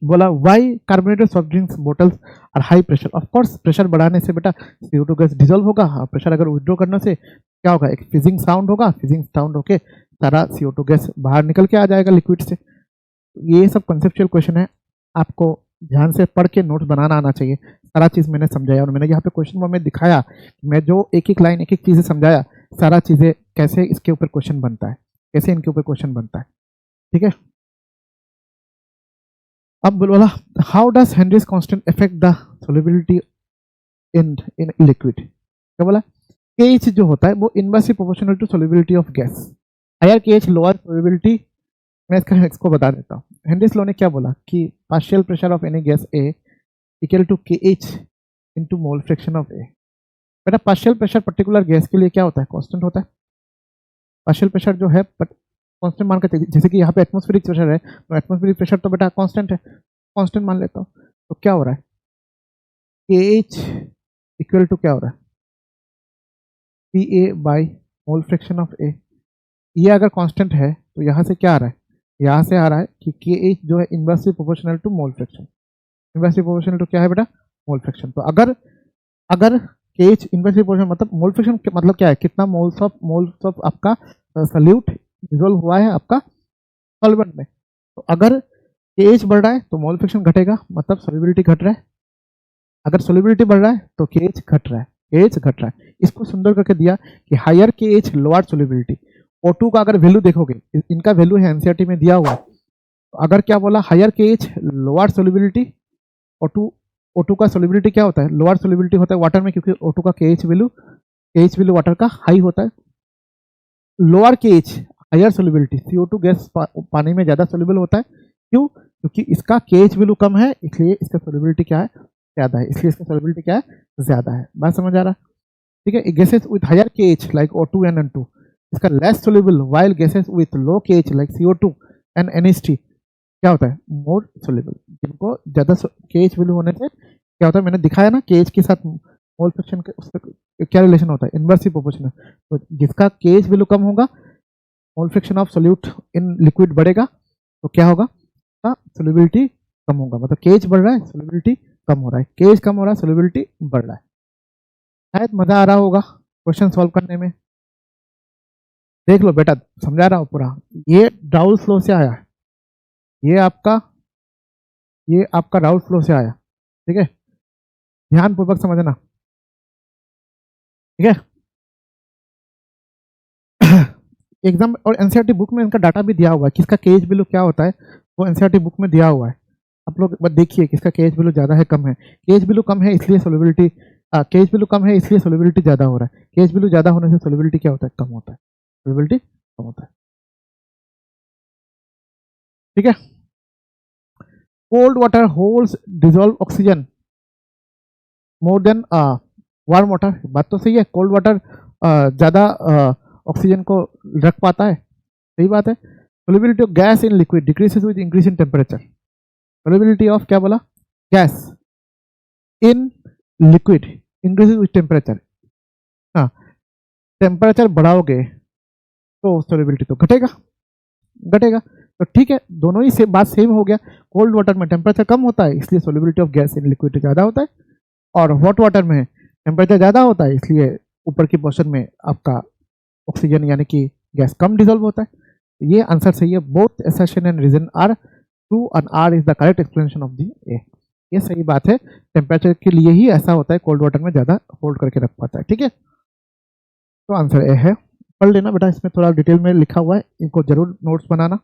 बोला why carbonated soft drinks bottles और high pressure, of course pressure बढ़ाने से बेटा CO2 गैस डिजोल्व होगा, प्रेशर अगर विड्रॉ करने से क्या होगा, एक फिजिंग साउंड होगा, फिजिंग साउंड होके सारा CO2 गैस बाहर निकल के आ जाएगा लिक्विड से। ये सब कंसेप्चुअल क्वेश्चन है, आपको ध्यान से पढ़ के नोट्स बनाना आना चाहिए। सारा चीज़ मैंने समझाया और मैंने यहाँ पे क्वेश्चन में दिखाया, मैं जो एक एक लाइन एक एक चीज़ें समझाया, सारा चीज़ें कैसे इसके ऊपर क्वेश्चन बनता है, कैसे इनके ऊपर क्वेश्चन बनता है, ठीक है। अब बोला how does Henry's constant affect the solubility in in liquid, क्या बोला, KH जो होता है वो inversely proportional to solubility of gas, higher KH lower solubility. मैं इसको बता देता हूँ, हेनरीज लॉ ने क्या बोला कि partial pressure of any gas A equal to KH into mole fraction of A। बेटा पार्शियल प्रेशर पर्टिकुलर गैस के लिए क्या होता है, कांस्टेंट होता है। पार्शियल प्रेशर जो है कांस्टेंट मान के, जैसे कि यहाँ पे एटमॉस्फेरिक प्रेशर है तो एटमॉस्फेरिक प्रेशर तो बेटा कांस्टेंट है, कांस्टेंट मान लेता हूँ। तो क्या हो रहा है, KH इक्वल टू क्या हो रहा है, PA by mole fraction of A। ये अगर कांस्टेंट है तो यहाँ से क्या आ रहा है, यहाँ से आ रहा है कि KH जो है inversely proportional to mole fraction. Inversely proportional to क्या है बेटा, मोल फ्रैक्शन। तो अगर KH इनवर्सली प्रोपोर्शनल मतलब मोल फ्रैक्शन मतलब क्या है, कितना मोल्स ऑफ आपका सल्यूट डिसॉल्व हुआ है आपका सॉल्वेंट में। तो अगर KH बढ़ रहा है तो मोल फ्रैक्शन घटेगा, मतलब सोल्युबिलिटी घट रहा है। अगर सोल्युबिलिटी बढ़ रहा है तो KH घट रहा है, KH घट रहा है। इसको सुंदर करके दिया कि higher KH lower solubility. O2 का अगर वैल्यू देखोगे, इनका वैल्यू है एनसीईआरटी में दिया हुआ है, तो अगर क्या बोला higher KH lower solubility, O2 का सोल्युबिलिटी क्या होता है, लोअर सोल्युबिलिटी होता है वाटर में, क्योंकि O2 का KH वैल्यू वाटर का हाई होता है। Lower KH higher solubility, CO2 gas पानी में ज्यादा सोल्युबल होता है, क्यों, क्योंकि इसका KH वैल्यू कम है, इसलिए इसका सोल्युबिलिटी क्या है, ज्यादा है, इसलिए इसका सोल्युबिलिटी क्या है, ज्यादा है। बात समझ आ रहा है, ठीक है। Gases with higher KH like O2 and N2 इसका less soluble, while gases with low KH like CO2 and NH3 क्या होता है, मोर सोल्युबल। जिनको ज्यादा KH वैल्यू होने से क्या होता है, मैंने दिखाया ना KH के साथ मोल फ्रैक्शन के उसका क्या रिलेशन होता है, इनवर्सली प्रोपोर्शनल। तो जिसका KH वैल्यू कम होगा, मोल fraction of solute in liquid बढ़ेगा, तो क्या होगा, सोल्युबिलिटी कम होगा। मतलब KH बढ़ रहा है, सोल्युबिलिटी कम हो रहा है, KH कम हो रहा है, सोल्युबिलिटी बढ़ रहा है। शायद मजा आ रहा होगा क्वेश्चन सॉल्व करने में। देख लो बेटा, समझा रहा हूँ पूरा, ये राउल्स लॉ से आया है, ये आपका राउल्स लॉ से आया, ठीक है। ध्यान पूर्वक समझना, ठीक है। एग्जाम और एनसीईआरटी बुक में इनका डाटा भी दिया हुआ है, किसका KH वैल्यू क्या होता है, वो एनसीईआरटी बुक में दिया हुआ है। आप लोग बस देखिए किसका KH वैल्यू ज्यादा है कम है। KH वैल्यू कम है इसलिए सोल्युबिलिटी, KH वैल्यू कम है इसलिए सोल्युबिलिटी ज्यादा हो रहा है। KH वैल्यू ज्यादा होने से सोल्युबिलिटी क्या होता है, कम होता है, सोल्युबिलिटी कम होता है, ठीक है। Cold water holds dissolve oxygen more than warm water, बात तो सही है। कोल्ड वाटर ज्यादा ऑक्सीजन को रख पाता है, सही बात है। Solubility of gas in liquid decreases with increase in temperature. Solubility of क्या बोला, gas in liquid increases with temperature. हाँ, टेम्परेचर बढ़ाओगे तो सोल्युबिलिटी तो घटेगा। तो ठीक है, दोनों ही बात सेम हो गया। कोल्ड वाटर में टेम्परेचर कम होता है इसलिए solubility of gas in liquid ज़्यादा होता है, और हॉट वाटर में टेम्परेचर ज़्यादा होता है इसलिए ऊपर की पोर्शन में आपका ऑक्सीजन यानी कि गैस कम डिजोल्व होता है। ये आंसर सही है। Both assertion and reason R true and R is the correct explanation of the A. ये सही बात है, टेम्परेचर के लिए ही ऐसा होता है, कोल्ड वाटर में ज़्यादा होल्ड करके रख पाता है, ठीक है। तो आंसर ए है। पढ़ लेना बेटा, इसमें थोड़ा डिटेल में लिखा हुआ है, इनको जरूर नोट्स बनाना।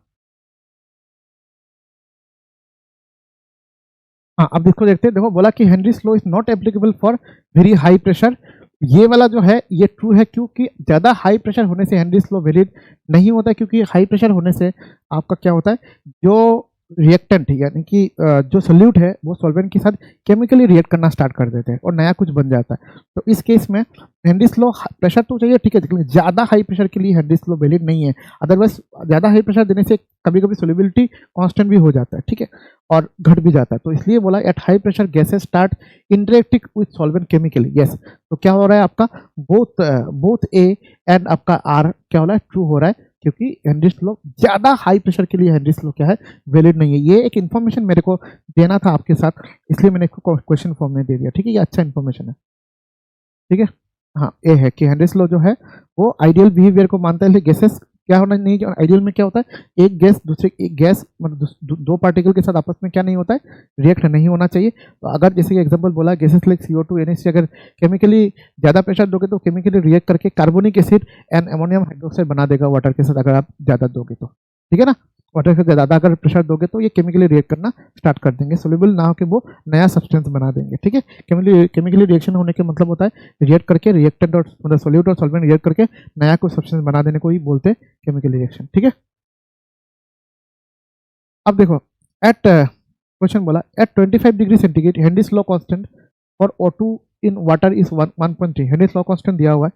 हाँ, अब इसको देखते हैं। देखो बोला कि Henry's law is not applicable for very high pressure. ये वाला जो है ये ट्रू है, क्योंकि ज़्यादा हाई प्रेशर होने से हेनरीज लॉ वैलिड नहीं होता है, क्योंकि हाई प्रेशर होने से आपका क्या होता है, जो रिएक्टेंट यानी कि जो सोल्यूट है वो सॉल्वेंट के साथ केमिकली रिएक्ट करना स्टार्ट कर देते हैं और नया कुछ बन जाता है। तो इस केस में हेनरीज लॉ प्रेशर तो चाहिए ठीक है, लेकिन ज़्यादा हाई प्रेशर के लिए हेनरीज लॉ वैलिड नहीं है। अदरवाइज ज़्यादा हाई प्रेशर देने से कभी कभी सोल्युबिलिटी कांस्टेंट भी हो जाता है, ठीक है, और घट भी जाता है। तो इसलिए बोला at high pressure gases start interacting with solvent chemically. Yes, तो क्या हो रहा है आपका बोथ ए एंड आपका आर क्या हो रहा है, ट्रू हो रहा है, क्योंकि हेनरीज लॉ ज़्यादा हाई प्रेशर के लिए हेनरीज लॉ क्या है, वैलिड नहीं है। ये एक इन्फॉर्मेशन मेरे को देना था आपके साथ, इसलिए मैंने इसको क्वेश्चन फॉर्म में दे दिया, ठीक है, ये अच्छा इन्फॉर्मेशन है, ठीक है। हाँ, ये है कि हेनरीज लॉ जो है वो आइडियल बिहेवियर को मानता है, लेकिन गैसेस क्या होना नहीं, आइडियल में क्या होता है, एक गैस दूसरे एक गैस मतलब दो पार्टिकल के साथ आपस में क्या नहीं होता है, रिएक्ट नहीं होना चाहिए। तो अगर जैसे कि एग्जांपल बोला गैसेस लाइक CO2 NH अगर केमिकली ज़्यादा प्रेशर दोगे तो केमिकली रिएक्ट करके carbonic acid and ammonium hydroxide बना देगा वाटर के साथ, अगर आप ज़्यादा दोगे तो, ठीक है ना। वाटर से ज़्यादा अगर प्रेशर दोगे तो ये केमिकली रिएक्ट करना स्टार्ट कर देंगे, सोल्यूबल ना होकर वो नया सब्सटेंस बना देंगे, ठीक है। केमिकली रिएक्शन होने के मतलब होता है रिएक्ट करके रिएक्टेंट और मतलब सोल्यूट और सॉल्वेंट रिएक्ट करके नया कोई सब्सटेंस बना देने को ही बोलते हैं केमिकल रिएक्शन, ठीक है। अब देखो एट क्वेश्चन बोला at 25 degree centigrade Henry's law constant for O2 in water is 1.3। Henry's law constant दिया हुआ है,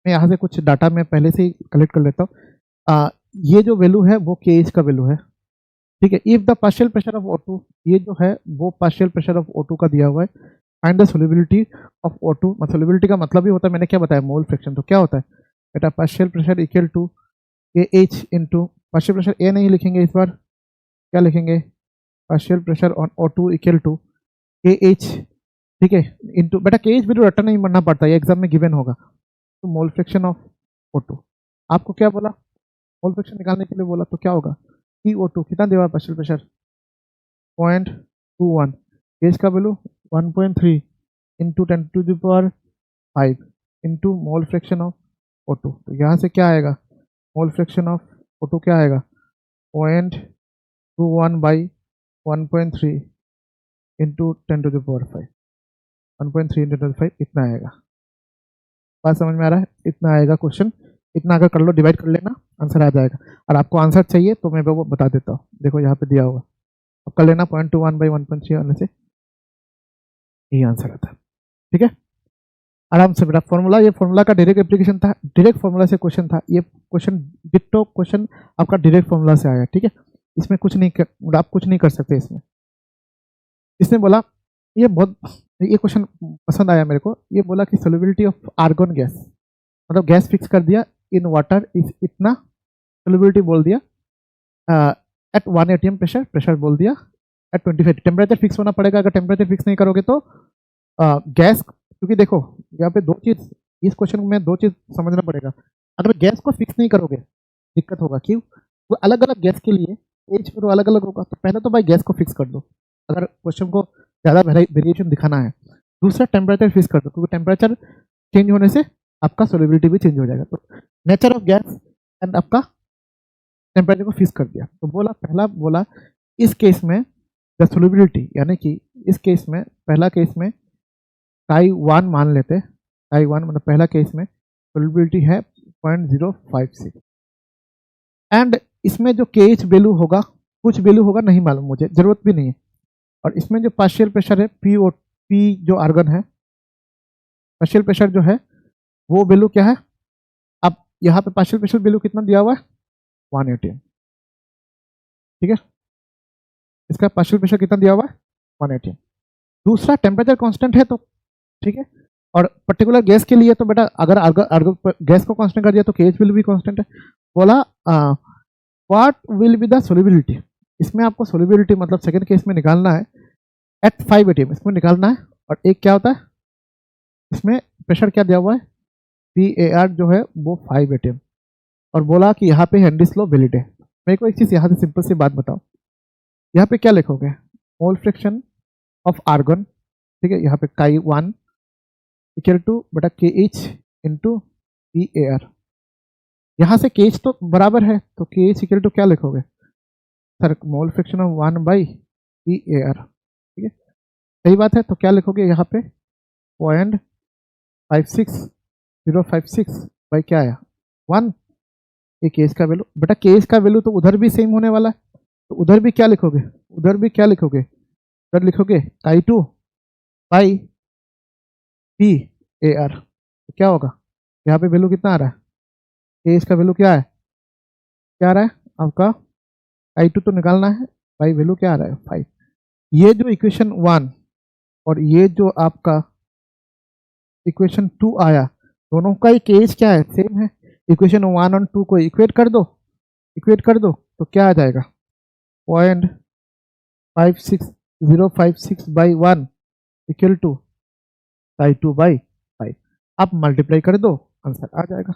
मैं यहाँ से कुछ डाटा मैं पहले से ही कलेक्ट कर लेता हूँ। ये जो वैल्यू है वो KH का वैल्यू है, ठीक है। If the partial pressure of O2, ये जो है वो पार्शियल प्रेशर ऑफ O2 का दिया हुआ है। Find the solubility of O2, solubility का मतलब ही होता है, मैंने क्या बताया, मोल फ्रैक्शन। तो क्या होता है बेटा, partial pressure equal to KH into partial pressure A नहीं लिखेंगे इस बार, क्या लिखेंगे, partial pressure on O2 equal to KH, ठीक है, इंटू बेटा KH भी रटन नहीं बनना पड़ता, ये एग्जाम में गिवन होगा। तो मोल फ्रैक्शन ऑफ O2, आपको क्या बोला, मोल फ्रैक्शन निकालने के लिए बोला, तो क्या होगा, PO2 कितना देगा पार्शियल प्रेशर 0.21, केज का value 1.3 into 10⁵ into mole fraction of O2। तो यहाँ से क्या आएगा, मोल फ्रैक्शन ऑफ O2 क्या आएगा 0.21 बाई 1.3 इंटू 10⁵, 1.3 इंटू 10⁵, इतना आएगा। बात समझ में आ रहा है, इतना आएगा क्वेश्चन, इतना अगर कर लो, डिवाइड कर लेना, आंसर आ जाएगा। और आपको आंसर चाहिए तो मैं वो बता देता हूँ, देखो यहाँ पे दिया होगा, अब कर लेना 0.21 बाई 1.3 आने से यही आंसर आता है, ठीक है, आराम से। मेरा फॉर्मूला, ये फॉर्मूला का डायरेक्ट एप्लीकेशन था, डायरेक्ट फॉर्मूला से क्वेश्चन था, ये क्वेश्चन डिट्टो क्वेश्चन आपका डायरेक्ट फॉर्मूला से आया, ठीक है। इसमें कुछ नहीं कर, आप कुछ नहीं कर सकते इसमें। इसने बोला ये क्वेश्चन पसंद आया मेरे को, ये बोला कि सोल्युबिलिटी ऑफ आर्गन गैस, मतलब गैस फिक्स कर दिया इन वाटर इज इतना, सोल्युबिलिटी बोल दिया एट 1 atm प्रेशर बोल दिया एट 25, टेम्परेचर फिक्स होना पड़ेगा, अगर टेम्परेचर फिक्स नहीं करोगे तो गैस, क्योंकि देखो यहाँ पे दो चीज़, इस क्वेश्चन में दो चीज़ समझना पड़ेगा। अगर गैस को फिक्स नहीं करोगे दिक्कत होगा, क्यों, वो अलग अलग गैस के लिए एज तो अलग अलग होगा। तो पहले तो भाई गैस को फिक्स कर दो अगर क्वेश्चन को ज़्यादा वेरिएशन दिखाना है। दूसरा टेम्परेचर फिक्स कर दो, क्योंकि टेम्परेचर चेंज होने से आपका सोल्युबिलिटी भी चेंज हो जाएगा। तो नेचर ऑफ गैस एंड आपका टेम्परेचर को फिक्स कर दिया। तो बोला पहला बोला इस केस में द सोल्युबिलिटी, यानी कि इस केस में पहला केस में Chi1 मान लेते, Chi1 मतलब पहला केस में सोल्युबिलिटी है 0.056 एंड इसमें जो KH वैल्यू होगा, कुछ वैल्यू होगा नहीं मालूम मुझे, जरूरत भी नहीं है। और इसमें जो पार्शियल प्रेशर है P जो आर्गन है, पार्शियल प्रेशर जो है वो वैल्यू क्या है, अब यहाँ पे पार्शियल प्रेशर वैल्यू कितना दिया हुआ है 1 atm, ठीक है, इसका पार्शियल प्रेशर कितना दिया हुआ है 1 atm। दूसरा टेम्परेचर कांस्टेंट है, तो ठीक है, और पर्टिकुलर गैस के लिए तो बेटा अगर गैस को कांस्टेंट कर दिया तो KH वैल्यू भी कांस्टेंट है। बोला what will be the solubility, इसमें आपको सोल्युबिलिटी मतलब सेकंड केस में निकालना है एट 5 atm, इसमें निकालना है। और एक क्या होता है, इसमें प्रेशर क्या दिया हुआ है PAR जो है वो 5 atm, और बोला कि यहाँ पे हेनरीज लॉ वैलिड है। मेरे को एक चीज़ यहाँ से सिंपल सी बात बताओ, यहाँ पे क्या लिखोगे, मोल फ्रैक्शन ऑफ आर्गन, ठीक है, यहाँ पे Chi1 इक्वल टू बेटा KH इंटू PAR, यहाँ से केस तो बराबर है, तो के एच इक्वल टू क्या लिखोगे sir, mole fraction of 1 by E A R, ठीक है सही बात है। तो क्या लिखोगे यहाँ पे 0.56056 बाई क्या आया 1, ये केस का वैल्यू। बेटा केस का वैल्यू तो उधर भी सेम होने वाला है, तो उधर भी क्या लिखोगे, उधर भी क्या लिखोगे, उधर लिखोगे I2 by P A R, तो क्या होगा यहाँ पे वैल्यू कितना आ रहा है, केस का वैल्यू क्या है, क्या आ रहा है आपका I2 तो निकालना है, बाई वैल्यू क्या आ रहा है 5। ये जो इक्वेशन 1 और ये जो आपका इक्वेशन 2 आया, दोनों का ही केस क्या है, सेम है। इक्वेशन 1 और 2 को इक्वेट कर दो, इक्वेट कर दो तो क्या आ जाएगा 0.56056 by 1 equal to I2 by 5। आप मल्टीप्लाई कर दो, आंसर आ जाएगा,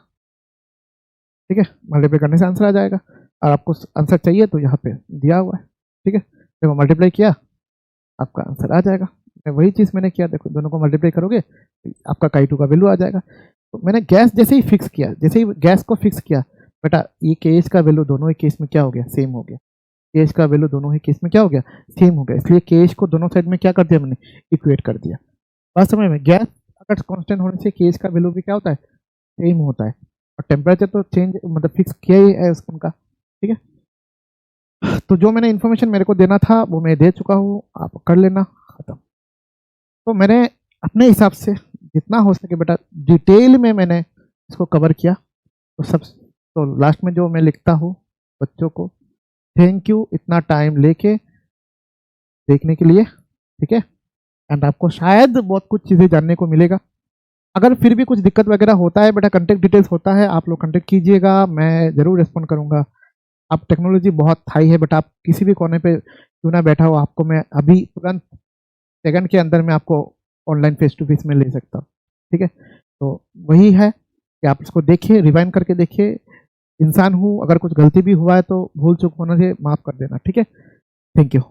ठीक है मल्टीप्लाई करने से आंसर आ जाएगा। और आपको आंसर चाहिए तो यहाँ पे दिया हुआ है, ठीक है देखो मल्टीप्लाई किया आपका आंसर आ जाएगा। वही चीज़ मैंने किया, देखो दोनों को मल्टीप्लाई करोगे तो आपका I2 का वैल्यू आ जाएगा। तो मैंने गैस जैसे ही फिक्स किया, जैसे ही गैस को फिक्स किया बेटा, ये केस का वैल्यू दोनों ही केस में क्या हो गया, सेम हो गया। केस का वैल्यू दोनों ही केस में क्या हो गया, सेम हो गया, इसलिए केस को दोनों साइड में क्या कर दिया मैंने, इक्वेट कर दिया। बात समझ में, गैस अगर कांस्टेंट होने से केस का वैल्यू भी क्या होता है, सेम होता है। और टेम्परेचर तो चेंज मतलब फिक्स किया ही है उनका, ठीक है। तो जो मैंने इन्फॉर्मेशन मेरे को देना था वो मैं दे चुका हूँ, आप कर लेना, खत्म। तो मैंने अपने हिसाब से जितना हो सके बेटा डिटेल में मैंने इसको कवर किया। तो सब तो लास्ट में जो मैं लिखता हूँ बच्चों को, थैंक यू इतना टाइम लेके देखने के लिए, ठीक है। एंड आपको शायद बहुत कुछ चीज़ें जानने को मिलेगा। अगर फिर भी कुछ दिक्कत वगैरह होता है बेटा, कॉन्टेक्ट डिटेल्स होता है, आप लोग कॉन्टेक्ट कीजिएगा, मैं ज़रूर रिस्पॉन्ड करूँगा। आप टेक्नोलॉजी बहुत हाई है बेटा, आप किसी भी कोने पे क्यों ना बैठा हो, आपको मैं अभी तुरंत सेकंड के अंदर में आपको ऑनलाइन फेस टू फेस में ले सकता हूँ, ठीक है। तो वही है कि आप इसको देखिए, रिवाइंड करके देखिए। इंसान हूँ, अगर कुछ गलती भी हुआ है तो भूल चूक होने से माफ़ कर देना, ठीक है। Thank you.